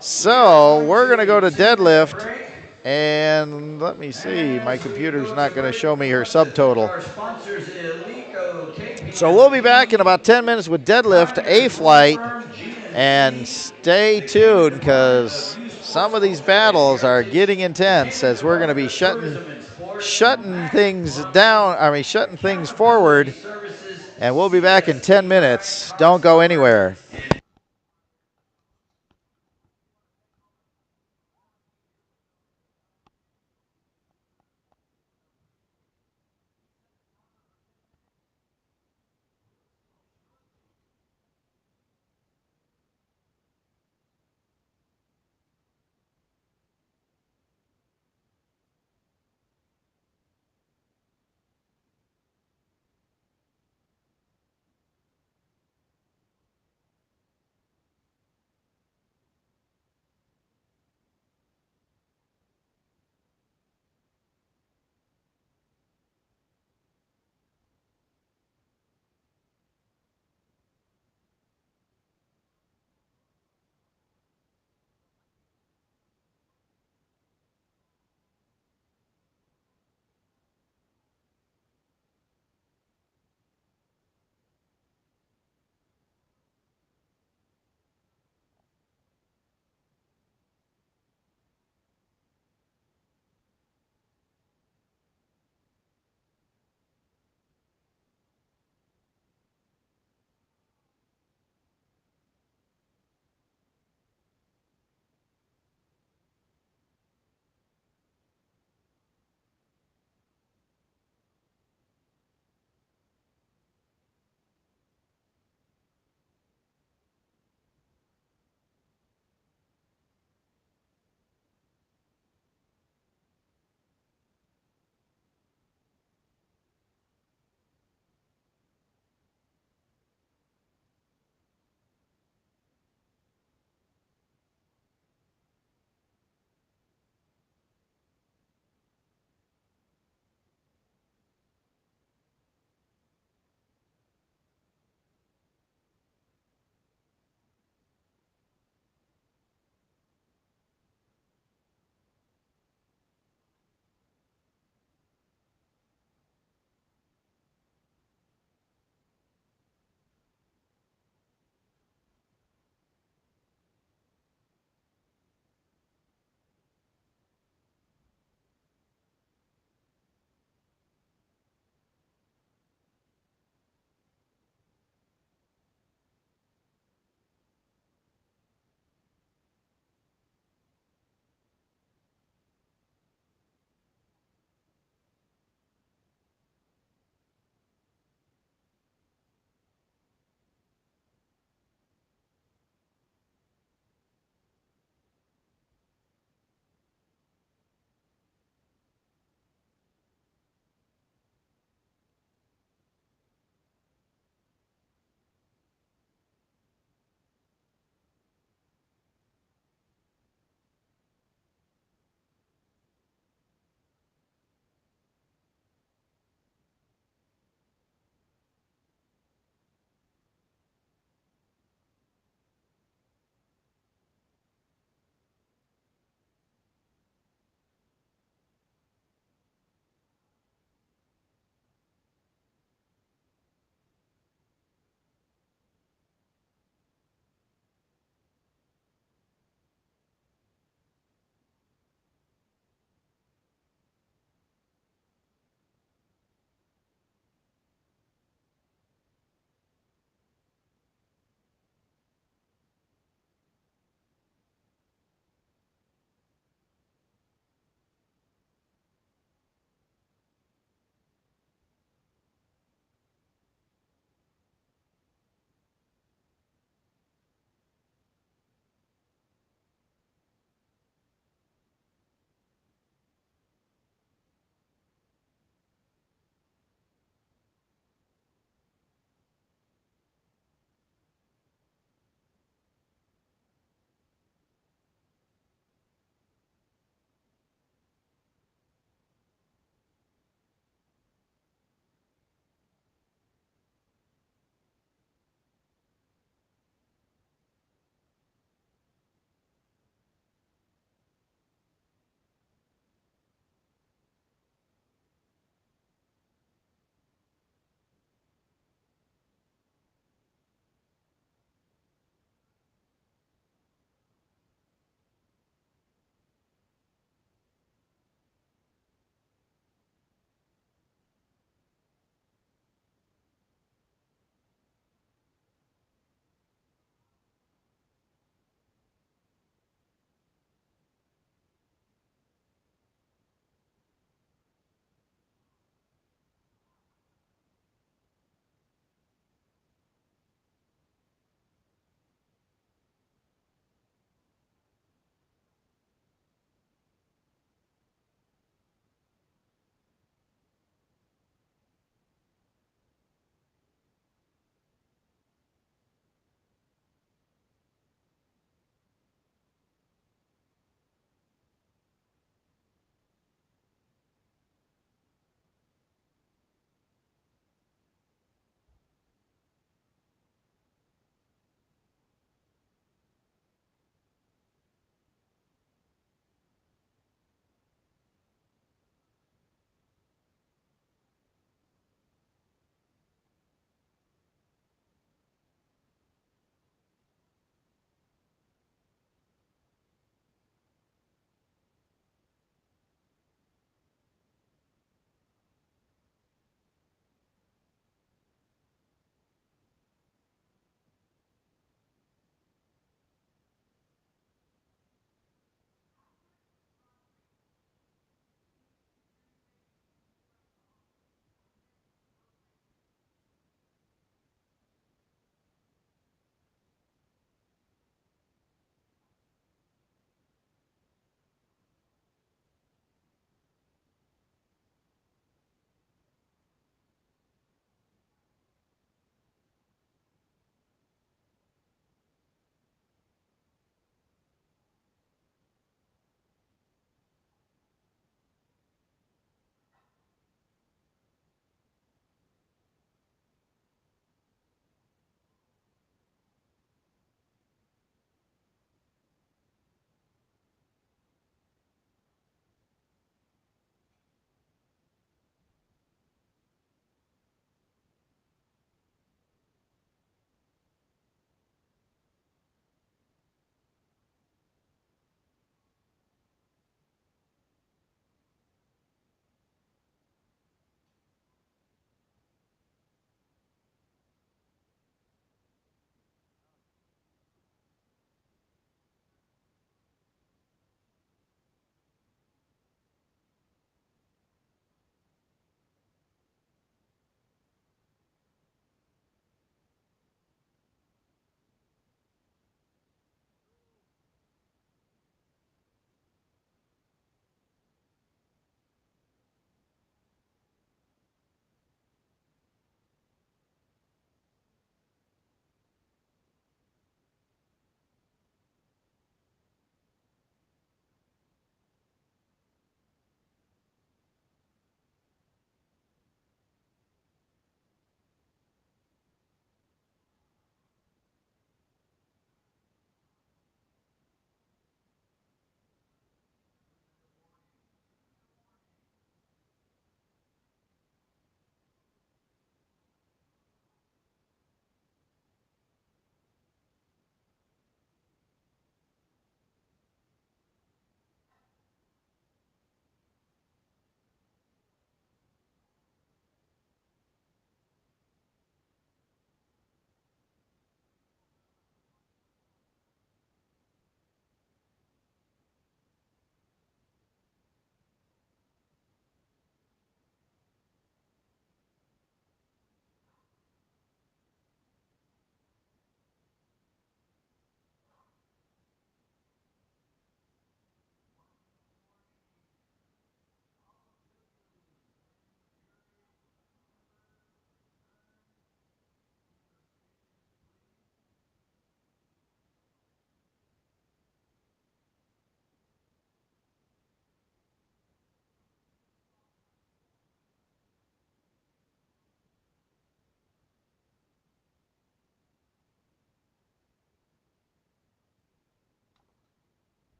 So we're going to go to deadlift. And let me see, my computer's not going to show me her subtotal. So we'll be back in about 10 minutes with Deadlift A-flight. And stay tuned, because some of these battles are getting intense as we're going to be shutting things forward. And we'll be back in 10 minutes. Don't go anywhere.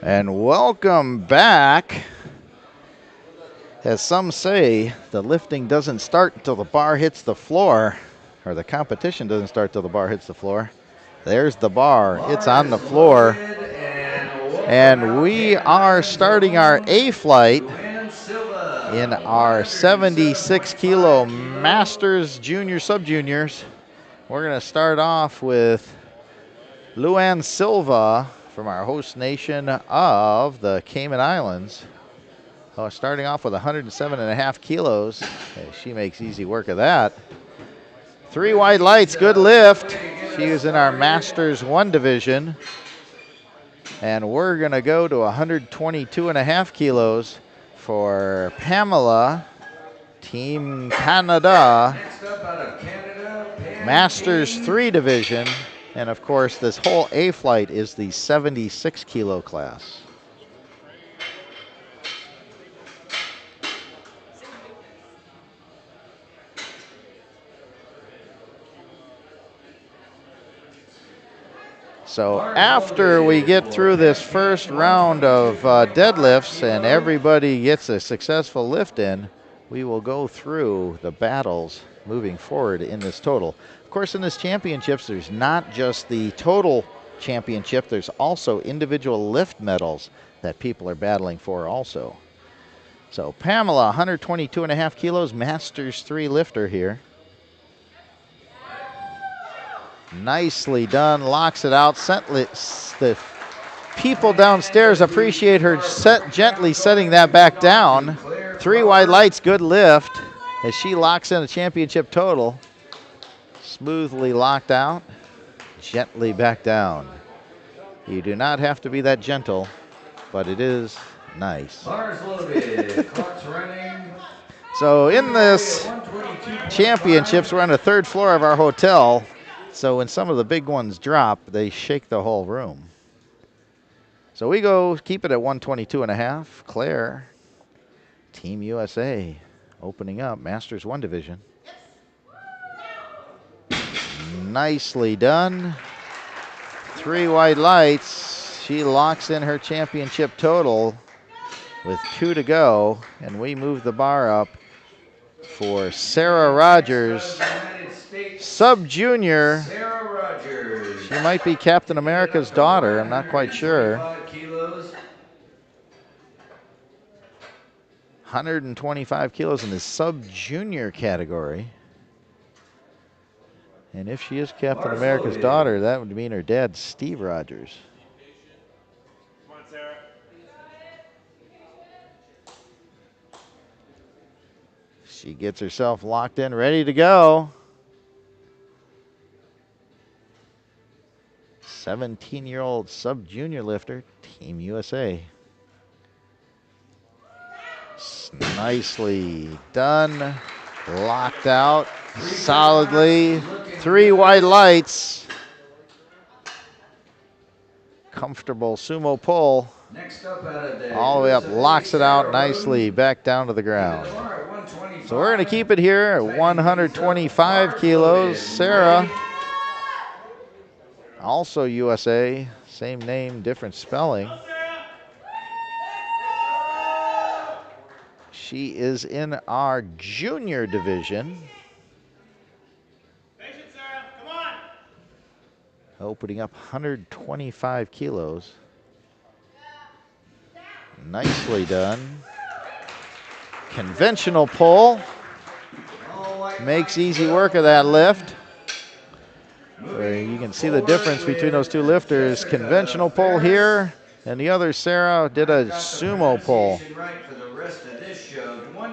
And welcome back. As some say, the lifting doesn't start until the bar hits the floor, or the competition doesn't start until the bar hits the floor. There's the bar. It's on the floor. And we are starting our A-flight in our 76 kilo Masters Junior Sub-Juniors. We're going to start off with Luann Silva from our host nation of the Cayman Islands. Starting off with 107.5 kilos. She makes easy work of that. 3 wide lights, good lift. She is in our Masters 1 division. And we're going to go to 122.5 kilos for Pamela, Team Canada, Masters 3 division. And of course, this whole A-flight is the 76 kilo class. So after we get through this first round of deadlifts and everybody gets a successful lift in, we will go through the battles moving forward in this total. Of course, in this championships, there's not just the total championship, there's also individual lift medals that people are battling for also. So Pamela, 122.5 kilos, Masters 3 lifter here. Nicely done, locks it out. The people downstairs appreciate her gently setting that back down. 3 wide lights, good lift as she locks in a championship total. Smoothly locked out, gently back down. You do not have to be that gentle, but it is nice.
Bars loaded, clock's running.
So in this championships, we're on the 3rd floor of our hotel. So when some of the big ones drop, they shake the whole room. So we go keep it at 122.5. Claire, Team USA, opening up Masters 1 division. Nicely done. 3 wide lights. She locks in her championship total with 2 to go. And we move the bar up for Sarah Rogers, Sub-Junior.
Sarah Rogers.
She might be Captain America's daughter. I'm not quite sure. 125 kilos in the Sub-Junior category. And if she is Captain America's daughter, that would mean her dad's Steve Rogers.
Come on, Sarah.
She gets herself locked in, ready to go. 17-year-old Sub-Junior lifter, Team USA. Nicely done. Locked out solidly. 3 wide lights. Comfortable sumo pull. All the way up, locks it out nicely, back down to the ground. So we're going to keep it here at 125 kilos. Sarah, also USA, same name, different spelling. She is in our junior division.
Patience, Sarah. Come on.
Opening up 125 kilos. Nicely done. Conventional pull. Makes easy work of that lift. Where you can see the difference between those two lifters. Conventional pull here, and the other, Sarah, did a sumo pull.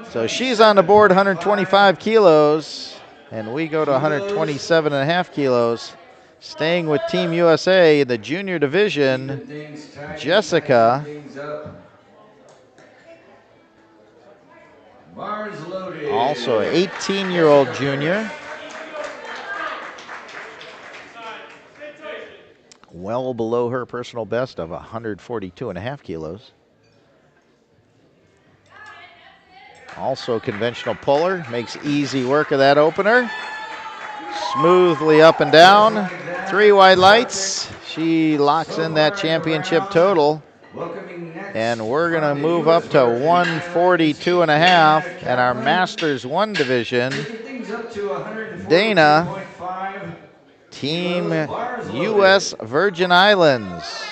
So she's on the board, 125 kilos, and we go to 127.5 kilos. Staying with Team USA in the junior division, Jessica. Also an 18-year-old junior. Well below her personal best of 142.5 kilos. Also conventional puller, makes easy work of that opener. Smoothly up and down. 3 wide lights. She locks in that championship total
Welcoming next
And we're going to
from the
move
US
up to
Virgin Islands,
142.5 in our
Kaplan.
Masters 1 division.
Taking things up to
Dana,
142.5
Team
kilos, bars
US
loaded.
Virgin Islands.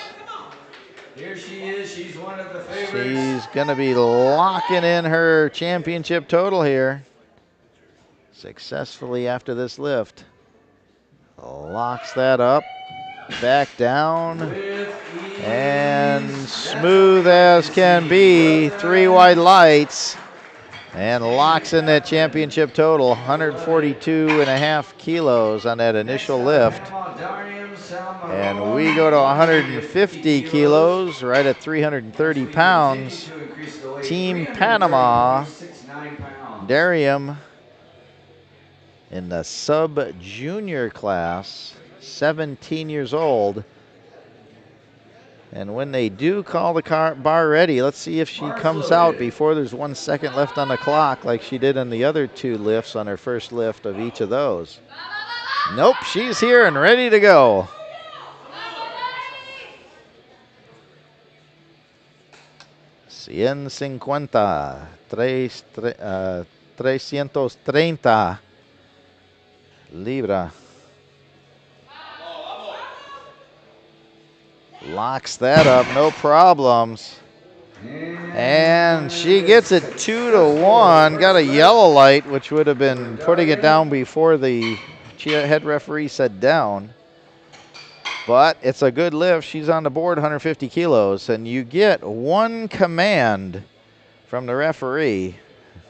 Here she is. She's one of the favorites.
She's going to be locking in her championship total here. Successfully after this lift. Locks that up. Back down. And smooth as can be. 3 white lights. And locks in that championship total. 142.5 kilos on that initial lift. And we go to 150 kilos, right at 330 pounds. Team Panama, Darium in the sub-junior class, 17 years old. And when they do call the bar ready, let's see if she comes out before there's 1 second left on the clock like she did in the other 2 lifts on her first lift of each of those. Nope, she's here and ready to go. $150, 330 libra. Locks that up, no problems. And she gets it 2-1. Got a yellow light, which would have been putting it down before the head referee said down. But it's a good lift. She's on the board, 150 kilos. And you get one command from the referee.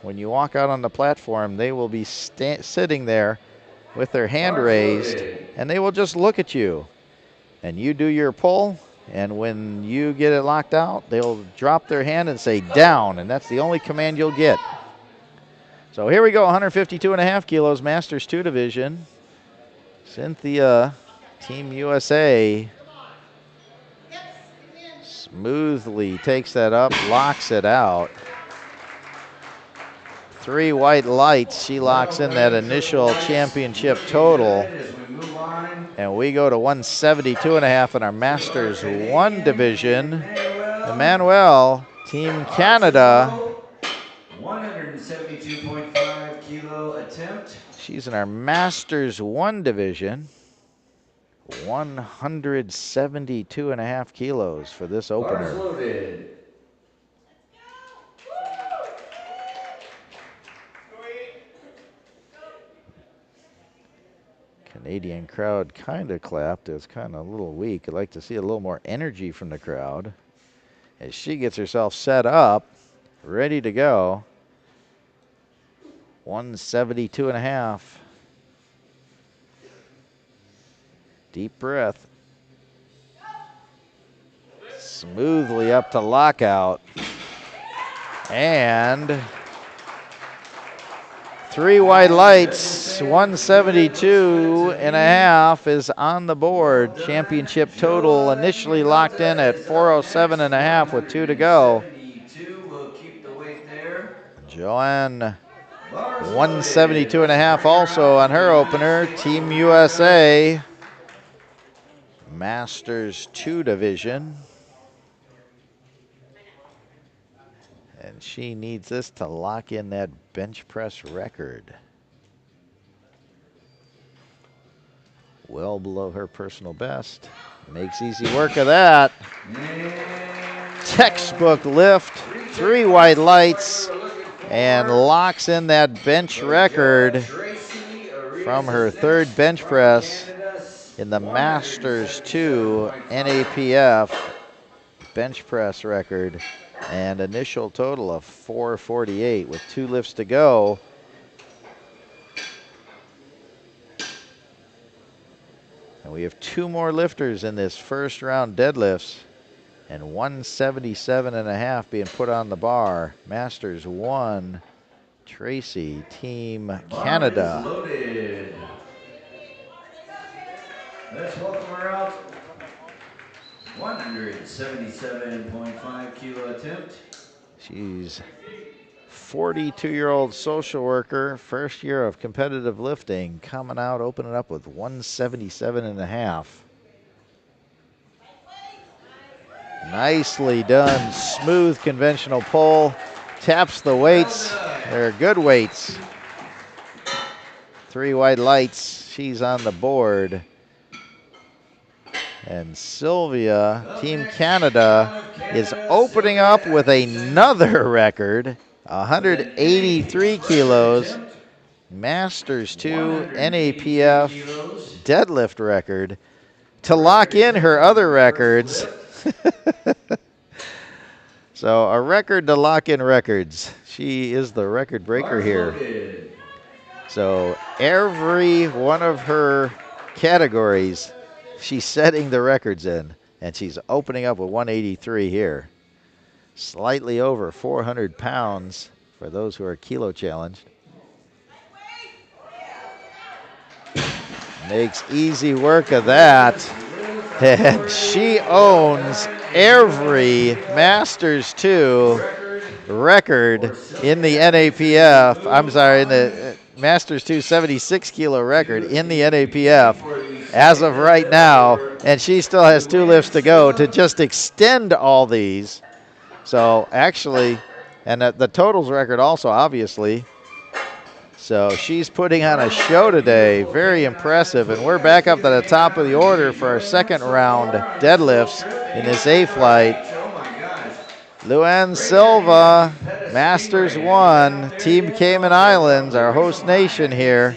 When you walk out on the platform, they will be sitting there with their hand raised, and they will just look at you. And you do your pull, and when you get it locked out, they'll drop their hand and say down, and that's the only command you'll get. So here we go, 152.5 kilos, Masters 2 division. Cynthia, Team USA, smoothly takes that up, locks it out. 3 white lights, she locks in that initial championship total. And we go to 172.5 in our Masters 1 division. Emmanuel, Team Canada.
172.5 kilo attempt.
She's in our Masters 1 division. 172.5 kilos for this opener.
Bars loaded.
Canadian crowd kind of clapped. It was kind of a little weak. I'd like to see a little more energy from the crowd as she gets herself set up, ready to go. 172.5. Deep breath. Smoothly up to lockout. And 3 white lights, 172.5 is on the board. Championship total initially locked in at 407.5 with 2 to go. Joanne, 172.5 also on her opener. Team USA, Masters 2 division. And she needs this to lock in that bench press record. Well below her personal best. Makes easy work of that. Textbook lift, 3 white lights, and locks in that bench record from her 3rd bench press in the Masters 2 NAPF bench press record. And initial total of 448 with 2 lifts to go. And we have 2 more lifters in this first round deadlifts, and 177.5 being put on the bar. Masters 1, Tracy, Team Canada.
Loaded. Let's welcome her out. 177.5 kilo attempt.
She's 42-year-old social worker, first year of competitive lifting, coming out, opening up with 177.5. Nicely done. Smooth conventional pull. Taps the weights. They're good weights. 3 white lights. She's on the board. And Sylvia, Team Canada, is opening up with another record. 183 kilos. Masters 2 NAPF deadlift record to lock in her other records. So a record to lock in records. She is the record breaker here. So every one of her categories, she's setting the records in, and she's opening up with 183 here. Slightly over 400 pounds for those who are kilo challenged. Makes easy work of that. And she owns every Masters 2 record in the NAPF. I'm sorry, in the Masters 2 76 kilo record in the NAPF as of right now. And she still has 2 lifts to go to just extend all these. So actually, and the totals record also, obviously. So she's putting on a show today. Very impressive. And we're back up to the top of the order for our second round deadlifts in this A-flight. Luann Silva, Masters 1, Team Cayman Islands, our host nation here,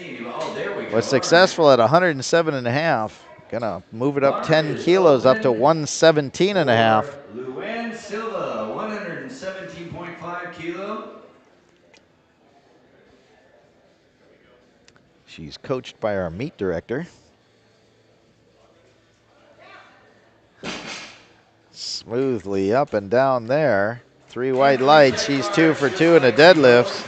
was successful at 107.5. Gonna move it up 10 kilos up to 117.5.
Luann Silva, 117.5 kilo.
She's coached by our meet director. Smoothly up and down there. 3 white lights. She's 2 for 2 in the deadlifts.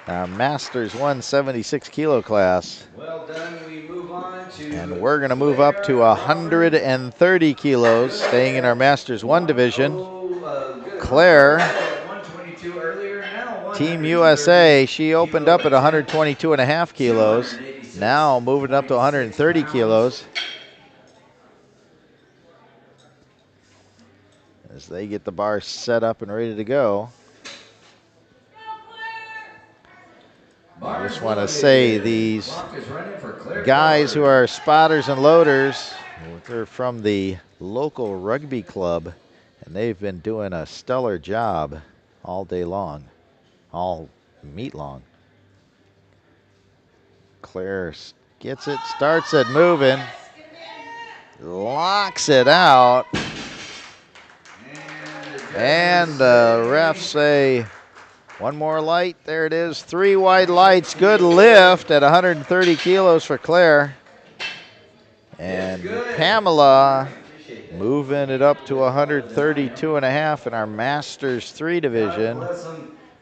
Our Masters 176 kilo class.
Well done. We move on to.
And we're going to move up to 130 kilos, staying in our Masters 1 division. Claire, Team USA, she opened up at 122.5 kilos. Now moving up to 130 kilos. As they get the bar set up and ready to go. I just want to say these guys who are spotters and loaders, they're from the local rugby club, and they've been doing a stellar job all day long, all meet long. Claire gets it, starts it moving, locks it out, and the refs say, one more light. There it is. 3 white lights. Good lift at 130 kilos for Claire. And Pamela moving it up to 132.5 in our Masters 3 division.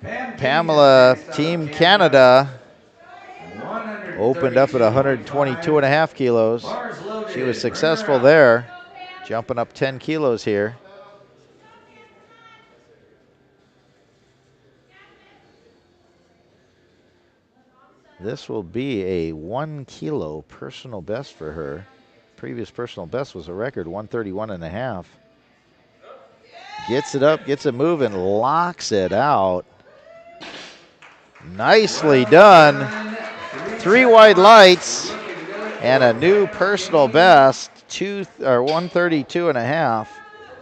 Pamela, Team Canada, opened up at 122.5 kilos. She was successful there, jumping up 10 kilos here. This will be a 1 kilo personal best for her. Previous personal best was a record 131.5. Gets it up, gets it moving, locks it out. Nicely done. 3 white lights and a new personal best, 132.5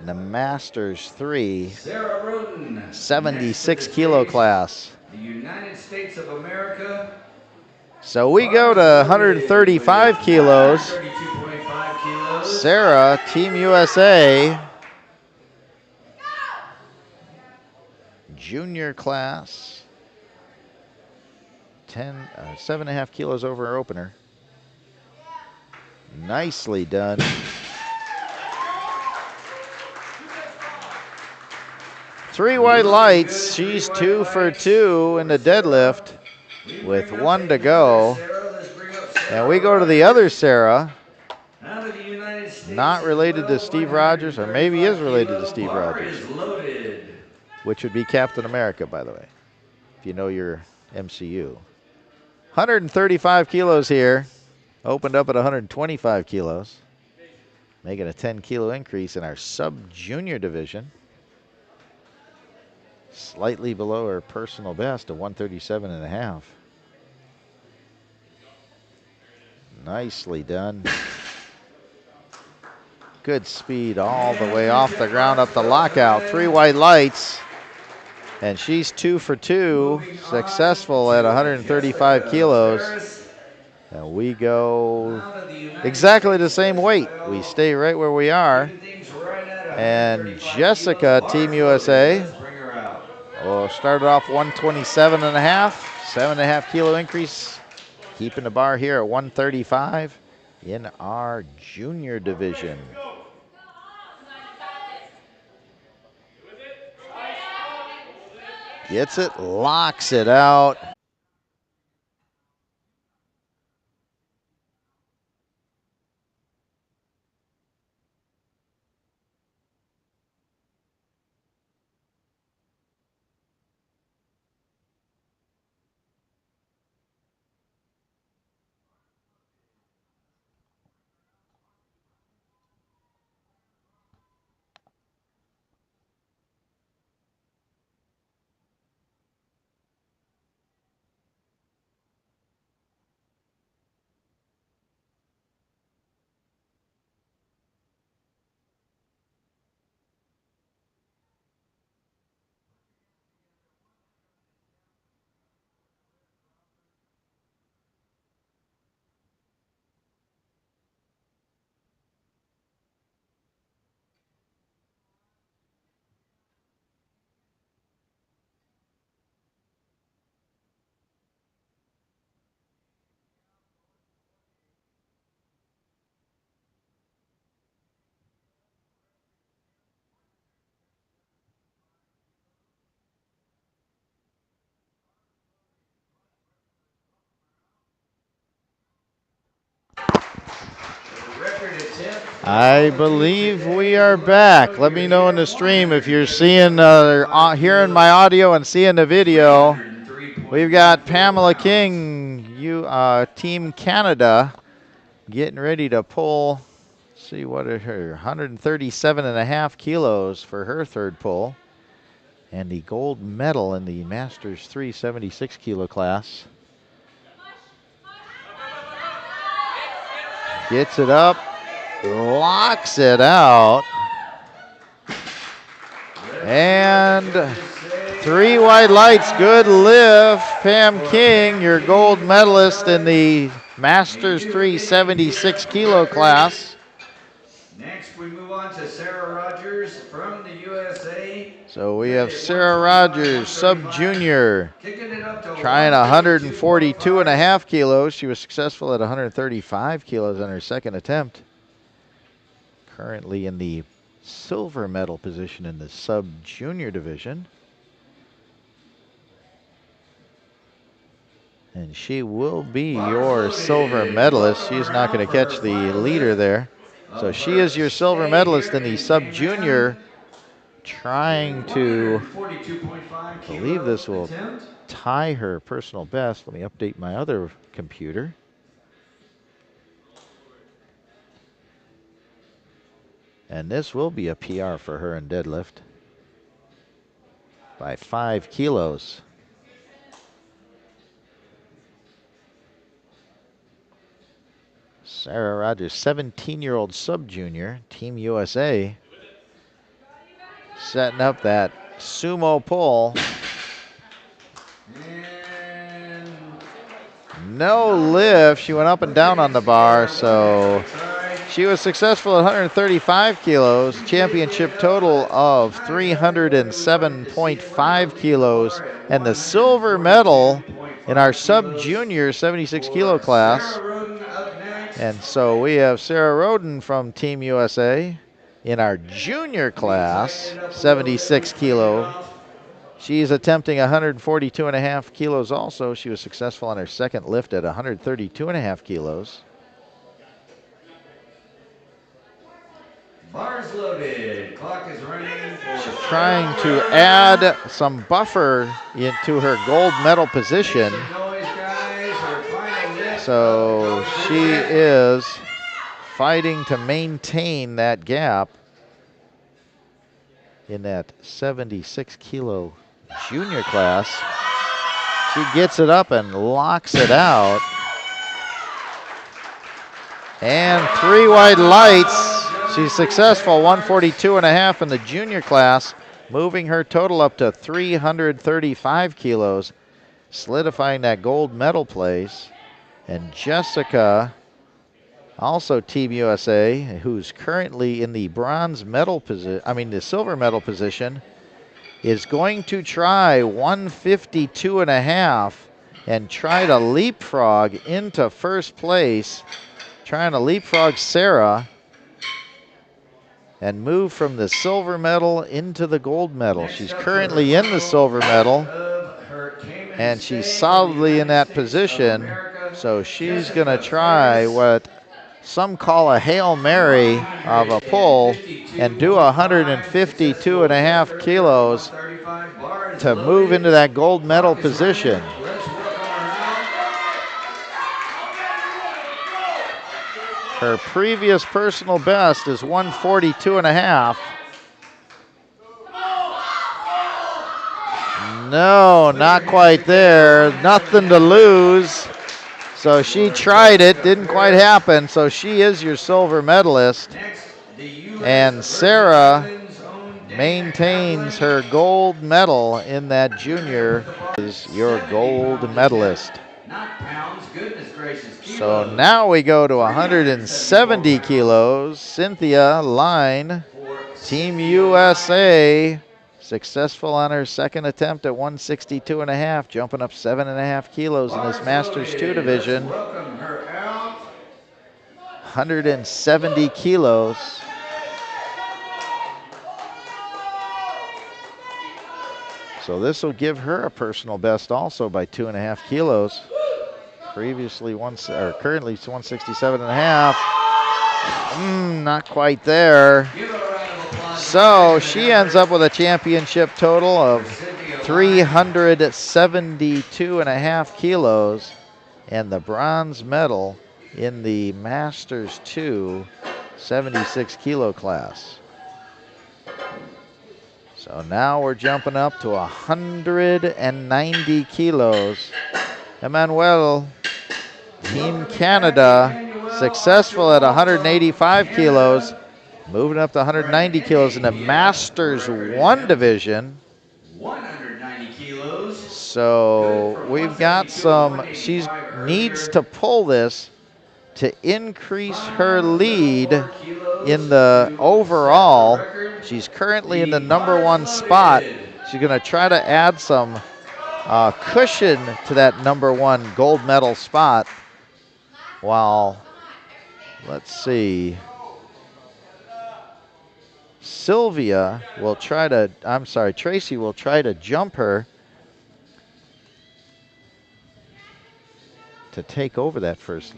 in the Masters 3 76 kilo class.
The United States of America.
So we go to 135 kilos.
32.5 kilos.
Sarah, Team USA. Junior class. 7.5 kilos over her opener. Nicely done. Three white lights. She's 2 for 2 in the deadlift with 1 to go. And we go to the other Sarah. Not related to Steve Rogers, or maybe is related to Steve Rogers. Which would be Captain America, by the way, if you know your MCU. 135 kilos here. Opened up at 125 kilos. making a 10-kilo increase in our sub-junior division. Slightly below her personal best of 137.5. Nicely done. Good speed all the way off the ground up the lockout. 3 white lights. And she's 2 for 2, successful at 135 kilos. And we go exactly the same weight. We stay right where we are. And Jessica, Team USA, started off 127.5, 7.5 kilo increase, keeping the bar here at 135 in our junior division. Gets it, locks it out. I believe we are back. Let me know in the stream if you're seeing, hearing my audio and seeing the video. We've got Pamela King, Team Canada, getting ready to pull. See what are her 137.5 kilos for her third pull, and the gold medal in the Masters 376 kilo class. Gets it up. Locks it out. And 3 white lights. Good lift. Pam King, your gold medalist in the Masters 376 kilo class.
Next, we move on to Sarah Rogers from the USA.
So we have Sarah Rogers, sub-junior, trying 142.5 kilos. She was successful at 135 kilos on her second attempt. Currently in the silver medal position in the sub-junior division. And she will be your silver medalist. She's not going to catch the leader there. So she is your silver medalist in the sub-junior, trying to, I believe this will tie her personal best. Let me update my other computer. And this will be a PR for her in deadlift by 5 kilos. Sarah Rogers, 17-year-old sub-junior, Team USA, setting up that sumo pull. No lift. She went up and down on the bar, so she was successful at 135 kilos, championship total of 307.5 kilos, and the silver medal in our sub-junior 76 kilo class. And so we have Sarah Roden from Team USA in our junior class, 76 kilo. She's attempting 142.5 kilos also. She was successful on her second lift at 132.5 kilos.
Bars loaded. Clock is running for
She's trying to add some buffer into her gold medal position. So she is fighting to maintain that gap in that 76 kilo junior class. She gets it up and locks it out. And 3 white lights. She's successful, 142.5 in the junior class, moving her total up to 335 kilos, solidifying that gold medal place. And Jessica, also Team USA, who's currently in the bronze medal position, the silver medal position, is going to try 152.5 and try to leapfrog into first place, trying to leapfrog Sarah and move from the silver medal into the gold medal. She's currently in the silver medal, and she's solidly in that position. So she's going to try what some call a Hail Mary of a pull and do 152.5 kilos to move into that gold medal position. Her previous personal best is 142.5. No, not quite there. Nothing to lose. So she tried it, didn't quite happen. So she is your silver medalist. And Sarah maintains her gold medal in that junior, is your gold medalist.
Not pounds, goodness gracious.
So now we go to 170 kilos. Cynthia Line, Team USA, successful on her second attempt at 162.5, jumping up 7.5 kilos in this Masters 2 division. 170 kilos. So this will give her a personal best also by 2.5 kilos. Previously, currently 167.5. Not quite there. So she ends up with a championship total of 372.5 kilos and the bronze medal in the Masters 2 76 kilo class. So now we're jumping up to 190 kilos. Emmanuel, Team Canada, successful at 185 kilos, moving up to 190 kilos in the Masters 1 division.
190 kilos.
So we've got she needs to pull this to increase her lead in the overall. She's currently in the #1 spot. She's going to try to add some cushion to that #1 gold medal spot. While, let's see, Tracy will try to jump her to take over that first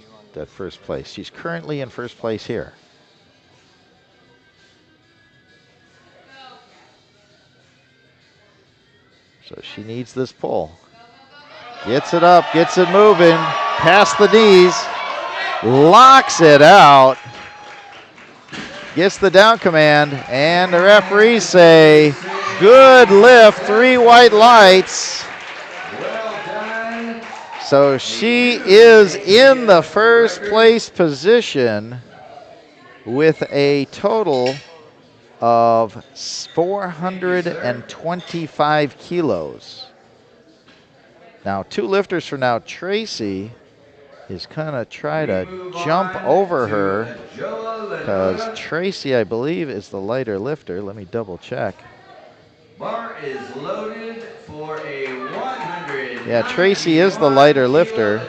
place. She's currently in first place here. So she needs this pull. Gets it up, gets it moving, past the knees, locks it out, gets the down command, and the referees say, good lift, 3 white lights. So she is in the first place position with a total of 425 kilos. Now 2 lifters for now. Tracy is gonna try to jump over her because Tracy, I believe, is the lighter lifter. Let me double check.
Bar is loaded for a 100.
Yeah, Tracy is the lighter lifter.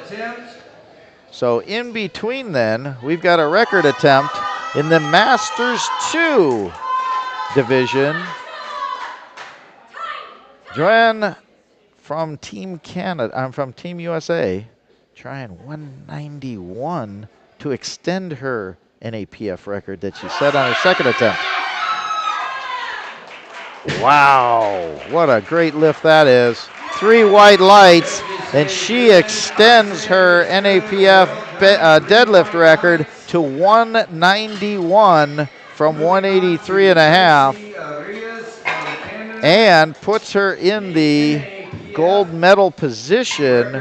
So in between then, we've got a record attempt in the Masters 2 division. Joanne from Team USA, trying 191 to extend her NAPF record that she set on her second attempt. Wow, what a great lift that is. 3 white lights, and she extends her NAPF deadlift record to to 191 from 183 and a half, and puts her in the gold medal position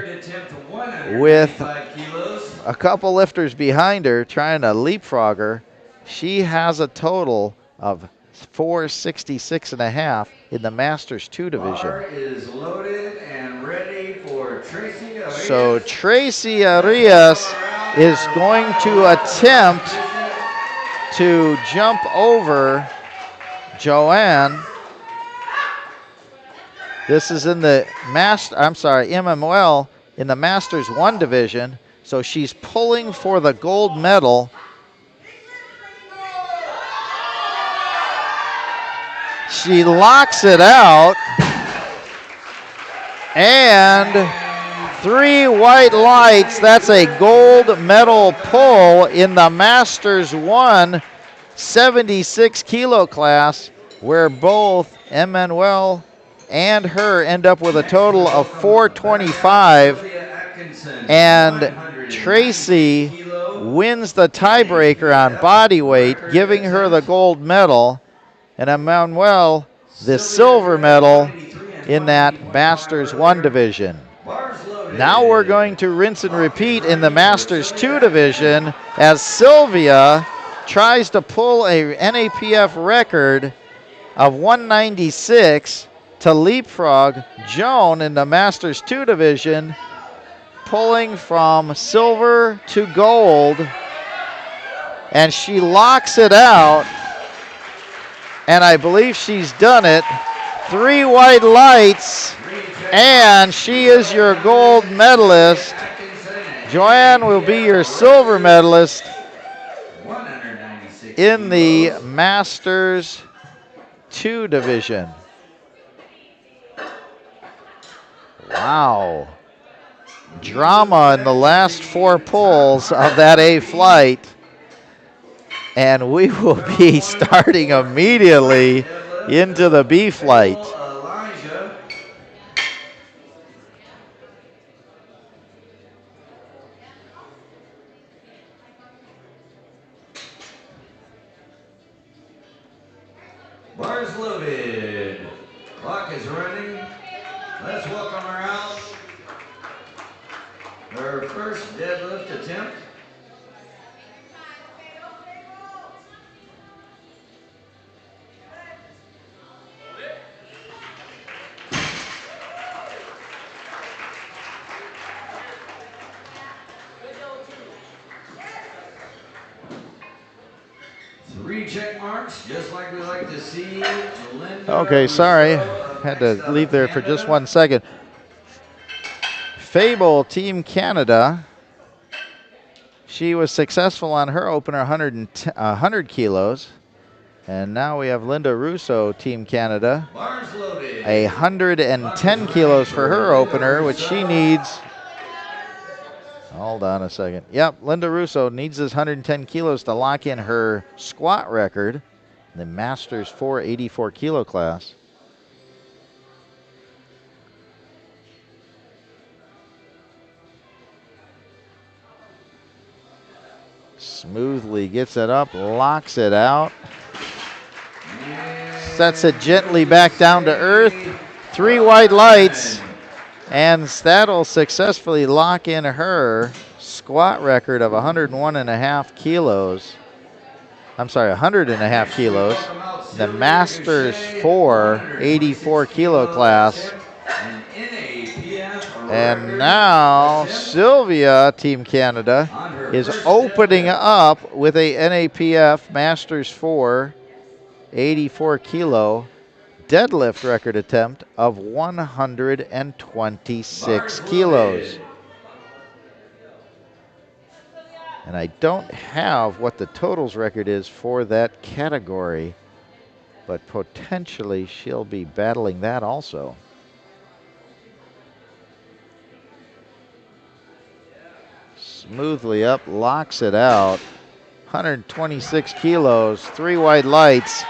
with a couple lifters behind her trying to leapfrog her. She has a total of 466 and a half in the Masters 2 division.
Bar is loaded and ready for Tracy Arias.
So Tracy Arias is going to attempt to jump over Joanne. This is in the MML in the Masters 1 division. So she's pulling for the gold medal. She locks it out. And 3 white lights. That's a gold medal pull in the Masters 1 76 kilo class, where both Emmanuel and her end up with a total of 425. And Tracy wins the tiebreaker on body weight, giving her the gold medal, and Emmanuel the silver medal in that Masters 1 division. Now we're going to rinse and repeat in the Masters 2 division as Sylvia tries to pull a NAPF record of 196 to leapfrog Joan in the Masters 2 division, pulling from silver to gold, and she locks it out, and I believe she's done it. 3 white lights, and she is your gold medalist. Joanne will be your silver medalist in the Masters 2 division. Wow. Drama in the last 4 pulls of that A-flight. And we will be starting immediately into the B-flight.
Bars loaded. Clock is running. Let's welcome her out. Her first deadlift attempt. Three check marks, just like we like to see. Linda
Okay, sorry.
Russo
Had to
next up,
leave there for
Canada.
just 1 second. Fable Team Canada. She was successful on her opener, 100 kilos. And now we have Linda Russo, Team Canada.
Bars loaded.
110 kilos for her opener, which she needs. Hold on a second. Yep, Linda Russo needs this 110 kilos to lock in her squat record in the Masters 484 kilo class. Smoothly gets it up, locks it out. Sets it gently back down to earth. 3 white lights. And that'll successfully lock in her squat record of 101.5 kilos. I'm sorry, 100.5 kilos. The Masters 484 kilo class. And now Sylvia, Team Canada, is opening up with a NAPF Masters 4 84 kilo deadlift record attempt of 126 kilos. And I don't have what the totals record is for that category, but potentially she'll be battling that also. Smoothly up, locks it out. 126 kilos, 3 white lights,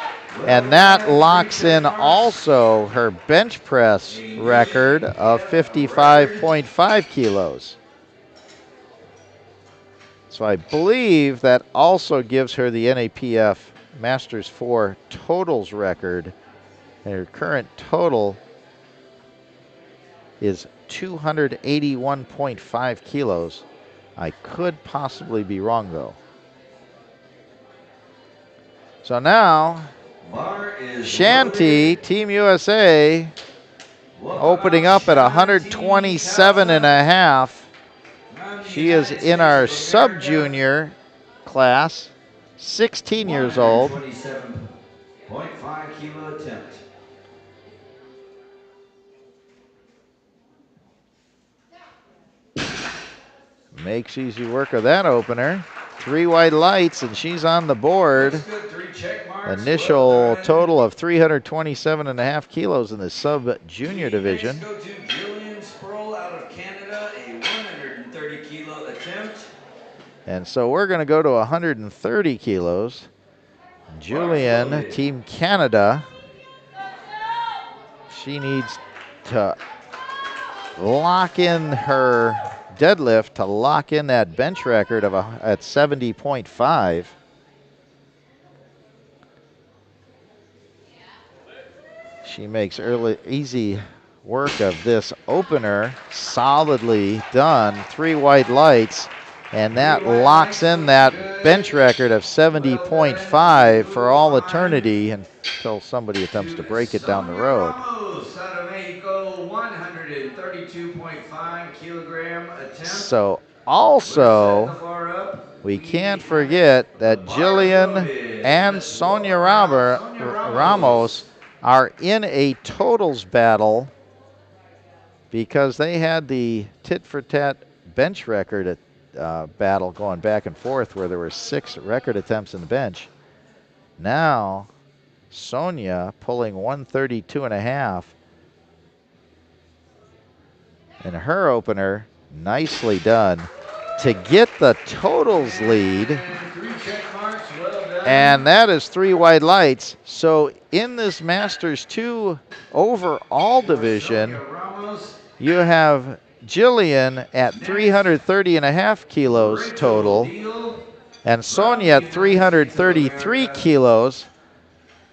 and that locks in also her bench press record of 55.5 kilos. So I believe that also gives her the NAPF Masters 4 totals record. And her current total is 281.5 kilos. I could possibly be wrong, though. So now, Shanti, Team USA, opening up at 127 and a half. She is in our sub-junior class, 16 years old.
27.5 kilo attempt.
Makes easy work of that opener. 3 white lights, and she's on the board. Initial total of 327.5 kilos in the sub-junior division.
Go to Jillian Sproul out of Canada, a 130 kilo attempt.
And so we're going to go to 130 kilos. Julian, Team Canada. She needs to lock in her deadlift to lock in that bench record of at 70.5. She makes easy work of this opener. Solidly done. 3 white lights. And that locks in that bench record of 70.5 for all eternity until somebody attempts to break it down the road. So also, we can't forget that Jillian and Sonia Ramos are in a totals battle because they had the tit-for-tat bench record battle going back and forth where there were 6 record attempts in the bench. Now, Sonia pulling 132 and a half. And her opener, nicely done to get the totals lead. And that is 3 white lights. So in this Masters 2 overall division, you have Jillian at 330 and a half kilos total, and Sonia at 333 kilos,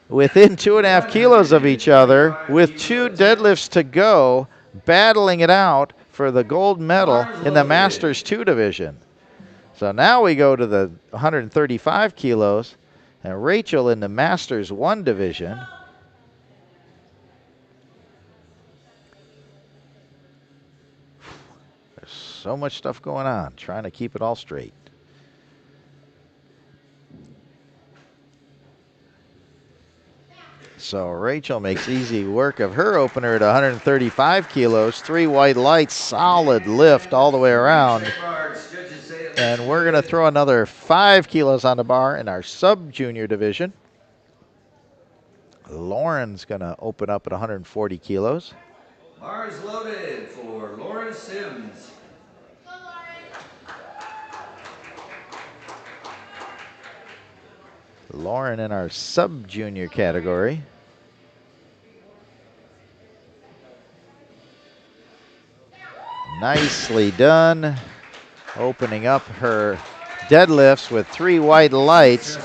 within 2.5 kilos of each other, with 2 deadlifts to go, battling it out for the gold medal in the Masters 2 division. So now we go to the 135 kilos, and Rachel in the Masters 1 division. There's so much stuff going on, trying to keep it all straight. So Rachel makes easy work of her opener at 135 kilos. 3 white lights, solid lift all the way around. And we're going to throw another 5 kilos on the bar in our sub-junior division. Lauren's going to open up at 140 kilos.
Bars loaded for Lauren Sims.
Lauren in our sub-junior category. Nicely done. Opening up her deadlifts with 3 white lights,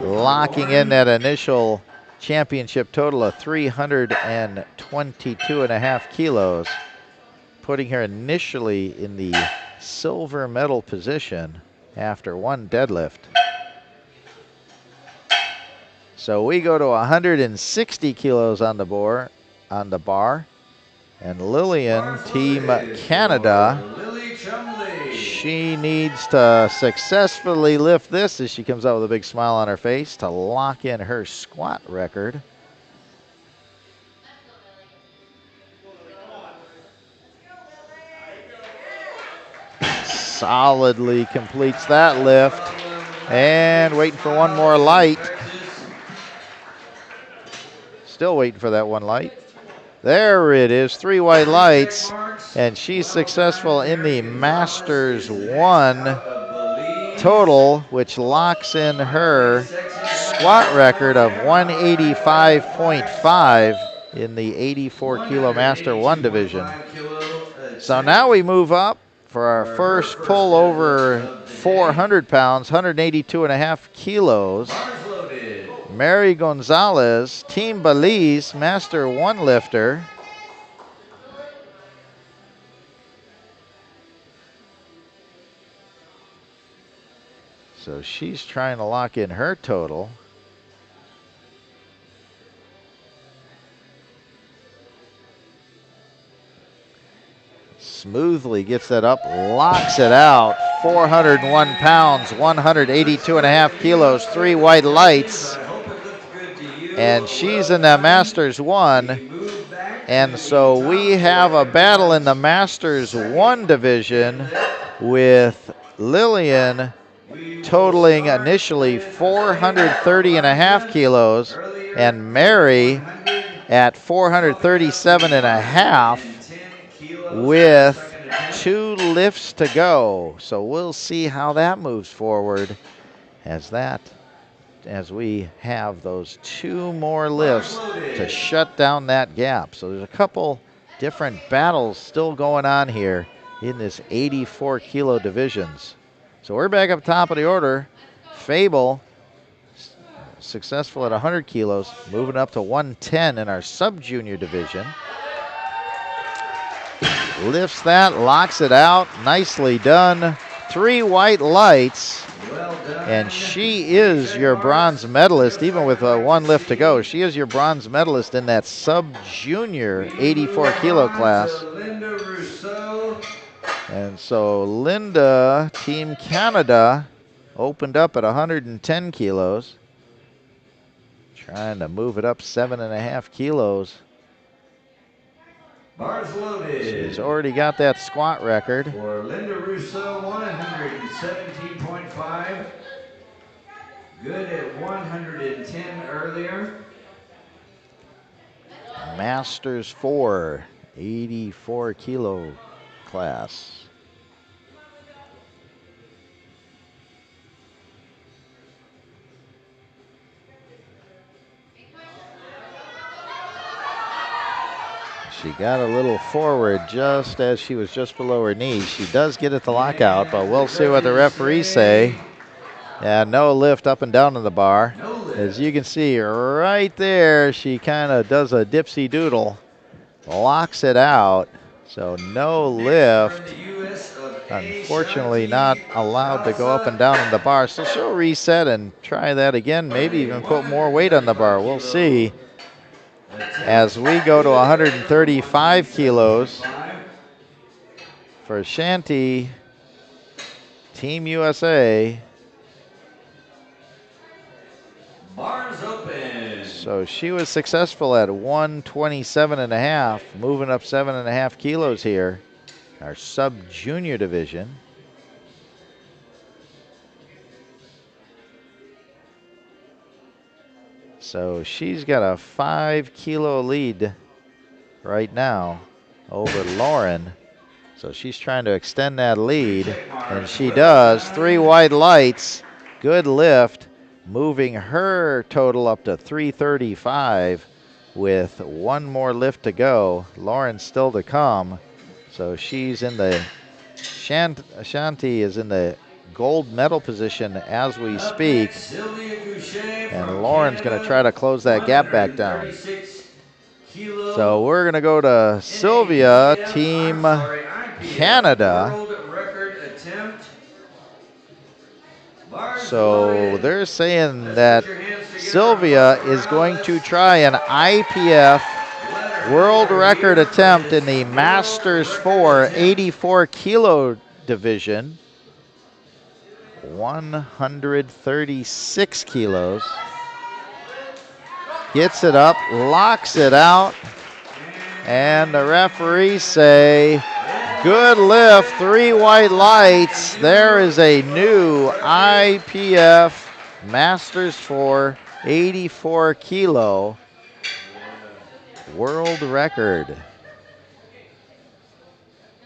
locking in that initial championship total of 322 and a half kilos, putting her initially in the silver medal position after 1 deadlift. So we go to 160 kilos on the bar, and Lillian, Team Canada, she needs to successfully lift this as she comes out with a big smile on her face to lock in her squat record. Solidly completes that lift, and waiting for 1 more light. Still waiting for that 1 light. There it is, 3 white lights, and she's successful in the Masters 1 total, which locks in her squat record of 185.5 in the 84 kilo Master 1 division. So now we move up for our first pull over 400 pounds, 182.5 kilos.
Bars loaded.
Mary Gonzalez, Team Belize, Master 1 lifter. So she's trying to lock in her total. Smoothly gets that up, locks it out. 401 pounds, 182.5 kilos, 3 white lights. And she's in that Masters 1. And so we have a battle in the Masters 1 division with Lillian totaling initially 430.5 kilos and Mary at 437.5 with 2 lifts to go. So we'll see how that moves forward as we have those 2 more lifts to shut down that gap. So there's a couple different battles still going on here in this 84 kilo divisions. So we're back up top of the order. Fable, successful at 100 kilos, moving up to 110 in our sub-junior division. Lifts that, locks it out, nicely done. 3 white lights, and she is your bronze medalist, even with 1 lift to go. She is your bronze medalist in that sub-junior 84 kilo class. And so Linda, Team Canada, opened up at 110 kilos. Trying to move it up 7.5 kilos.
Bars loaded.
She's already got that squat record.
For Linda Rousseau, 117.5. Good at 110 earlier.
Masters 4, 84 kilo class. She got a little forward just as she was just below her knee. She does get it to lock out, but we'll see what the referees say. Yeah, no lift up and down on the bar. As you can see right there, she kind of does a dipsy doodle, locks it out. So no lift. Unfortunately not allowed to go up and down on the bar. So she'll reset and try that again, maybe even put more weight on the bar. We'll see. As we go to 135 kilos for Shanti, Team USA.
Bars open.
So she was successful at 127.5, moving up 7.5 kilos here. Our sub-junior division. So she's got a 5 kilo lead right now over Lauren. So she's trying to extend that lead, and she does. 3 white lights, good lift, moving her total up to 335 with 1 more lift to go. Lauren's still to come. So she's in the, Shanti is in the gold medal position as we speak. And Lauren's going to try to close that gap back down. So we're going to go to Sylvia, Team Canada. So they're saying that Sylvia is going to try an IPF world record attempt in the Masters 4 84 kilo division. 136 kilos. Gets it up, locks it out, and the referees say, good lift, 3 white lights. There is a new IPF Masters 4 84 kilo world record.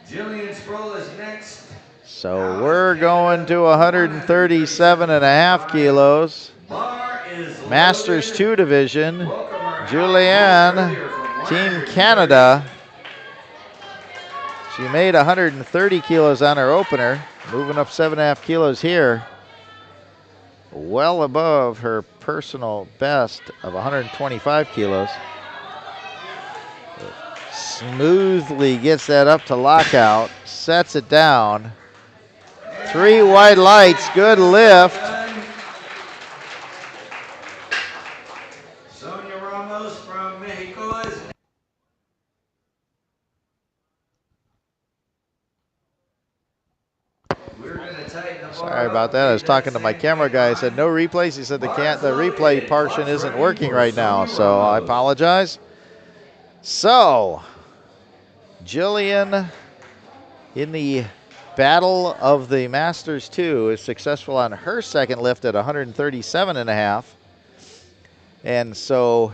Jillian Sproul is next.
So we're going to 137.5 kilos. Masters 2 division. Julianne, Team Canada. She made 130 kilos on her opener, moving up 7.5 kilos here. Well above her personal best of 125 kilos. Smoothly gets that up to lockout, sets it down. 3 white lights, good lift.
Sonia Ramos from Mexico is. We're going to tighten the bar.
Sorry about that. I was talking to my camera guy. I said no replays. He said the replay portion isn't working right now, so I apologize. So, Jillian in the battle of the Masters 2 is successful on her second lift at 137.5. And so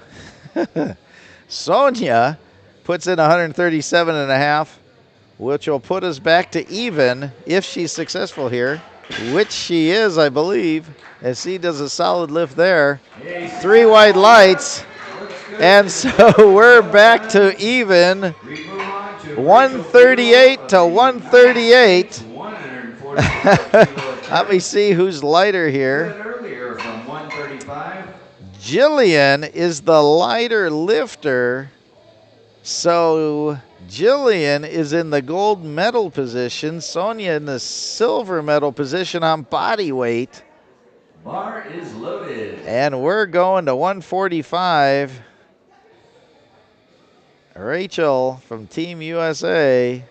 Sonia puts in 137.5, which will put us back to even if she's successful here, which she is, I believe, as she does a solid lift there. 3 white lights, and so we're back to even. 138 to 138. Let me see who's lighter here. Jillian is the lighter lifter, so Jillian is in the gold medal position. Sonia in the silver medal position on body weight.
Bar is loaded.
And we're going to 145. Rachel from Team USA,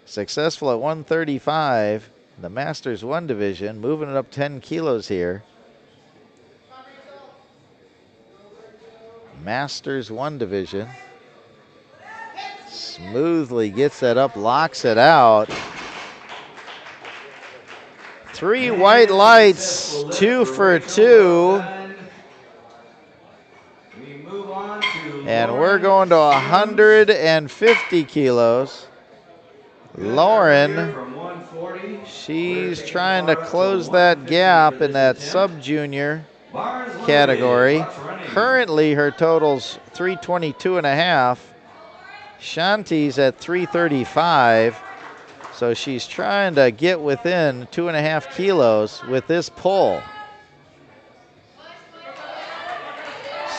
successful at 135. The Masters 1 division, moving it up 10 kilos here. Masters 1 division. Smoothly gets that up, locks it out. 3 white lights, 2 for 2. And we're going to 150 kilos. Lauren, she's trying to close that gap in that sub-junior category. Currently, her total's 322.5. Shanti's at 335. So she's trying to get within 2.5 kilos with this pull.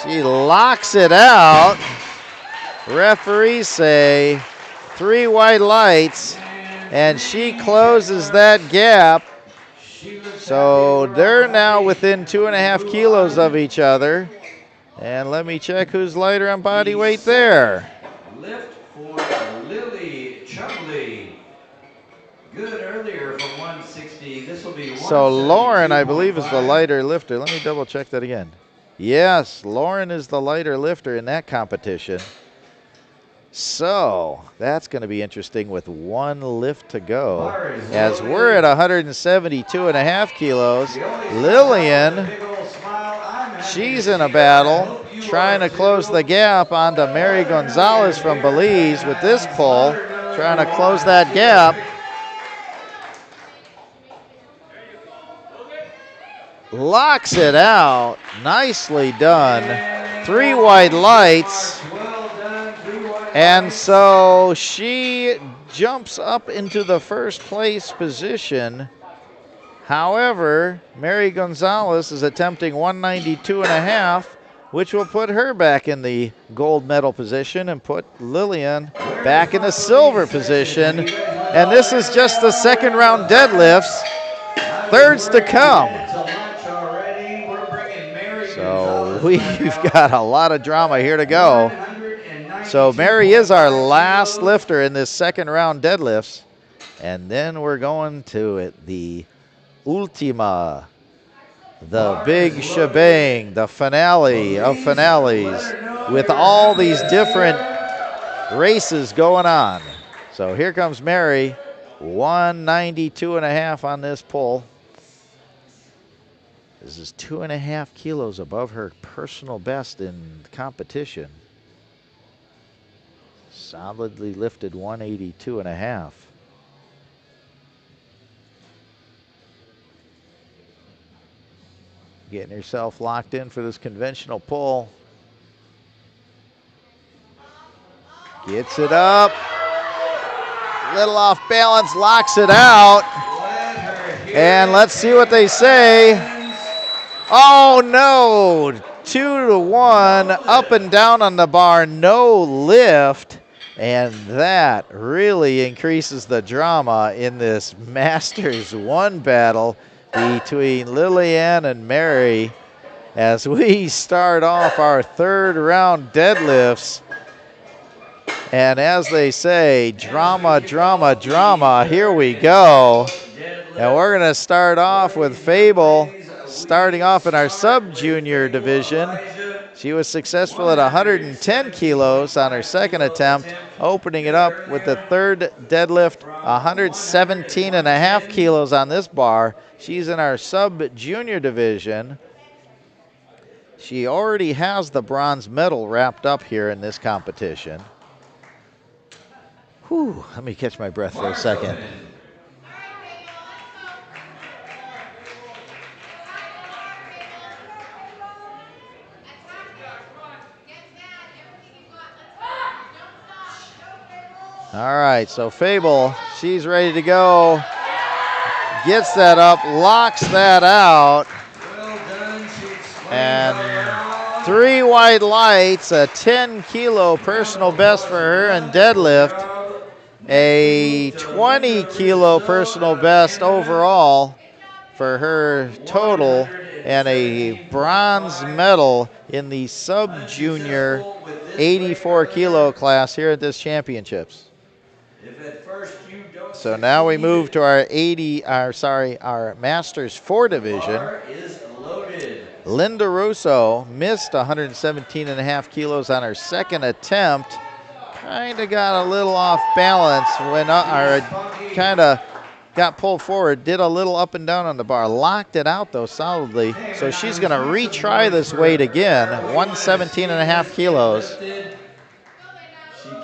She locks it out. Referees say 3 white lights, and she closes that gap. So they're now within 2.5 kilos of each other. And let me check who's lighter on body weight there.
Lift for Lily Chubley. Good earlier from 160. This will be
So Lauren, I believe, is the lighter lifter. Let me double check that again. Yes, Lauren is the lighter lifter in that competition. So that's going to be interesting with 1 lift to go. As we're at 172.5 kilos, Lillian, she's in a battle, trying to close the gap onto Mary Gonzalez from Belize with this pull, trying to close that gap. Locks it out. Nicely done. 3 white lights. And so she jumps up into the first place position. However, Mary Gonzalez is attempting 192.5, which will put her back in the gold medal position and put Lillian back in the silver position. And this is just the second round deadlifts. Thirds to come. So we've got a lot of drama here to go. So Mary is our last lifter in this second round deadlifts. And then we're going to it, the Ultima, the big shebang, the finale of finales with all these different races going on. So here comes Mary, 192.5 on this pull. This is 2.5 kilos above her personal best in competition. Solidly lifted 182.5. Getting herself locked in for this conventional pull. Gets it up. Little off balance, locks it out. And let's see what they say. Oh no, 2-1, up and down on the bar, no lift. And that really increases the drama in this Masters 1 battle between Lillian and Mary as we start off our third round deadlifts. And as they say, drama, drama, drama, here we go. And we're gonna start off with Fable, starting off in our sub-junior division. She was successful at 110 kilos on her second attempt, opening it up with the third deadlift, 117.5 kilos on this bar. She's in our sub-junior division. She already has the bronze medal wrapped up here in this competition. Whew, let me catch my breath for a second. All right, so Fable, she's ready to go. Gets that up, locks that out. And 3 white lights, a 10-kilo personal best for her in deadlift. A 20-kilo personal best overall for her total, and a bronze medal in the sub-junior 84-kilo class here at this championships. So now we move to our Masters 4 division. Linda Russo missed 117.5 kilos on her second attempt. Kind of got a little off balance when, kind of got pulled forward. Did a little up and down on the bar. Locked it out though solidly. So she's going to retry this weight again. 117.5 kilos.
She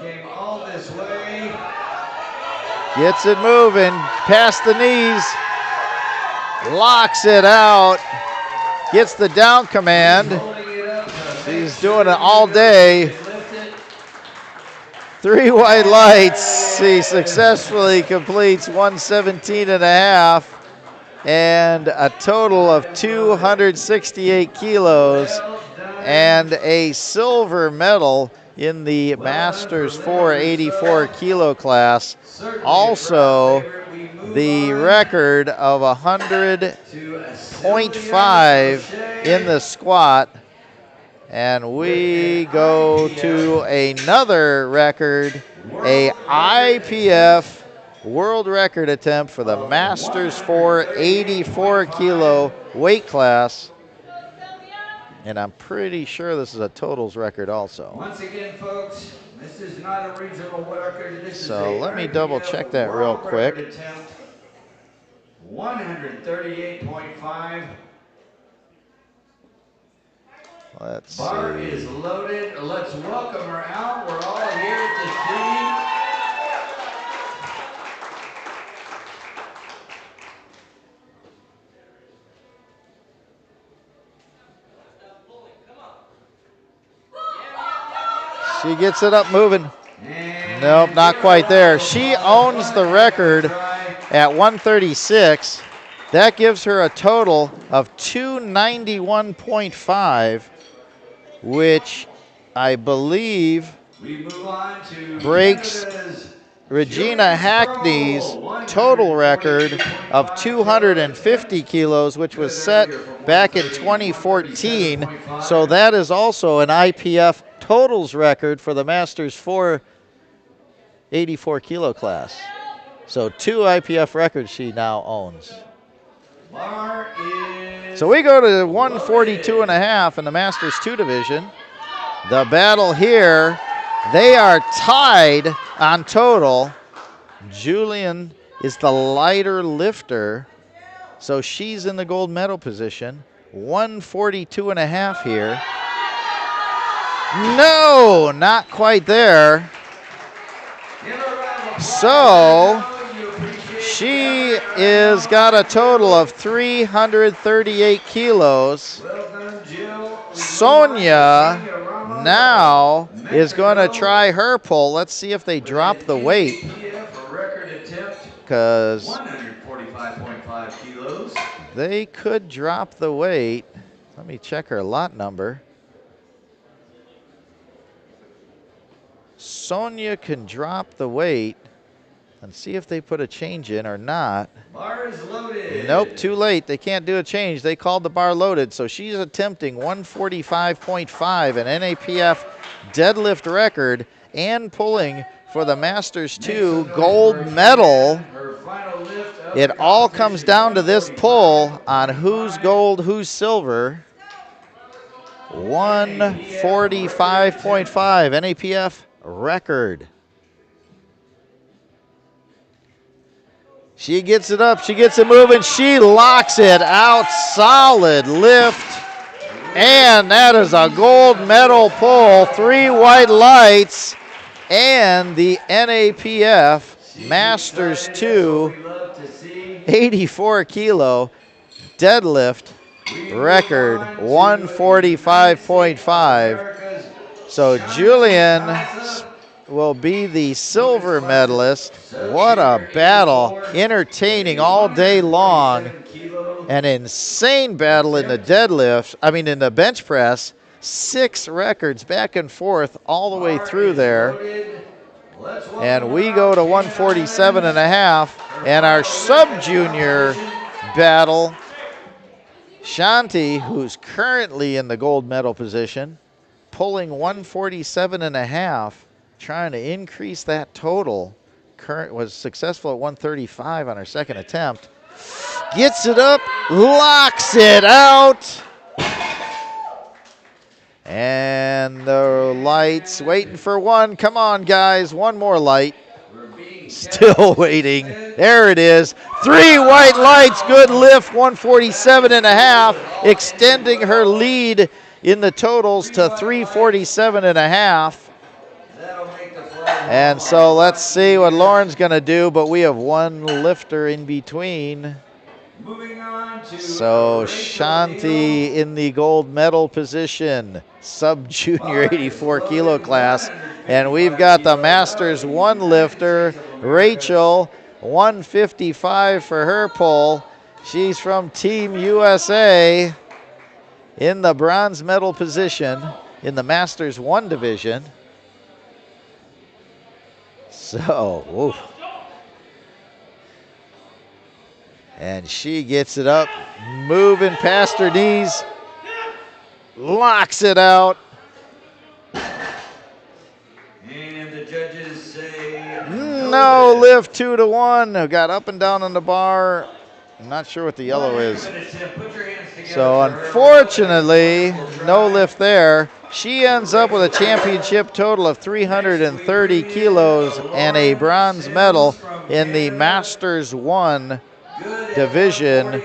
came all this way.
Gets it moving past the knees. Locks it out. Gets the down command. She's doing it all day. 3 white lights. She successfully completes 117.5 and a total of 268 kilos and a silver medal in the Masters 4 84 kilo class. Also, the record of 100.5 in the squat. And we go to another record, a IPF world record attempt for the Masters 4 84 kilo weight class. And I'm pretty sure this is a totals record also.
Once again, folks, this is not a regional record. This
so
is
let me double check that real quick.
138.5.
Let's see.
Bar is loaded. Let's welcome her out. We're all here to
see. She gets it up moving. Nope, not quite there. She owns the record at 136. That gives her a total of 291.5, which I believe breaks Regina Hackney's total record of 250 kilos, which was set back in 2014. So that is also an IPF totals record for the Masters 4 84 kilo class. So 2 IPF records she now owns. So we go to 142.5 in the Masters 2 division. The battle here, they are tied on total. Julian is the lighter lifter, so she's in the gold medal position. 142.5 here. No, not quite there. So she is got a total of 338 kilos. Sonia now is going to try her pull. Let's see if they drop the weight. because
145.5 kilos.
they could drop the weight. Let me check her lot number. Sonia can drop the weight and see if they put a change in or not.
Bar is loaded.
Nope, too late. They can't do a change. They called the bar loaded, so she's attempting 145.5, an NAPF deadlift record, and pulling for the Masters 2 gold medal.
Her final lift of
It
the
all comes
competition,
down to this pull
145.5.
on who's gold, who's silver. 145.5 NAPF record. She gets it up, she gets it moving, she locks it out, solid lift. And that is a gold medal pull, 3 white lights, and the NAPF Masters 2 84 kilo deadlift record, 145.5. So Julian will be the silver medalist. What a battle, entertaining all day long. An insane battle in the deadlift, in the bench press. 6 records back and forth all the way through there. And we go to 147.5, and our sub-junior battle, Shanti, who's currently in the gold medal position, pulling 147.5, trying to increase that total. Was successful at 135 on her second attempt. Gets it up, locks it out. And the lights waiting for one. Come on, guys, one more light. Still waiting. There it is. 3 white lights, good lift, 147.5, extending her lead in the totals to 347.5. And so let's see what Lauren's going to do, but we have one lifter in between. So Shanti in the gold medal position, sub-junior 84 kilo class. And we've got the Masters 1 lifter, Rachel, 155 for her pull. She's from Team USA in the bronze medal position in the Masters 1 division. So, whoa. And she gets it up, moving past her knees, locks it out.
And the judges say
no lift, 2-1. Got up and down on the bar. I'm not sure what the yellow is. So unfortunately, no lift there. She ends up with a championship total of 330 kilos and a bronze medal in the Masters 1 division.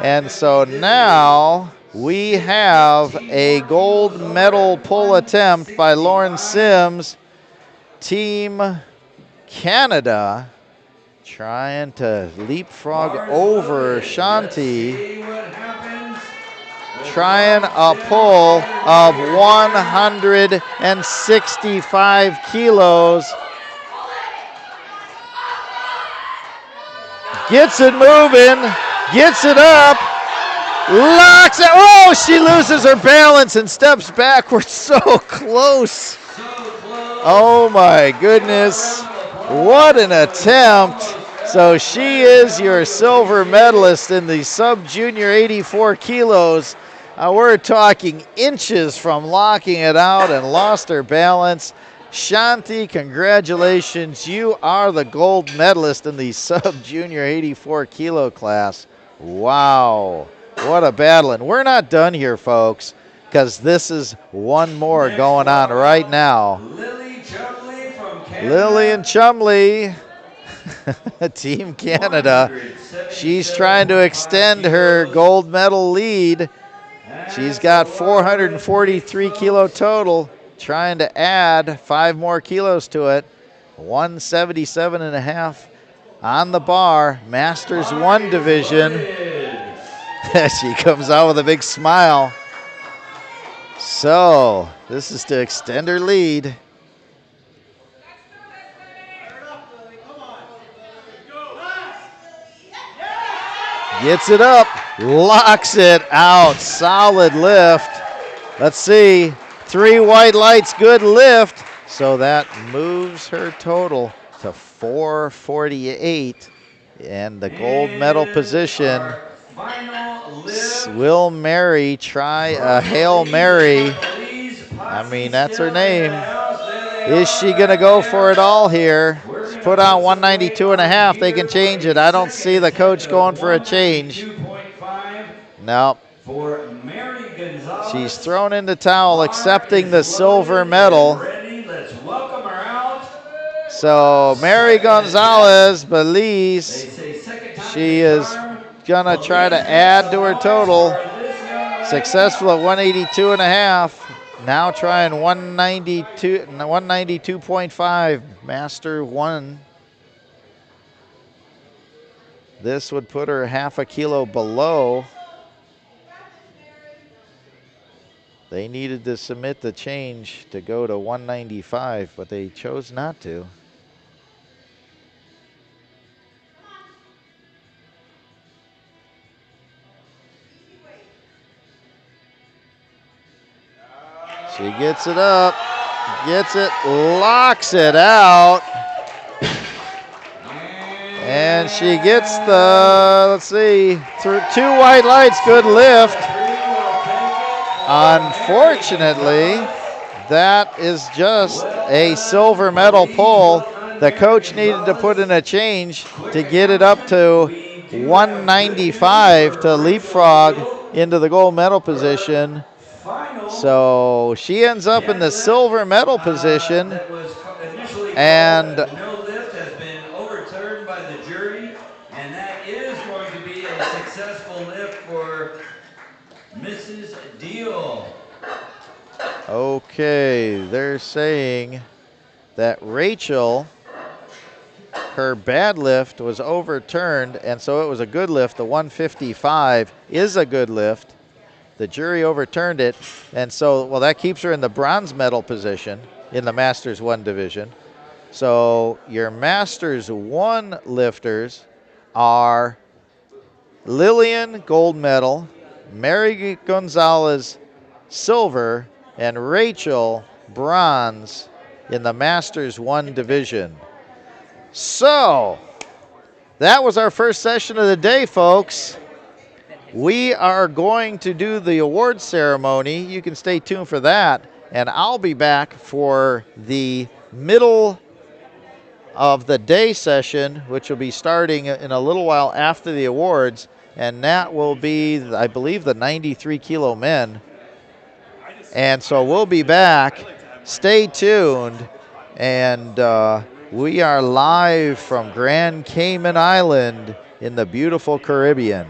And so now we have a gold medal pull attempt by Lauren Sims, Team Canada, trying to leapfrog over Shanti, trying a pull of 165 kilos. Gets it moving, gets it up, locks it. Oh, she loses her balance and steps backwards. So close. Oh my goodness. What an attempt. So she is your silver medalist in the sub-junior 84 kilos. We're talking inches from locking it out and lost her balance. Shanti, congratulations. You are the gold medalist in the sub-junior 84 kilo class. Wow, what a battle. And we're not done here, folks, because this is one more going on right now. Lillian Chumley, Team Canada. She's trying to extend her gold medal lead. She's got 443 kilo total. Trying to add 5 more kilos to it. 177.5 on the bar. Masters 1 division. She comes out with a big smile. So this is to extend her lead. Gets it up, locks it out. Solid lift. Let's see. 3 white lights, good lift. So that moves her total to 448. And the gold medal position. Will Mary try a Hail Mary? I mean, that's her name. Is she going to go for it all here? Put on 192 and a half. They can change it. I don't see the coach going for a change. No.
For Mary Gonzalez.
She's thrown in the towel, accepting the silver medal.
Let's welcome her out.
So Mary Gonzalez, Belize, she is going to try to add to her total. Successful at 182 and a half. Now trying 192.5, Master 1. This would put her half a kilo below. They needed to submit the change to go to 195, but they chose not to. She gets it up, gets it, locks it out. And she gets the, let's see, through 2 white lights, good lift. Unfortunately, that is just a silver medal pull. The coach needed to put in a change to get it up to 195 to leapfrog into the gold medal position. So she ends up in the silver medal position. And
no lift has been overturned by the jury, and that is going to be a successful lift for Mrs. Deal.
okay, they're saying that Rachel, her bad lift was overturned, and so it was a good lift. The 155 is a good lift. The jury overturned it, and so, well, that keeps her in the bronze medal position in the Masters 1 division. So your Masters 1 lifters are Lillian, gold medal, Mary Gonzalez, silver, and Rachel, bronze in the Masters 1 division. So that was our first session of the day, folks. We are going to do the award ceremony. You can stay tuned for that. And I'll be back for the middle of the day session, which will be starting in a little while after the awards. And that will be, I believe, the 93 kilo men. And so we'll be back. Stay tuned. And we are live from Grand Cayman Island in the beautiful Caribbean.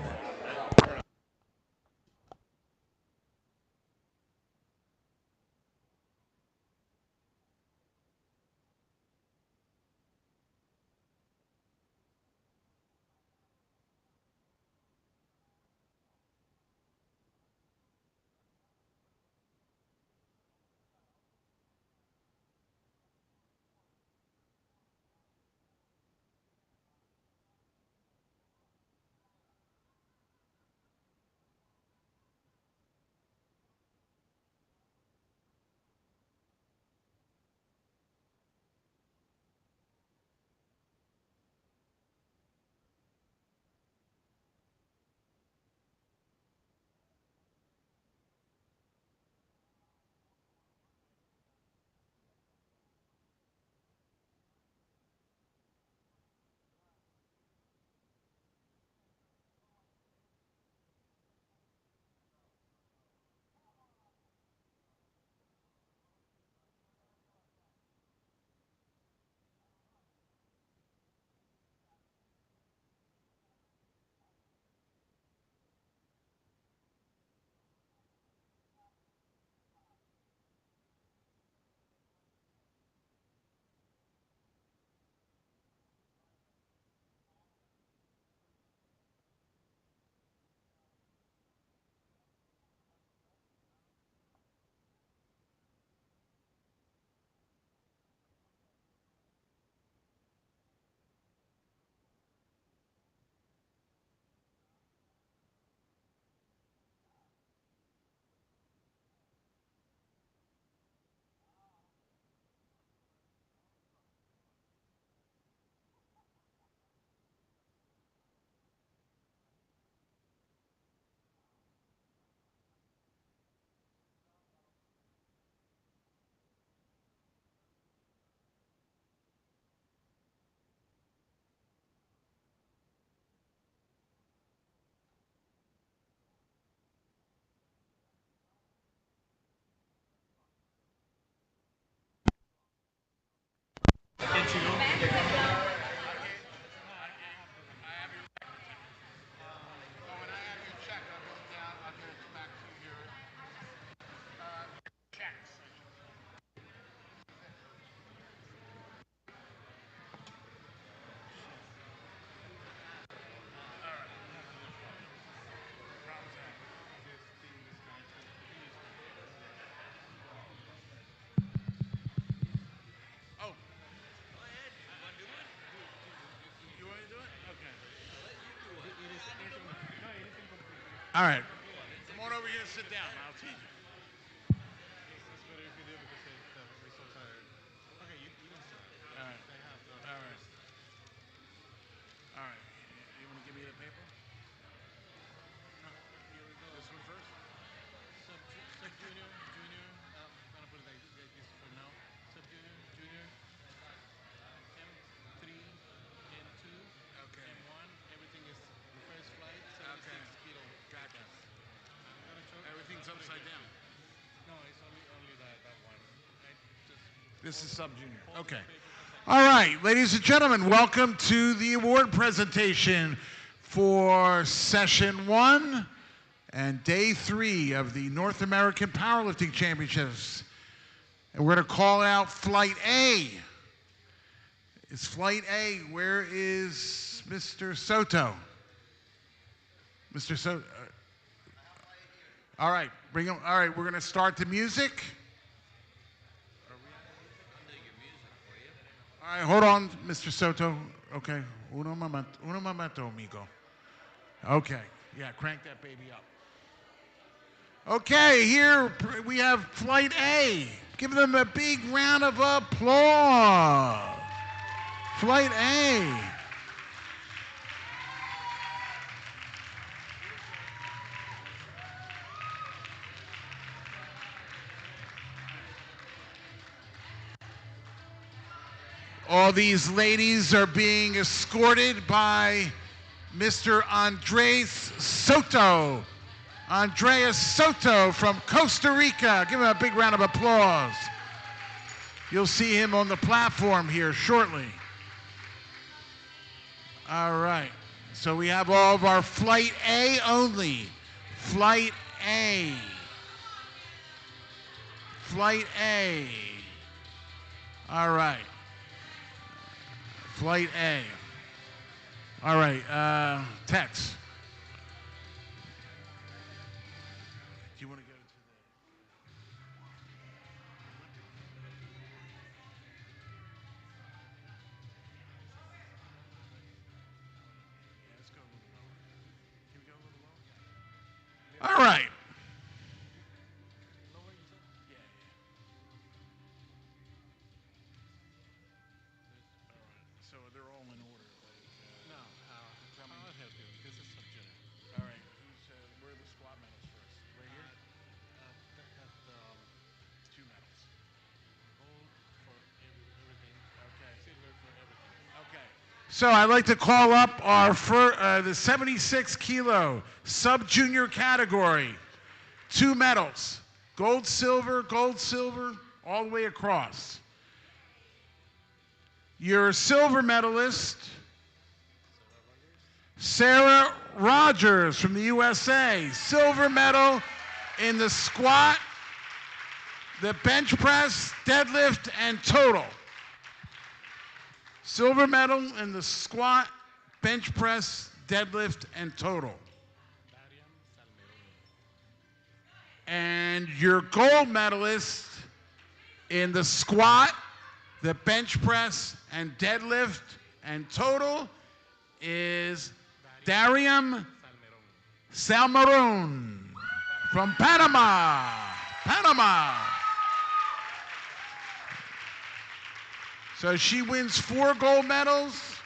All right. Come on over here and sit down. I'll teach you. All right. All right. All right. You want to give me the paper? No. This one first? Sub junior, junior. I'm gonna put it like this for now. Sub junior, junior. M3, M2, okay. M1. Everything is the first flight. 76 kilo. Gotcha. Everything's upside down. No, it's only that one. This is sub junior. Okay. All right, ladies and gentlemen, welcome to the award presentation for session 1 and day 3 of the North American Powerlifting Championships. And we're going to call out Flight A. It's Flight A. Where is Mr. Soto? Mr. Soto. All right, bring him. All right, we're going to start the music. All right, hold on, Mr. Soto. Okay, uno momento, amigo. Okay, yeah, crank that baby up. Okay, here we have Flight A. Give them a big round of applause. Flight A. All these ladies are being escorted by Mr. Andres Soto. Andreas Soto from Costa Rica. Give him a big round of applause. You'll see him on the platform here shortly. All right. So we have all of our Flight A only. Flight A. Flight A. All right. Flight A. All right, Tex. Do you want to go to the... Yeah, let's go a little lower. Can we go a little lower? All right. Lower, you said? Yeah. All right. So they're all in order. Like, no, I'll help you. This is sub-junior. All right. Where are the squat medals first? Right here? That's the 2 medals. Gold for everything. Okay. Silver for everything. Okay. So I'd like to call up our the 76 kilo sub-junior category. 2 medals. Gold, silver, all the way across. Your silver medalist, Sarah Rogers from the USA. Silver medal in the squat, the bench press, deadlift, and total. Silver medal in the squat, bench press, deadlift, and total. And your gold medalist in the squat, the bench press, and deadlift, and total is Dariam Salmaron from Panama. So she wins 4 gold medals,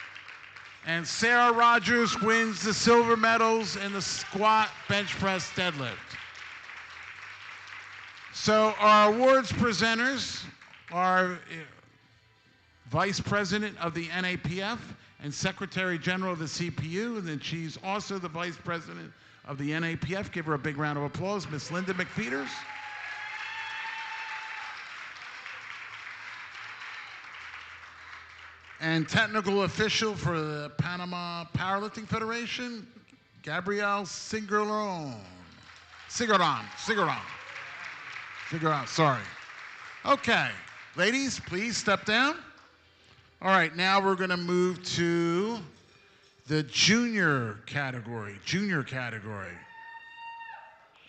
and Sarah Rogers wins the silver medals in the squat, bench press, deadlift. So our awards presenters are Vice President of the NAPF and Secretary General of the CPU, and then she's also the Vice President of the NAPF. Give her a big round of applause, Miss Linda McPeters. And technical official for the Panama Powerlifting Federation, Gabriel Sigurón, sorry. Okay, ladies, please step down. All right, now we're gonna move to the junior category.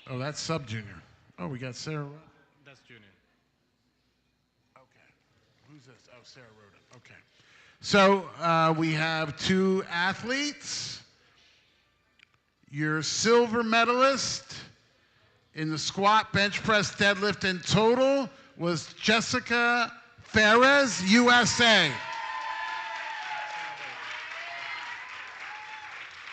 Oh, that's sub-junior. Oh, we got Sarah.
That's junior.
Okay. Who's this? Oh, Sarah Rhoda. Okay. So we have two athletes. Your silver medalist in the squat, bench press, deadlift, and total was Jessica Ferez, USA.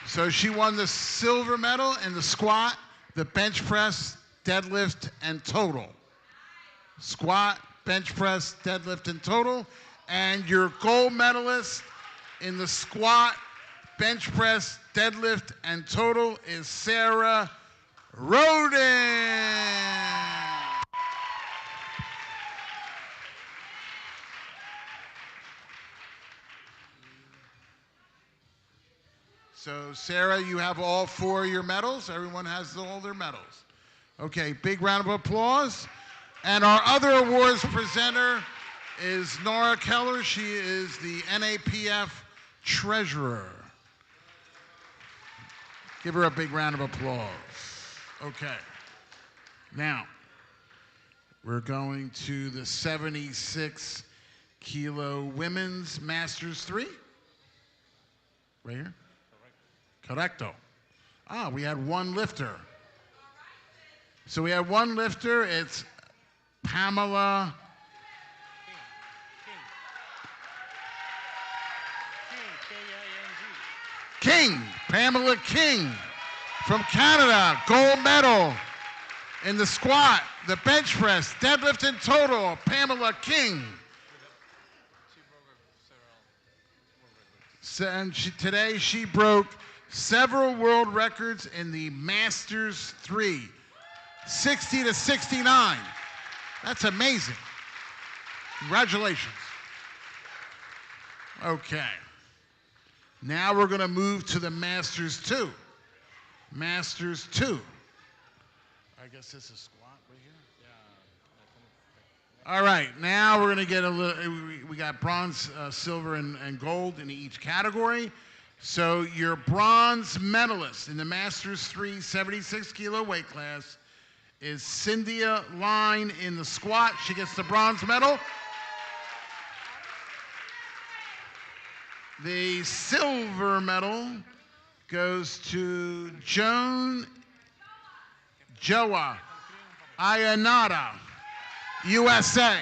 So she won the silver medal in the squat, the bench press, deadlift, and total. Squat, bench press, deadlift, and total. And your gold medalist in the squat, bench press, deadlift, and total is Sarah Roden. So, Sarah, you have all four of your medals. Everyone has all their medals. Okay, big round of applause. And our other awards presenter is Nora Keller. She is the NAPF treasurer. Give her a big round of applause. Okay. Now, we're going to the 76 kilo women's Masters 3. Right here? Correcto. Ah, we had one lifter. So we had one lifter. It's Pamela King. Pamela King from Canada. Gold medal in the squat, the bench press, deadlift, and total. Pamela King. And today she broke several world records in the Masters 3, 60 to 69. That's amazing. Congratulations. Okay. Now we're going to move to the Masters 2. Masters 2. I guess this is squat right here. Yeah. All right. Now we're going to get a little. We got bronze, silver, and gold in each category. So your bronze medalist in the Masters 3 76 kilo weight class is Cynthia Line in the squat. She gets the bronze medal. The silver medal goes to Joa Ayanada, USA.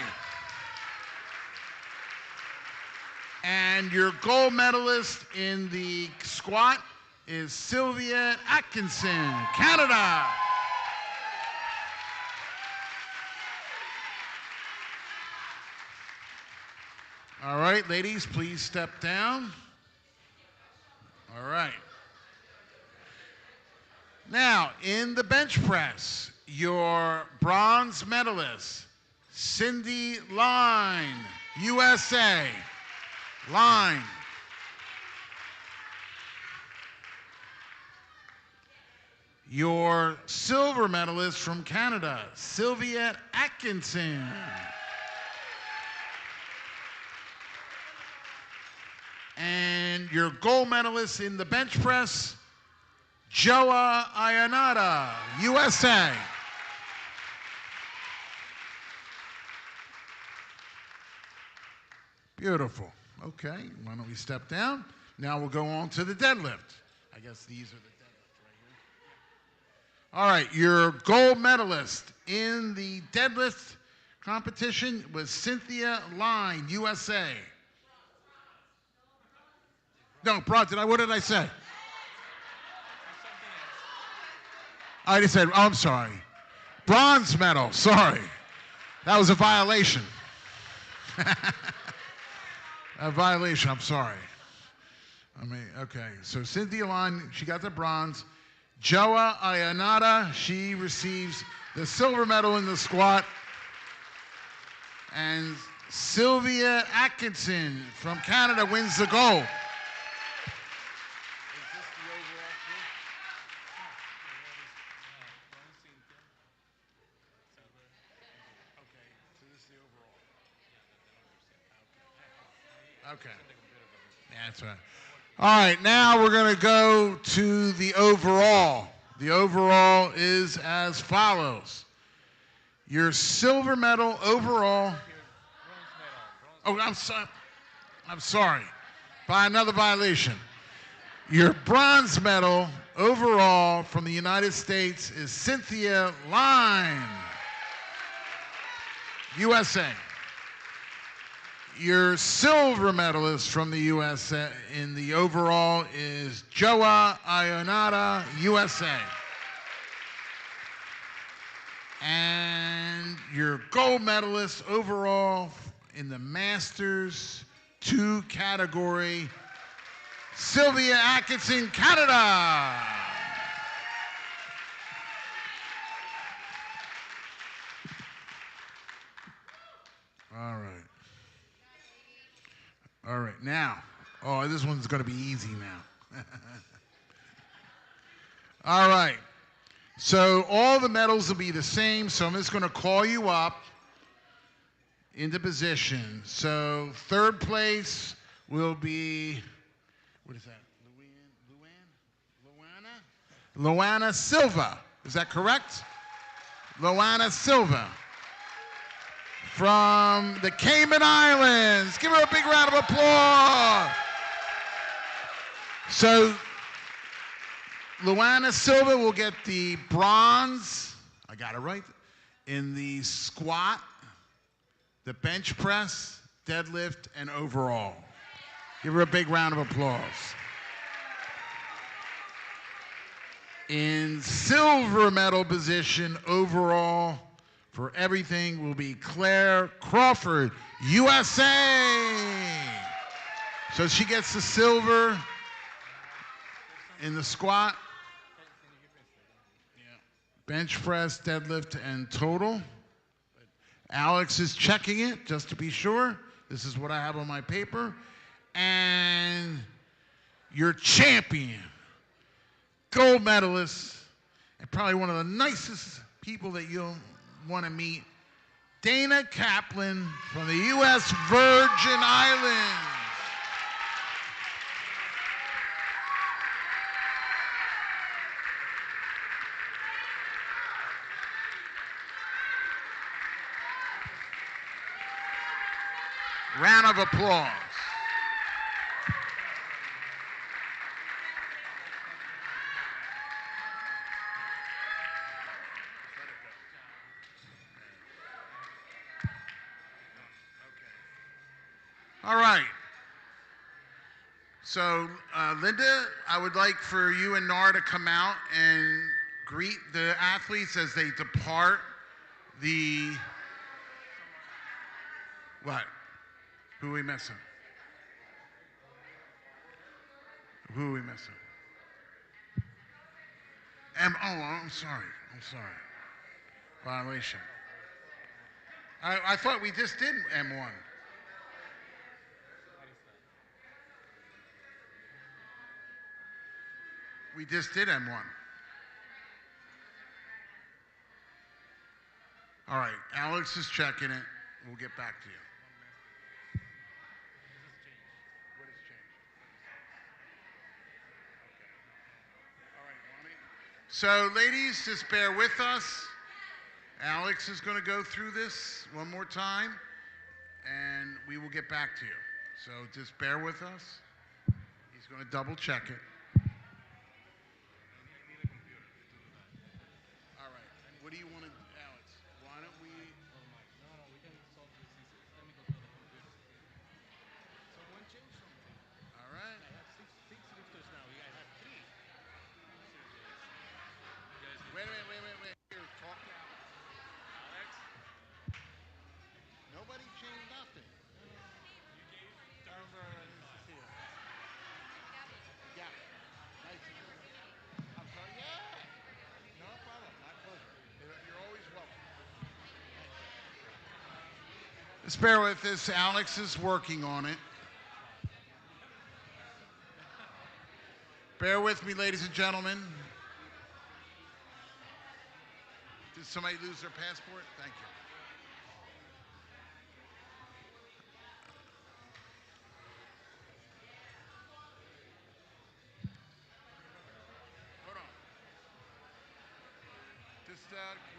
And your gold medalist in the squat is Sylvia Atkinson, Canada. All right, ladies, please step down. All right. Now, in the bench press, your bronze medalist, Cindy Line, USA. Line. Your silver medalist from Canada, Sylvia Atkinson. And your gold medalist in the bench press, Joa Ayanada, USA. Beautiful. Okay, why don't we step down? Now we'll go on to the deadlift. I guess these are the deadlift right here. All right, your gold medalist in the deadlift competition was Cynthia Line, USA. No, what did I say? I just said, oh, I'm sorry. Bronze medal, sorry. That was a violation. A violation, I'm sorry. Okay, so Cynthia Line, she got the bronze. Joa Ayanada, she receives the silver medal in the squat. And
Sylvia Atkinson from Canada wins the gold. Okay. That's right. All right, now we're going to go to the overall. The overall is as follows. Your silver medal overall. Oh, I'm sorry. I'm sorry. By another violation. Your bronze medal overall from the United States is Cynthia Line, USA. Your silver medalist from the USA in the overall is Joa Ionata, USA. And your gold medalist overall in the Masters 2 category, Sylvia Atkinson, Canada. All right. All right, now. Oh, this one's going to be easy now. All right. So all the medals will be the same, so I'm just going to call you up into position. So third place will be, what is that? Luana Silva. Is that correct? Luana Silva from the Cayman Islands. Give her a big round of applause. So Luana Silva will get the bronze, I got it right, in the squat, the bench press, deadlift, and overall. Give her a big round of applause. In silver medal position overall for everything will be Claire Crawford, USA. So she gets the silver in the squat, bench press, deadlift, and total. Alex is checking it just to be sure. This is what I have on my paper. And your champion, gold medalist, and probably one of the nicest people that you'll want to meet, Dana Kaplan from the U.S. Virgin Islands. Round of applause. All right. So, Linda, I would like for you and Nara to come out and greet the athletes as they depart the... What? Who are we missing? Who are we missing? I'm sorry. I'm sorry. Violation. I thought we just did M1. We just did M1. All right, Alex is checking it. We'll get back to you. What has changed? All right, Lonnie. So, ladies, just bear with us. Alex is going to go through this one more time, and we will get back to you. So just bear with us. He's going to double check it. All right. What do you want to do, Alex? Why don't we...
No, we can solve this easy. Let me go to the computer. Someone change something.
All right.
I have six lifters now. I have three.
Wait. Here, talk to Alex. Alex? Nobody changed nothing. Yeah. Nice to meet you. I'm sorry. Yeah. No problem. My pleasure. You're Just bear with us. Alex is working on it. Bear with me, ladies and gentlemen. Did somebody lose their passport? Thank you. Hold on. Just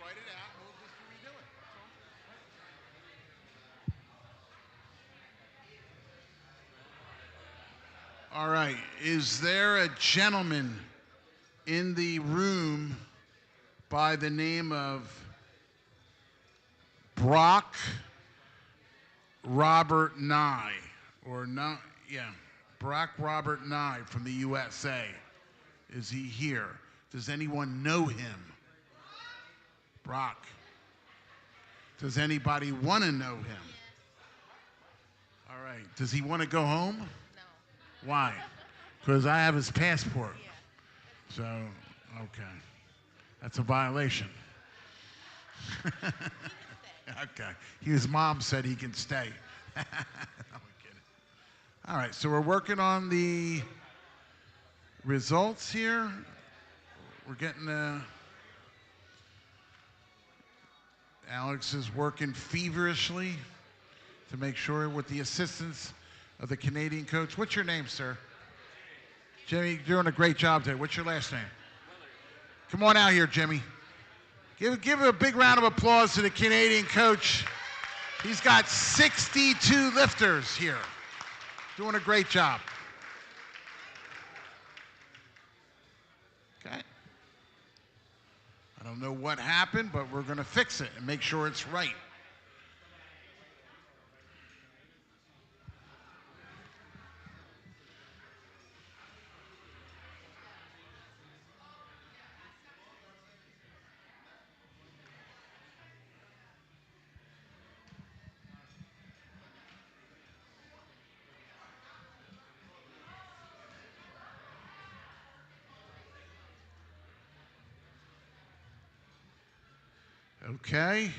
write it out and we'll just redo it. That's all. All right. Is there a gentleman in the room by the name of Brock Robert Nye? Or not? Yeah. Brock Robert Nye from the USA. Is he here? Does anyone know him? Brock. Does anybody want to know him? All right. Does he want to go home? No. Why? Because I have his passport. Yeah. So, okay. That's a violation. Okay. His mom said he can stay. I'm kidding. All right. So we're working on the results here. We're getting Alex is working feverishly to make sure with the assistance of the Canadian coach. What's your name, sir? Jimmy, you're doing a great job today. What's your last name? Come on out here, Jimmy. Give a big round of applause to the Canadian coach. He's got 62 lifters here. Doing a great job. Okay. I don't know what happened, but we're going to fix it and make sure it's right. Okay.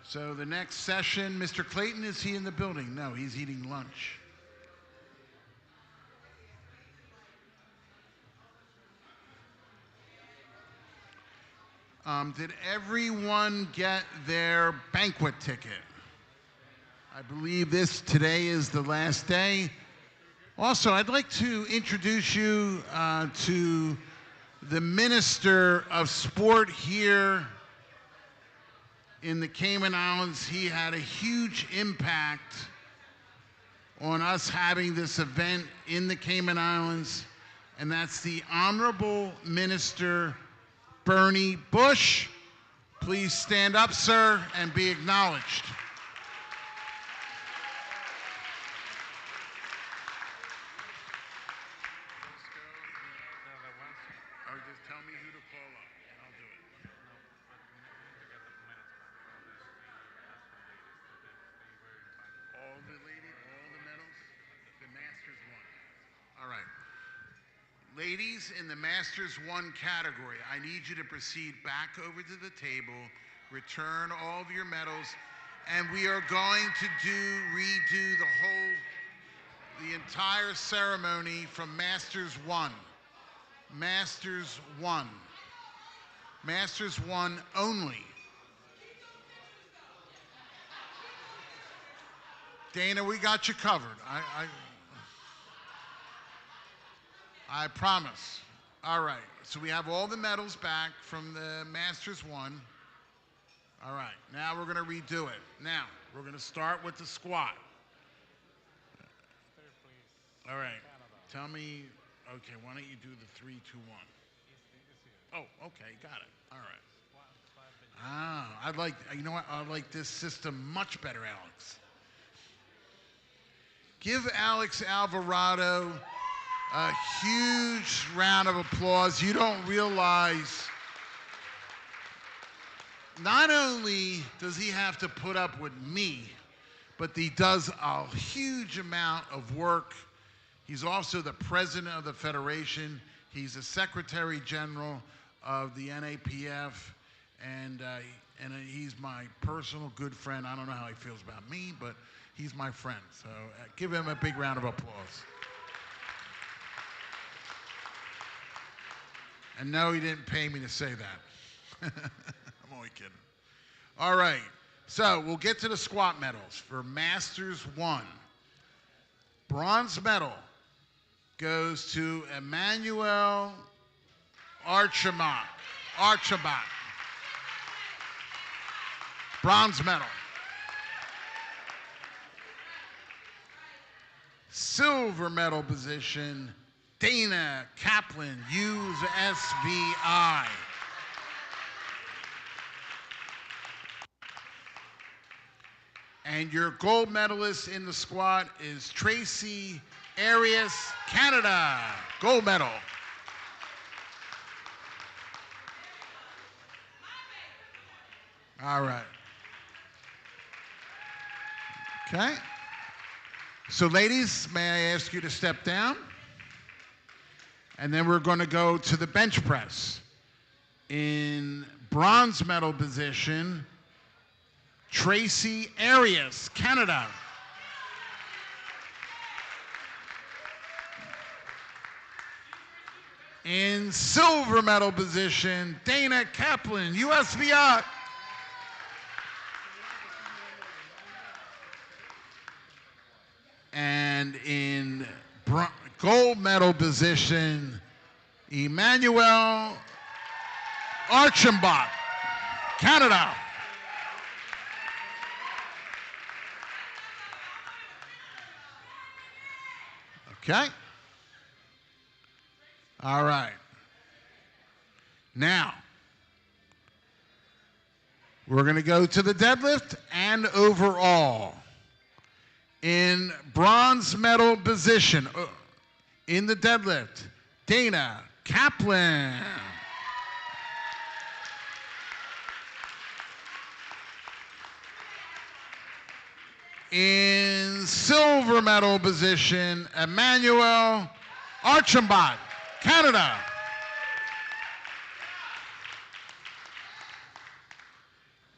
So the next session, Mr. Clayton, is he in the building? No, he's eating lunch. Did everyone get their banquet ticket? I believe today is the last day. Also, I'd like to introduce you to the Minister of Sport here in the Cayman Islands. He had a huge impact on us having this event in the Cayman Islands, and that's the Honorable Minister Bernie Bush. Please stand up, sir, and be acknowledged. Just tell me who to call up, and I'll do it. All the medals, the Masters won. All right. Ladies, in the Masters 1 category, I need you to proceed back over to the table, return all of your medals, and we are going to redo the entire ceremony from Masters 1. Masters 1. Masters 1 only. Dana, we got you covered. I promise. All right. So we have all the medals back from the Masters 1. All right. Now we're going to redo it. Now, we're going to start with the squat. All right. Tell me, okay, why don't you do the 3, 2, 1? Oh, okay. Got it. All right. You know what? I like this system much better, Alex. Give Alex Alvarado a huge round of applause. You don't realize, not only does he have to put up with me, but he does a huge amount of work. He's also the president of the federation. He's the secretary general of the NAPF, and and he's my personal good friend. I don't know how he feels about me, but he's my friend. So give him a big round of applause. And no, he didn't pay me to say that. I'm only kidding. All right, so we'll get to the squat medals. For Masters 1, bronze medal goes to Emmanuel Archambault. Bronze medal. Silver medal position, Dana Kaplan, USVI. And your gold medalist in the squat is Tracy Arias, Canada, gold medal. All right. Okay. So ladies, may I ask you to step down? And then we're going to go to the bench press. In bronze medal position, Tracy Arias, Canada. In silver medal position, Dana Kaplan, USVI. And in gold medal position, Emmanuel Archambault, Canada. Okay. All right. Now, we're going to go to the deadlift and overall. In bronze medal position, in the deadlift, Dana Kaplan. In silver medal position, Emmanuel Archambault, Canada.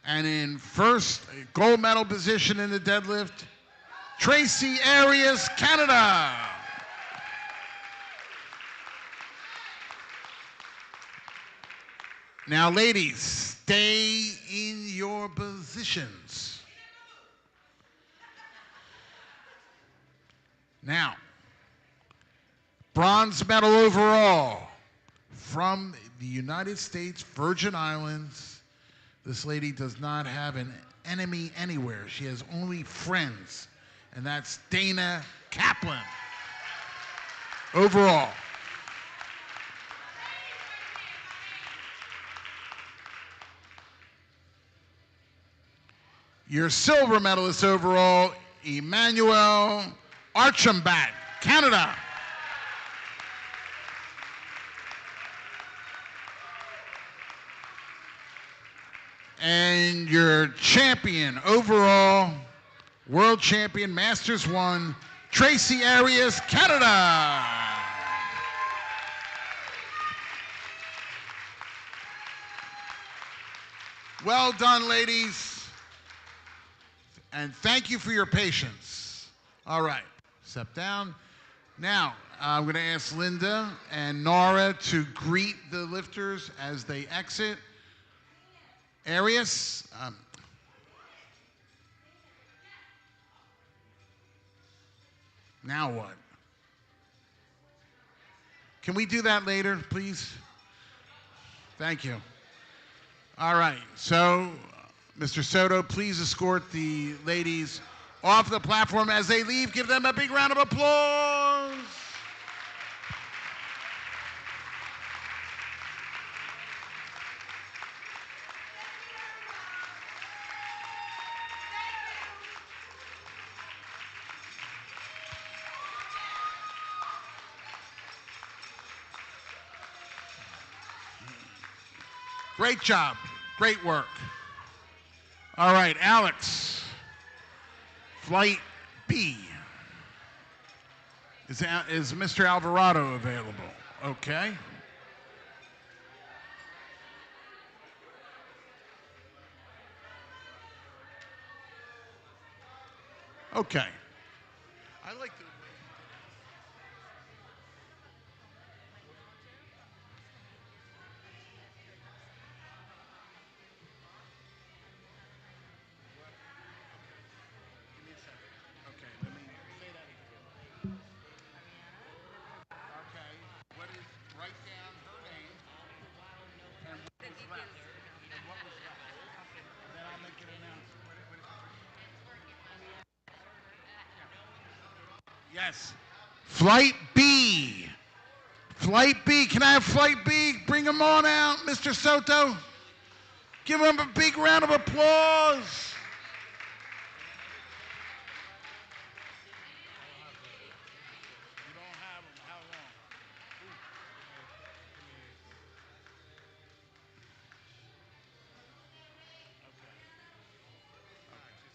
And in first gold medal position in the deadlift, Tracy Arias, Canada. Now, ladies, stay in your positions. Now, bronze medal overall from the United States Virgin Islands. This lady does not have an enemy anywhere. She has only friends, and that's Dana Kaplan. Overall. Your silver medalist overall, Emmanuel Archambault, Canada. And your champion overall, world champion, Masters 1, Tracy Arias, Canada. Well done, ladies. And thank you for your patience. All right, step down. Now, I'm going to ask Linda and Nora to greet the lifters as they exit. Arias, now what? Can we do that later, please? Thank you. All right, so Mr. Soto, please escort the ladies off the platform as they leave. Give them a big round of applause. Great job. Great work. All right, Alex. Flight B. Is Mr. Alvarado available? Okay. Okay. I like the way Give me a second. Okay, let me say that again. Okay. What is, write down her name and what was left. And what was left. Then I'll make an announcement. Yes. Flight B. Flight B. Can I have Flight B? Bring him on out, Mr. Soto. Give him a big round of applause. You don't have him. How long? Okay.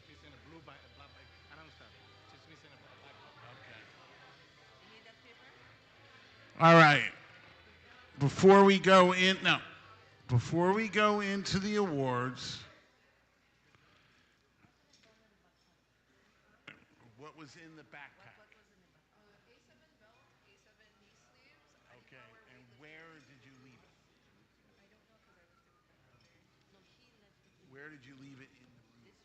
She's missing a blue bike, a black bike. Announcer. She's missing a black bike.
Okay. All right. Before we go in, no. Before we go into the awards, what was in the backpack? Okay. And where did you leave it? Where did you leave it in the room?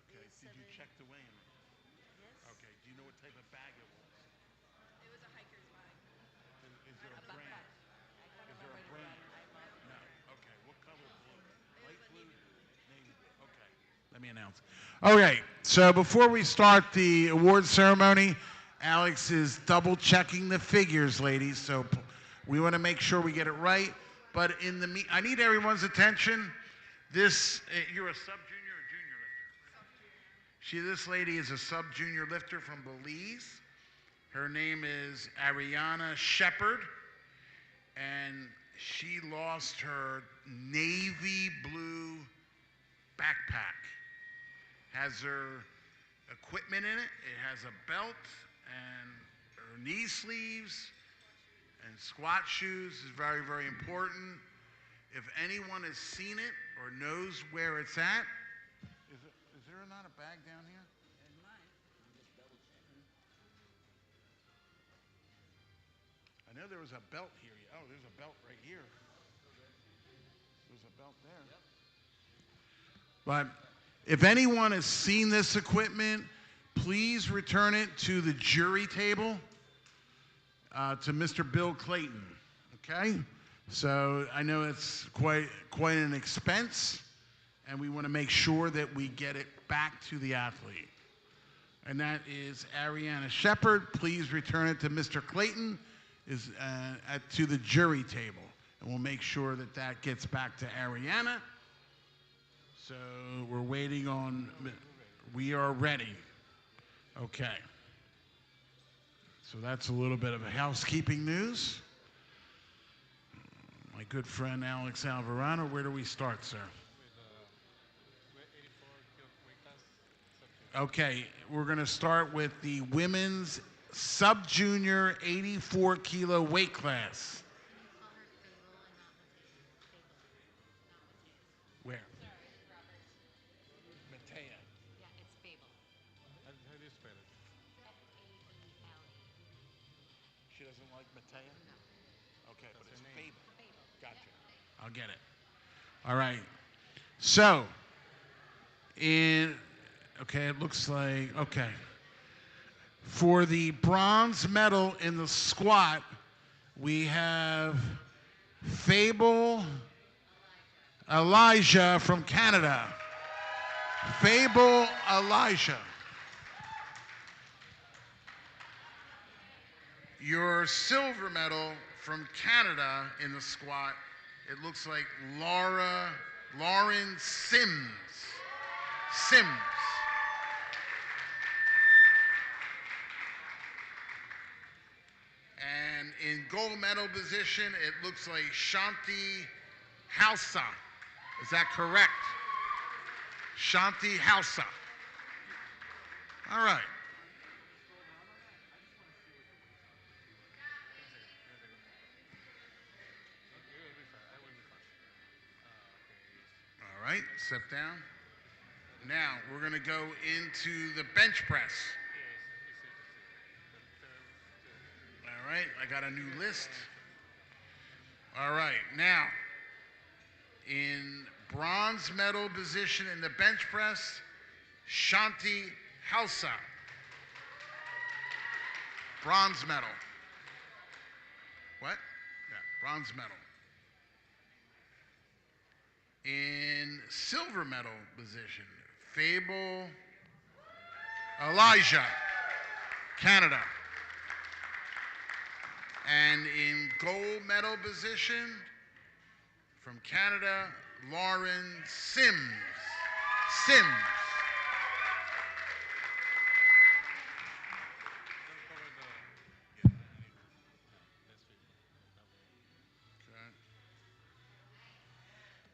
Okay. Did you check the weighing? Okay. Do you know what type of bag it was? Is there a brand? Is there a brand? No. Okay. What color blue? Light blue? Navy blue. Okay. Let me announce. Okay. So before we start the award ceremony, Alex is double checking the figures, ladies. So we want to make sure we get it right. But in the I need everyone's attention. This you're a sub junior or junior lifter? This lady is a sub junior lifter from Belize. Her name is Ariana Shepard, and she lost her navy blue backpack. Has her equipment in it. It has a belt and her knee sleeves and squat shoes is very, very important. If anyone has seen it or knows where it's at, is there not a bag down here? I know there was a belt here. Oh, there's a belt right here. There's a belt there. But if anyone has seen this equipment, please return it to the jury table, to Mr. Bill Clayton. Okay? So I know it's quite an expense, and we want to make sure that we get it back to the athlete. And that is Ariana Shepard. Please return it to Mr. Clayton to the jury table. And we'll make sure that that gets back to Ariana. So we're waiting on, we are ready. Okay. So that's a little bit of a housekeeping news. My good friend Alex Alvarado, where do we start, sir?
With 84 weight class.
Okay, we're going to start with the women's sub-junior 84 kilo weight class. Where? Matea.
How do you spell it?
She doesn't like Matea? No. Okay, but it's Fable. Gotcha. I'll get it. All right. So, okay, it looks like, okay. For the bronze medal in the squat, we have Fable Elijah from Canada. Fable Elijah. Your silver medal from Canada in the squat, it looks like Lauren Sims. And in gold medal position, it looks like Shanti Halsa. Is that correct? Shanti Halsa. All right. All right, step down. Now we're going to go into the bench press. All right, I got a new list. All right, now in bronze medal position in the bench press, Shanti Halsa. Bronze medal. What? Yeah, bronze medal. In silver medal position, Fable Elijah, Canada. And in gold medal position, from Canada, Lauren Sims. Okay.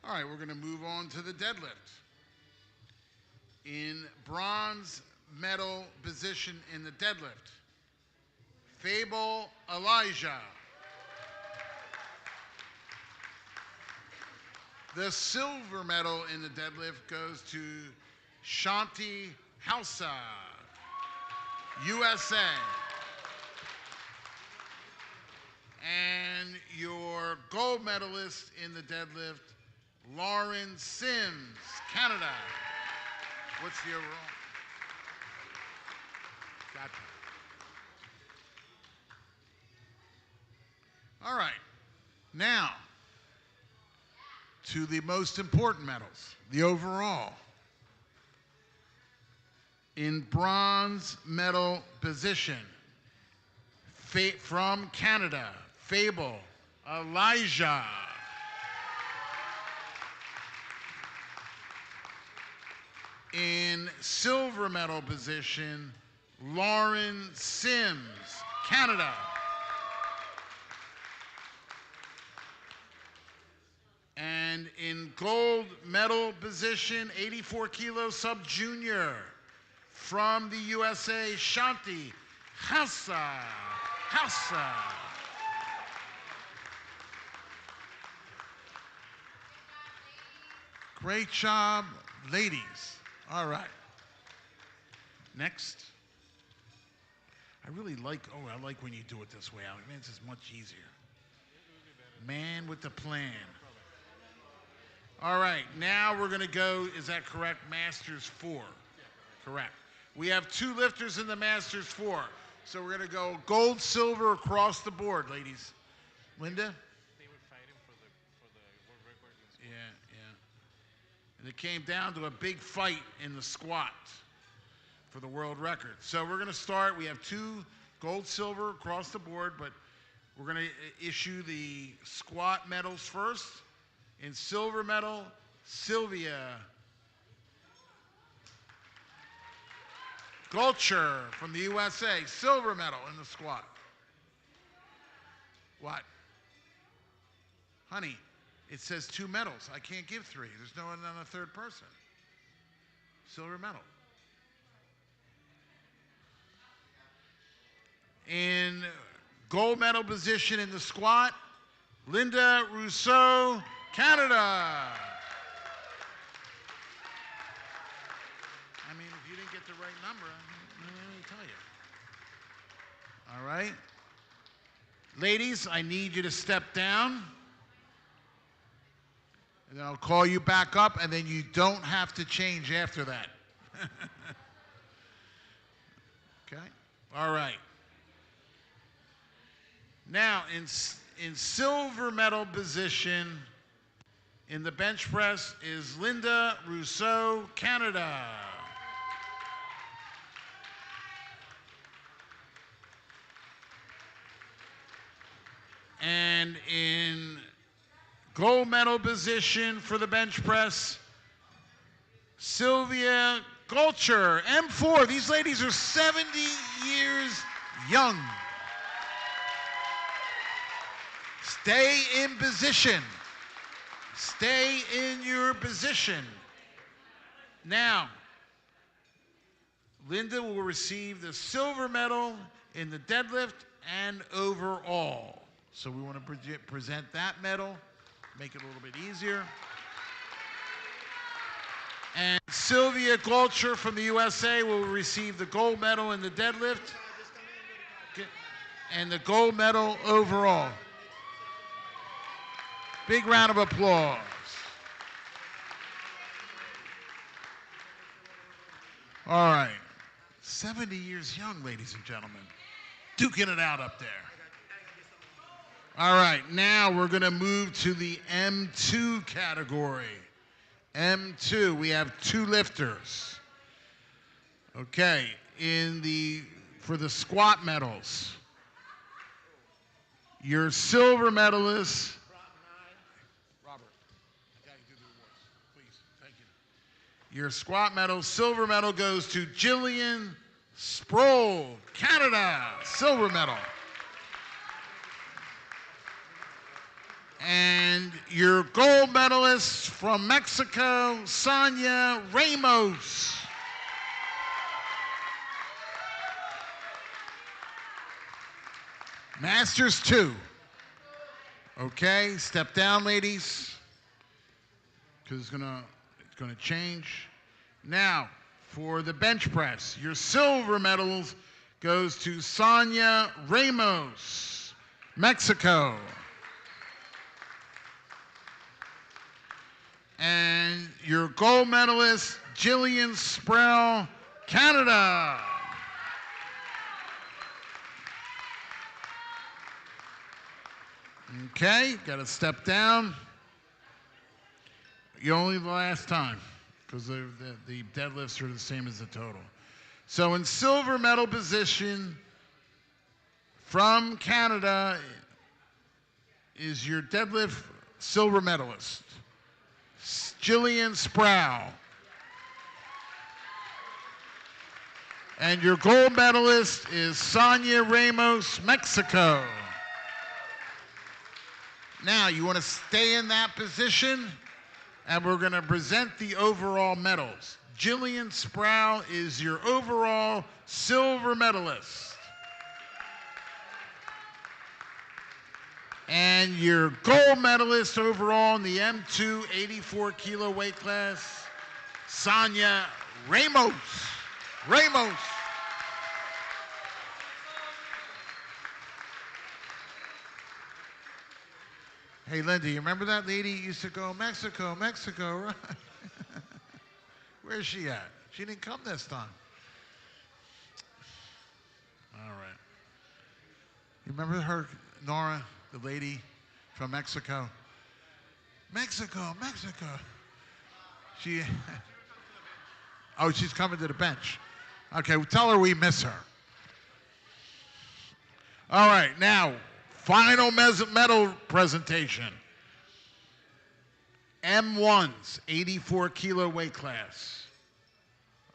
All right, we're going to move on to the deadlift. In bronze medal position in the deadlift, Fable Elijah. The silver medal in the deadlift goes to Shanti Halsa, USA. And your gold medalist in the deadlift, Lauren Sims, Canada. What's the overall? Gotcha. All right. Now, to the most important medals, the overall. In bronze medal position, from Canada, Fable Elijah. In silver medal position, Lauren Sims, Canada. And in gold medal position, 84 kilo sub-junior, from the USA, Shanti Halsa. Great job, ladies. All right. Next. I really like, I like when you do it this way, Alex. Man, this is much easier. Man with the plan. All right, now we're going to go, is that correct? Masters 4. Correct. We have 2 lifters in the Masters 4. So we're going to go gold, silver across the board, ladies. Linda?
They were fighting for the world record in squat.
Yeah. And it came down to a big fight in the squat for the world record. So we're going to start. We have 2 gold, silver across the board, but we're going to issue the squat medals first. In silver medal, Sylvia Gulcher from the USA, silver medal in the squat. What? Honey, it says 2 medals. I can't give 3. There's no one on a third person. Silver medal. In gold medal position in the squat, Linda Rousseau, Canada. I mean, if you didn't get the right number, let me tell you. All right. Ladies, I need you to step down. And then I'll call you back up, and then you don't have to change after that. Okay? All right. Now, in silver medal position in the bench press is Linda Rousseau, Canada. And in gold medal position for the bench press, Sylvia Gulcher, M4. These ladies are 70 years young. Stay in position. Stay in your position. Now, Linda will receive the silver medal in the deadlift and overall. So we want to present that medal, make it a little bit easier. And Sylvia Gulcher from the USA will receive the gold medal in the deadlift and the gold medal overall. Big round of applause. All right. 70 years young, ladies and gentlemen. Duking it out up there. All right, now we're going to move to the M2 category. M2, we have 2 lifters. Okay, for the squat medals, your silver medalist. Robert, I got you do the awards, please. Thank you. Your squat medal, silver medal goes to Jillian Sproul, Canada, silver medal. And your gold medalist from Mexico, Sonia Ramos. Masters 2. Okay, step down, ladies, because it's gonna change. Now, for the bench press, your silver medals goes to Sonia Ramos, Mexico. And your gold medalist, Jillian Sproul, Canada. Okay, got to step down. You only the last time, because the deadlifts are the same as the total. So in silver medal position from Canada is your deadlift silver medalist, Jillian Sproul. And your gold medalist is Sonia Ramos, Mexico. Now, you want to stay in that position, and we're going to present the overall medals. Jillian Sproul is your overall silver medalist. And your gold medalist overall in the M2 84 kilo weight class, Sonia Ramos. Hey, Linda, you remember that lady used to go, Mexico, right? Where's she at? She didn't come this time. All right. You remember her, Nora, the lady from Mexico? Mexico. Oh, she's coming to the bench. Okay, well, tell her we miss her. All right, now, final medal presentation. M1s, 84 kilo weight class.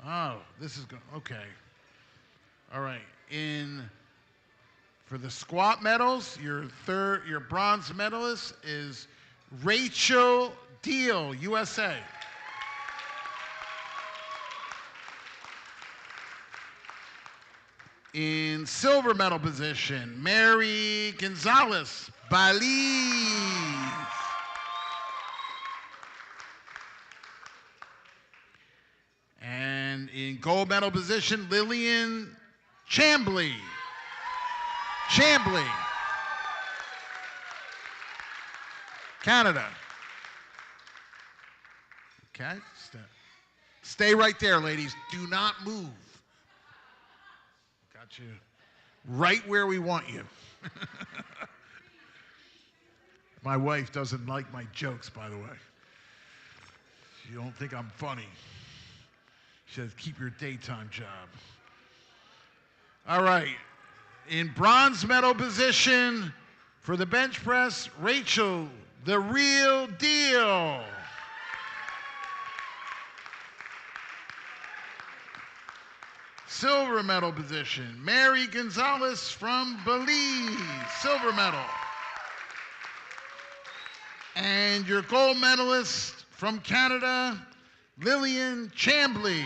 Oh, this is good. Okay. All right. For the squat medals, your bronze medalist is Rachel Deal, USA. In silver medal position, Mary Gonzalez, Belize. And in gold medal position, Lillian Chambly, Canada. Okay, stay right there, ladies. Do not move. Got you right where we want you. My wife doesn't like my jokes, by the way. She don't think I'm funny. She says, keep your daytime job. All right. In bronze medal position for the bench press, Rachel, the real deal. Silver medal position, Mary Gonzalez from Belize, silver medal. And your gold medalist from Canada, Lillian Chambly.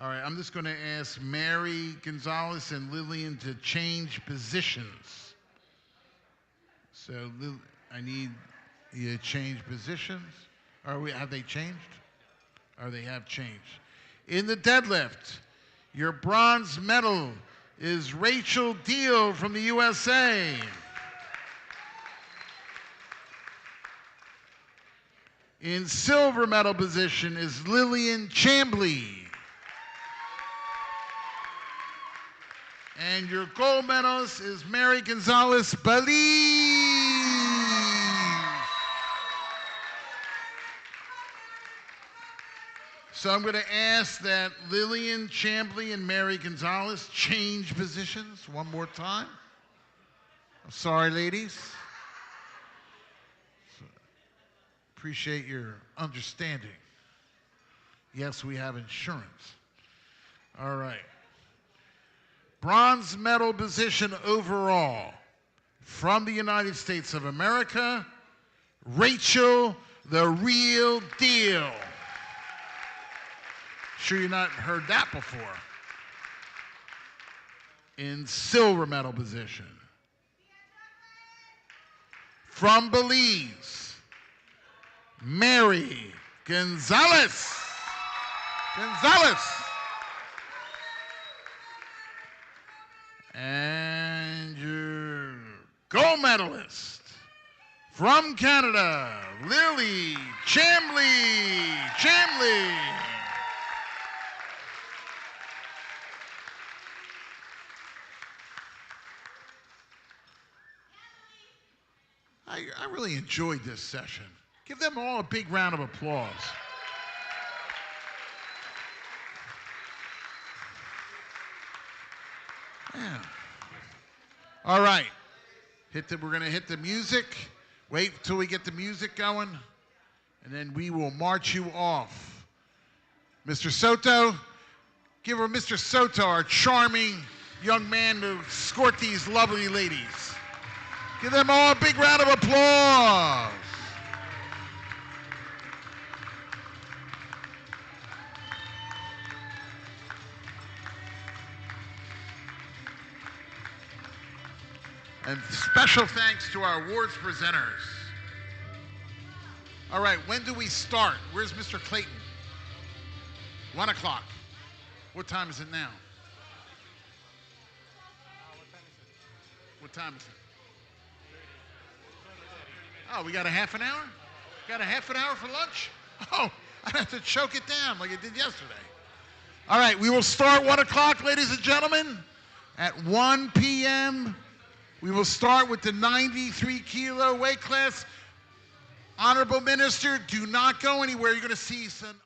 All right, I'm just going to ask Mary Gonzalez and Lillian to change positions. So I need you to change positions. Have they changed? Or they have changed. In the deadlift, your bronze medal is Rachel Deal from the USA. In silver medal position is Lillian Chambly. And your gold medalist is Mary Gonzalez Belize. So I'm going to ask that Lillian Chambly and Mary Gonzalez change positions one more time. I'm sorry, ladies. Appreciate your understanding. Yes, we have insurance. All right. Bronze medal position overall from the United States of America, Rachel the Real Deal. Sure you've not heard that before. In silver medal position, from Belize, Mary Gonzalez. And your gold medalist from Canada, Lily Chambly. I really enjoyed this session. Give them all a big round of applause. Yeah. All right. We're going to hit the music. Wait till we get the music going, and then we will march you off. Mr. Soto, give her Mr. Soto, our charming young man, to escort these lovely ladies. Give them all a big round of applause. And special thanks to our awards presenters. All right, when do we start? Where's Mr. Clayton? 1 o'clock. What time is it now? What time is it? Oh, we got a half an hour? Got a half an hour for lunch? Oh, I have to choke it down like I did yesterday. All right, we will start 1 o'clock, ladies and gentlemen. At 1 p.m., we will start with the 93-kilo weight class. Honorable Minister, do not go anywhere. You're going to see some...